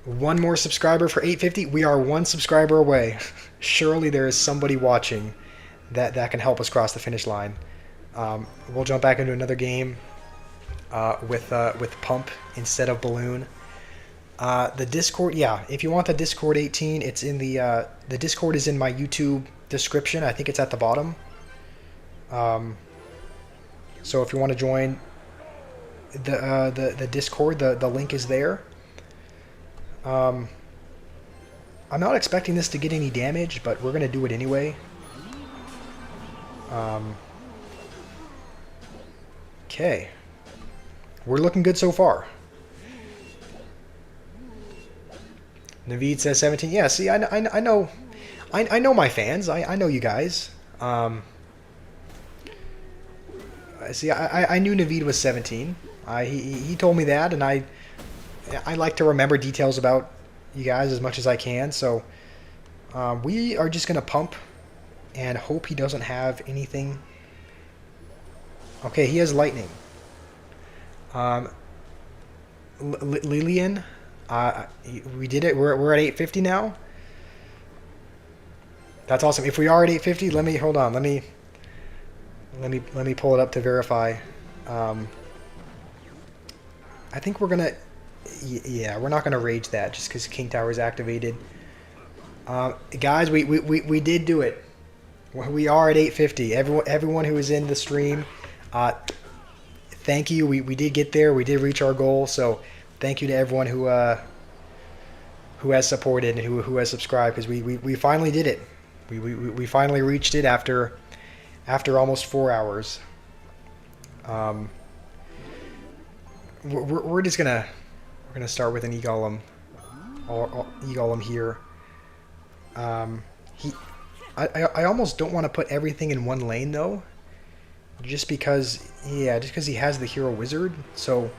One more subscriber for 850. We are one subscriber away. Surely there is somebody watching that can help us cross the finish line. We'll jump back into another game with pump instead of balloon. The Discord, yeah. If you want the Discord 18, it's in the Discord is in my YouTube description. I think it's at the bottom. So if you want to join the Discord, the link is there. I'm not expecting this to get any damage, but we're gonna do it anyway. Okay, we're looking good so far. Naveed says 17. Yeah, see, I know, I know my fans. I know you guys. See, I knew Naveed was 17. He told me that, and I like to remember details about you guys as much as I can. So we are just gonna pump and hope he doesn't have anything. Okay, he has lightning. Lillian, we did it. We're at 850 now. That's awesome. If we are at 850, let me hold on. Let me pull it up to verify. I think we're gonna. Yeah, we're not gonna rage that just because King Tower is activated. Guys, we did do it. We are at 850. Everyone who is in the stream, thank you. We did get there. We did reach our goal. So thank you to everyone who has supported and who has subscribed, because we finally did it. We finally reached it after almost 4 hours. We're just gonna start with an E-Golem here. I almost don't want to put everything in one lane though, just because he has the Hero Wizard. So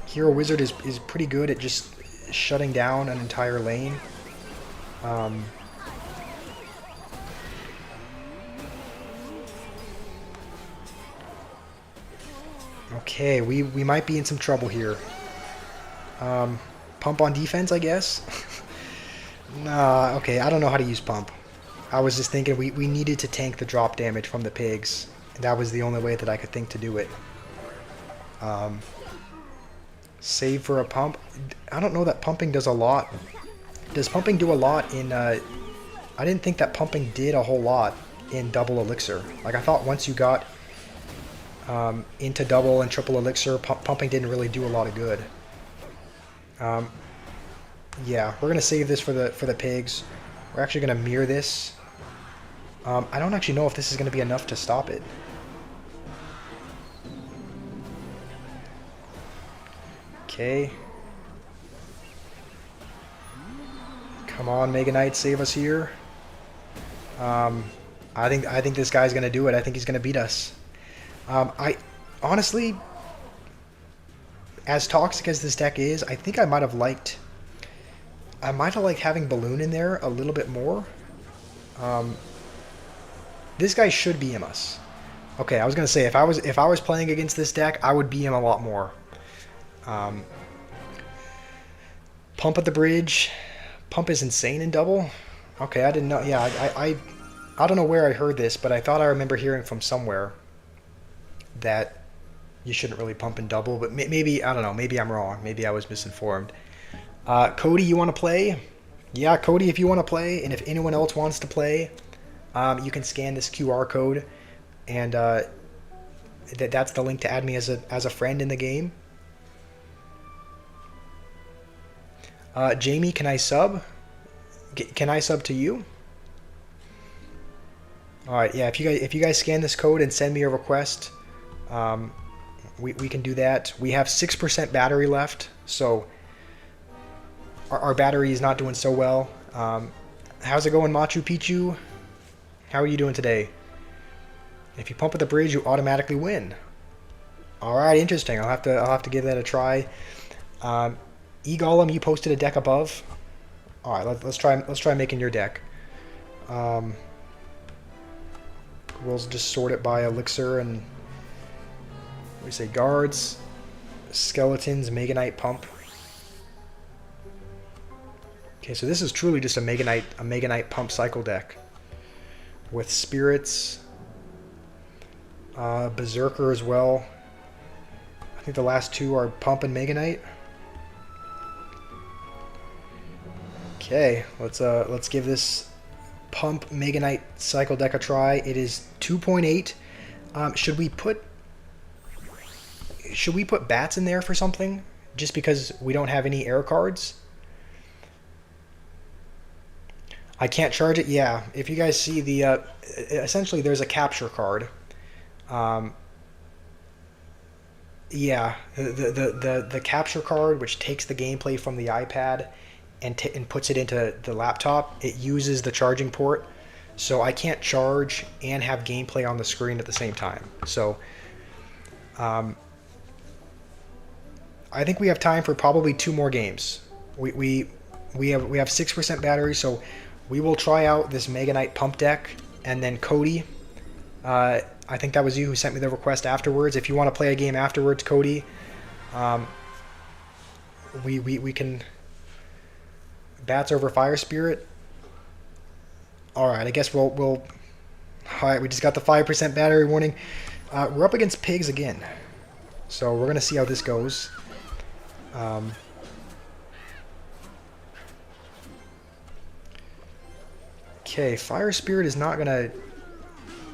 Hero Wizard is pretty good at just shutting down an entire lane. Okay, we might be in some trouble here. Pump on defense, I guess. Nah, okay, I don't know how to use pump. I was just thinking we needed to tank the drop damage from the pigs. And that was the only way that I could think to do it. Save for a pump. I don't know that pumping does a lot. Does pumping do a lot in... I didn't think that pumping did a whole lot in double elixir. Like, I thought once you got into double and triple elixir, pumping didn't really do a lot of good. Yeah, we're gonna save this for the pigs. We're actually gonna mirror this. I don't actually know if this is gonna be enough to stop it. Okay. Come on, Mega Knight, save us here. I think this guy's gonna do it. I think he's gonna beat us. I honestly, as toxic as this deck is, I think I might have liked having Balloon in there a little bit more. This guy should BM us. Okay, I was gonna say if I was playing against this deck, I would BM a lot more. Pump at the bridge. Pump is insane in double. Okay, I didn't know. Yeah, I don't know where I heard this, but I thought I remember hearing from somewhere that you shouldn't really pump in double. But maybe, I don't know. Maybe I'm wrong. Maybe I was misinformed. Cody, you want to play? Yeah, Cody, if you want to play, and if anyone else wants to play, you can scan this QR code, and that's the link to add me as a friend in the game. Jamie, can I sub? Can I sub to you? All right, yeah. If you guys scan this code and send me a request, we can do that. We have 6% battery left, so our battery is not doing so well. How's it going, Machu Picchu? How are you doing today? If you pump at the bridge, you automatically win. All right, interesting. I'll have to give that a try. E-Golem, you posted a deck above. All right, let's try making your deck. We'll just sort it by elixir and we say guards, skeletons, Mega Knight, pump. Okay, so this is truly just a Mega Knight pump cycle deck with spirits, Berserker as well. I think the last two are pump and Mega Knight. Okay, let's give this pump Mega Knight cycle deck a try. It is 2.8. Should we put bats in there for something? Just because we don't have any air cards? I can't charge it? Yeah. If you guys see the... essentially, there's a capture card. Yeah. The capture card, which takes the gameplay from the iPad and puts it into the laptop, it uses the charging port. So I can't charge and have gameplay on the screen at the same time. So... I think we have time for probably 2 more games. We have 6% battery, so we will try out this Mega Knight pump deck, and then Cody, I think that was you who sent me the request afterwards. If you want to play a game afterwards, Cody, we can bats over Fire Spirit. All right, I guess we'll. All right, we just got the 5% battery warning. We're up against pigs again, so we're gonna see how this goes. Okay, Fire Spirit is not gonna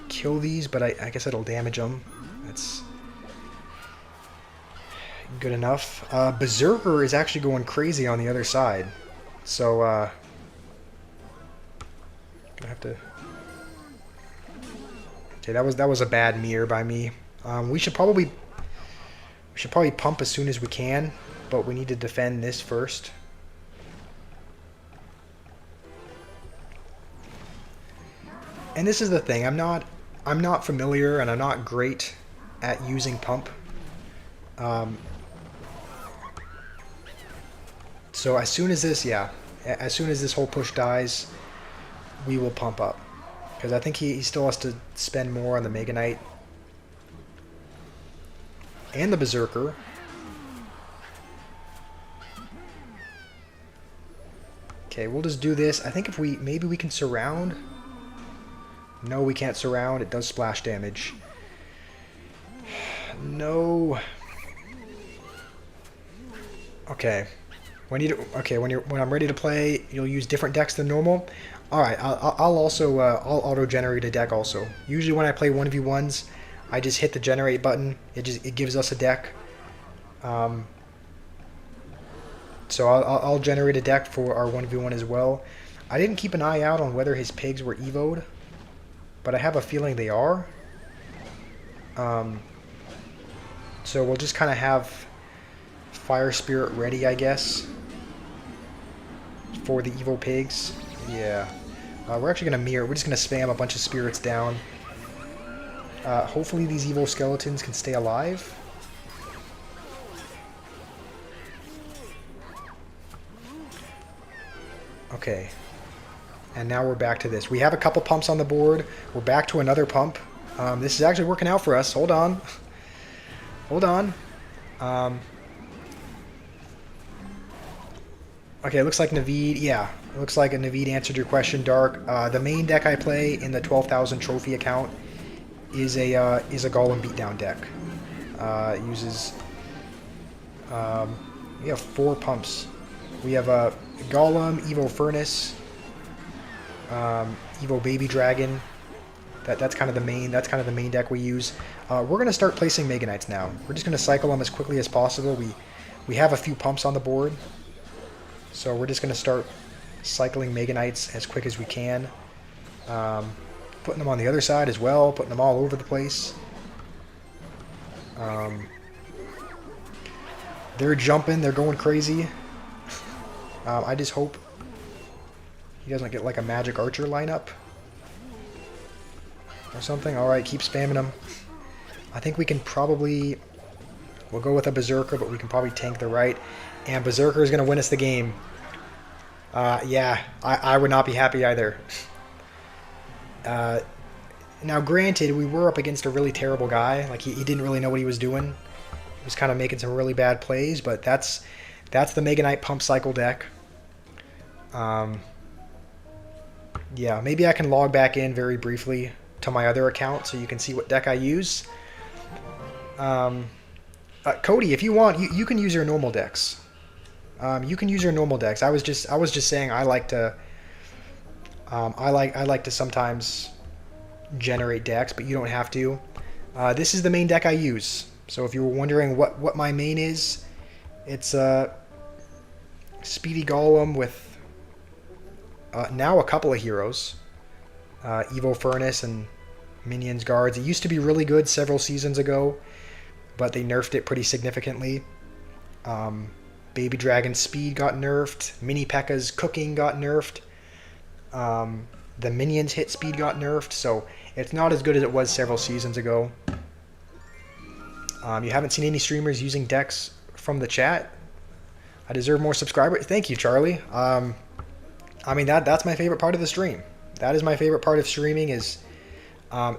kill these, but I guess it'll damage them. That's good enough. Berserker is actually going crazy on the other side, so gonna have to. Okay, that was a bad mirror by me. We should probably pump as soon as we can, but we need to defend this first. And this is the thing, I'm not familiar and I'm not great at using pump. So as soon as this whole push dies, we will pump up. Because I think he still has to spend more on the Mega Knight. And the Berserker. Okay, we'll just do this. I think if maybe we can surround. No, we can't surround. It does splash damage. No. Okay. When I'm ready to play, you'll use different decks than normal. All right. I'll also I'll auto generate a deck also. Usually when I play 1v1s, I just hit the generate button. It gives us a deck. So I'll generate a deck for our 1v1 as well. I didn't keep an eye out on whether his pigs were evoed, but I have a feeling they are. So we'll just kind of have Fire Spirit ready, I guess, for the evil pigs. Yeah. We're actually going to mirror. We're just going to spam a bunch of spirits down. Hopefully these evil skeletons can stay alive. Okay. And now we're back to this. We have a couple pumps on the board. We're back to another pump. This is actually working out for us. Hold on. Hold on. Okay, it looks like Naveed. Yeah, it looks like Naveed answered your question, Dark. The main deck I play in the 12,000 trophy account is a Golem beatdown deck. It uses. We have 4 pumps. We have a Golem, Evo Furnace, Evo Baby Dragon. That's kind of the main deck we use. We're gonna start placing Mega Knights now. We're just gonna cycle them as quickly as possible. We have a few pumps on the board, so we're just gonna start cycling Mega Knights as quick as we can. Putting them on the other side as well, putting them all over the place. They're jumping, they're going crazy. I just hope he doesn't get like a magic archer lineup or something. Alright, keep spamming him. I think we can probably... We'll go with a Berserker, but we can probably tank the right. And Berserker is going to win us the game. Yeah, I would not be happy either. Now, granted, we were up against a really terrible guy. Like, he didn't really know what he was doing. He was kind of making some really bad plays, but that's the Mega Knight Pump Cycle deck. Yeah, maybe I can log back in very briefly to my other account so you can see what deck I use. Cody, if you want, you can use your normal decks. You can use your normal decks. I was just saying I like to sometimes generate decks, but you don't have to. This is the main deck I use. So if you were wondering what my main is, it's a Speedy Golem with now a couple of heroes. Evo Furnace and Minions Guards. It used to be really good several seasons ago, but they nerfed it pretty significantly. Baby Dragon's speed got nerfed. Mini P.E.K.K.'s cooking got nerfed. The Minions hit speed got nerfed, so it's not as good as it was several seasons ago. You haven't seen any streamers using decks from the chat. I deserve more subscribers. Thank you, Charlie. I mean, that's my favorite part of the stream. That is my favorite part of streaming, is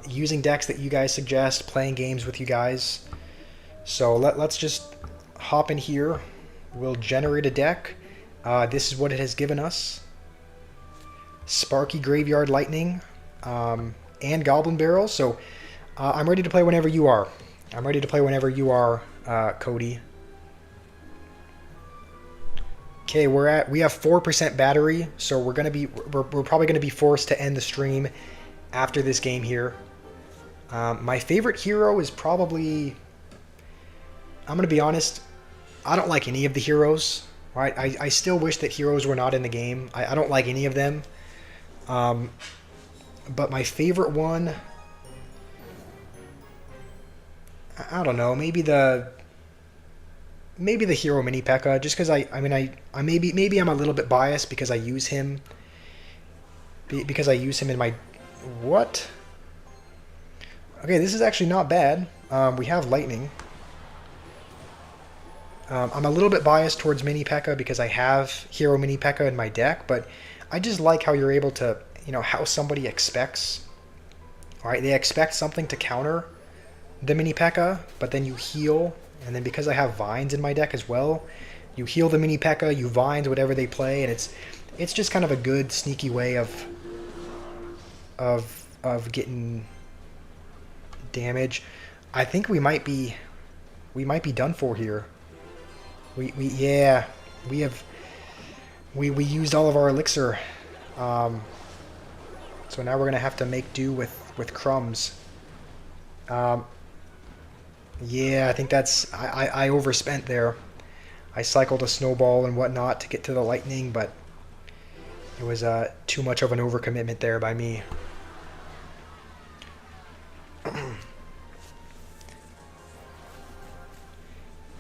using decks that you guys suggest, playing games with you guys. So let's just hop in here. We'll generate a deck. This is what it has given us. Sparky Graveyard Lightning and Goblin Barrel. So I'm ready to play whenever you are. I'm ready to play whenever you are, Cody. Okay, we have 4% battery, so we're probably gonna be forced to end the stream after this game here. My favorite hero is probably, I'm gonna be honest, I don't like any of the heroes. Right? I still wish that heroes were not in the game. I don't like any of them. But my favorite one, I don't know, maybe the hero Mini P.E.K.K.A. just because I maybe I'm a little bit biased because I use him in my what? Okay, this is actually not bad. We have lightning. I'm a little bit biased towards Mini P.E.K.K.A. because I have hero Mini P.E.K.K.A. in my deck, but I just like how you're able to, how somebody expects. All right, they expect something to counter the Mini P.E.K.K.A., but then you heal. And then because I have vines in my deck as well, you heal the Mini P.E.K.K.A., you vines whatever they play, and it's just kind of a good sneaky way of getting damage. I think we might be done for here. We used all of our elixir. So now we're gonna have to make do with crumbs. Yeah, I think I overspent there. I cycled a snowball and whatnot to get to the lightning, but it was too much of an overcommitment there by me.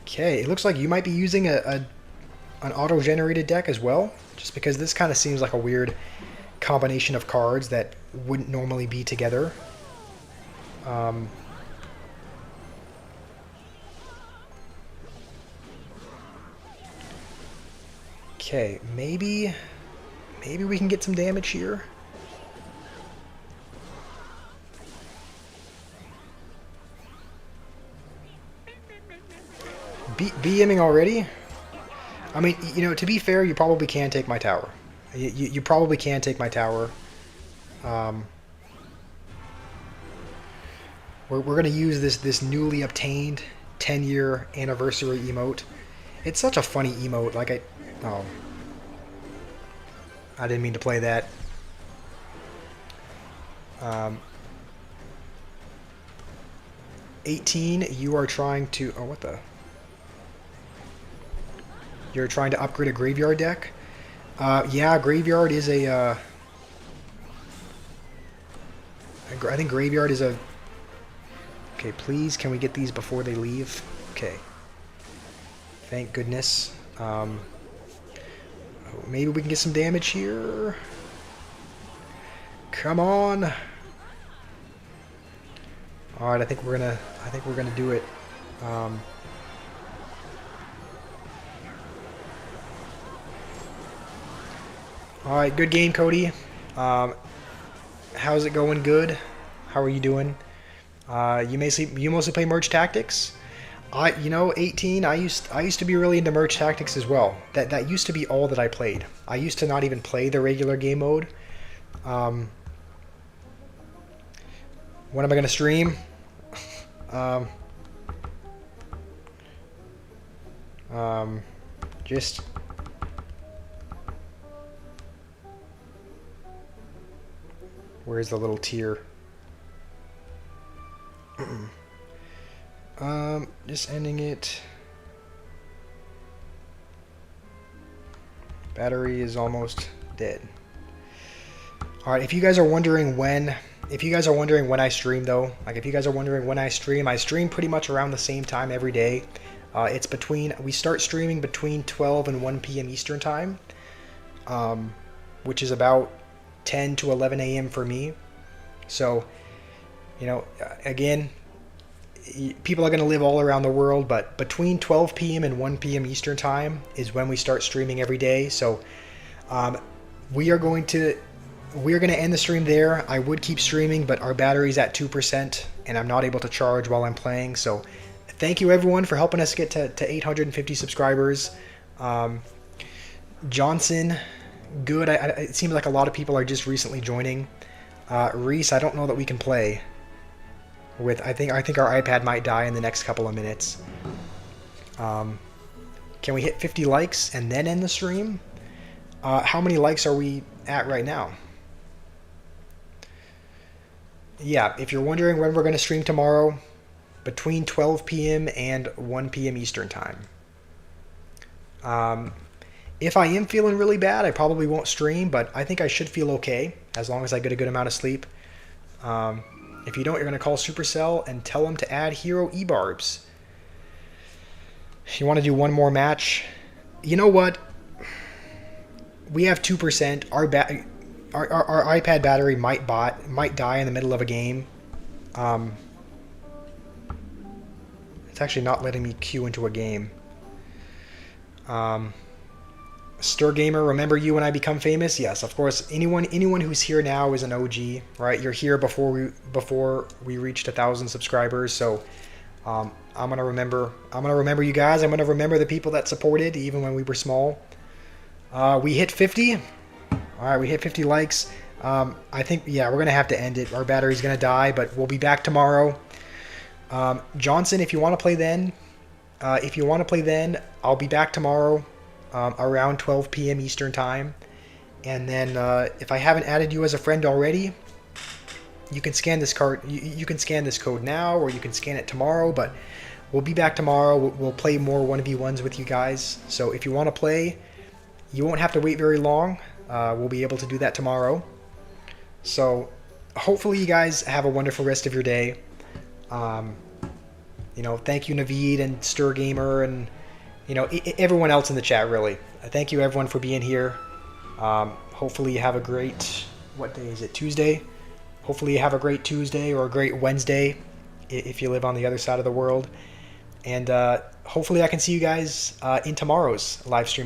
Okay, it looks like you might be using an auto-generated deck as well, just because this kind of seems like a weird combination of cards that wouldn't normally be together. Okay, maybe we can get some damage here. BMing already? I mean, to be fair, you probably can take my tower. You probably can take my tower. We're going to use this newly obtained 10-year anniversary emote. It's such a funny emote. Like, oh. I didn't mean to play that. 18, you are trying to... Oh, what the... You're trying to upgrade a graveyard deck? Yeah, graveyard is a... I think graveyard is a... Okay, please, can we get these before they leave? Okay. Thank goodness. Maybe we can get some damage here. Come on. All right, I think we're gonna do it. All right, good game, Cody. How's it going? Good. How are you doing? You mostly play Merge Tactics. 18. I used to be really into Merge Tactics as well. That used to be all that I played. I used to not even play the regular game mode. When am I gonna stream? Just. Where's the little tier? Just ending it. Battery is almost dead. All right, if you guys are wondering when I stream though, like if you guys are wondering when I stream pretty much around the same time every day. It's we start streaming between 12 and 1 p.m. Eastern time, which is about 10 to 11 a.m. for me. So, you know, again, people are going to live all around the world, but between 12 p.m. and 1 p.m. Eastern time is when we start streaming every day. So, we are going to end the stream there. I would keep streaming, but our battery's at 2%, and I'm not able to charge while I'm playing. So, thank you everyone for helping us get to 850 subscribers. Johnson, good. It seems like a lot of people are just recently joining. Reese, I don't know that we can play with. I think our iPad might die in the next couple of minutes. Can we hit 50 likes and then end the stream? How many likes are we at right now? Yeah, if you're wondering when we're going to stream tomorrow, between 12 p.m. and 1 p.m. Eastern time. If I am feeling really bad, I probably won't stream, but I think I should feel okay as long as I get a good amount of sleep. If you don't, you're going to call Supercell and tell them to add Hero eBarbs. You want to do one more match? You know what? We have 2%. Our iPad battery might die in the middle of a game. It's actually not letting me queue into a game. Stir Gamer, remember you when I become famous? Yes, of course. Anyone who's here now is an OG, right? You're here before we reached 1,000 subscribers. So I'm gonna remember you guys. I'm gonna remember the people that supported even when we were small. We hit 50. All right, we hit 50 likes. I think, yeah, we're gonna have to end it. Our battery's gonna die, but we'll be back tomorrow. Johnson, if you want to play then, I'll be back tomorrow around 12 p.m. Eastern time. And then if I haven't added you as a friend already, you can scan this card. You can scan this code now, or you can scan it tomorrow. But we'll be back tomorrow. We'll play more 1v1s with you guys. So if you want to play, you won't have to wait very long. We'll be able to do that tomorrow. So hopefully you guys have a wonderful rest of your day. You know, thank you Naveed and Stir Gamer and, you know, everyone else in the chat, really. Thank you everyone for being here. Hopefully you have a great, what day is it, Tuesday? Hopefully you have a great Tuesday or a great Wednesday if you live on the other side of the world. And hopefully I can see you guys in tomorrow's live stream.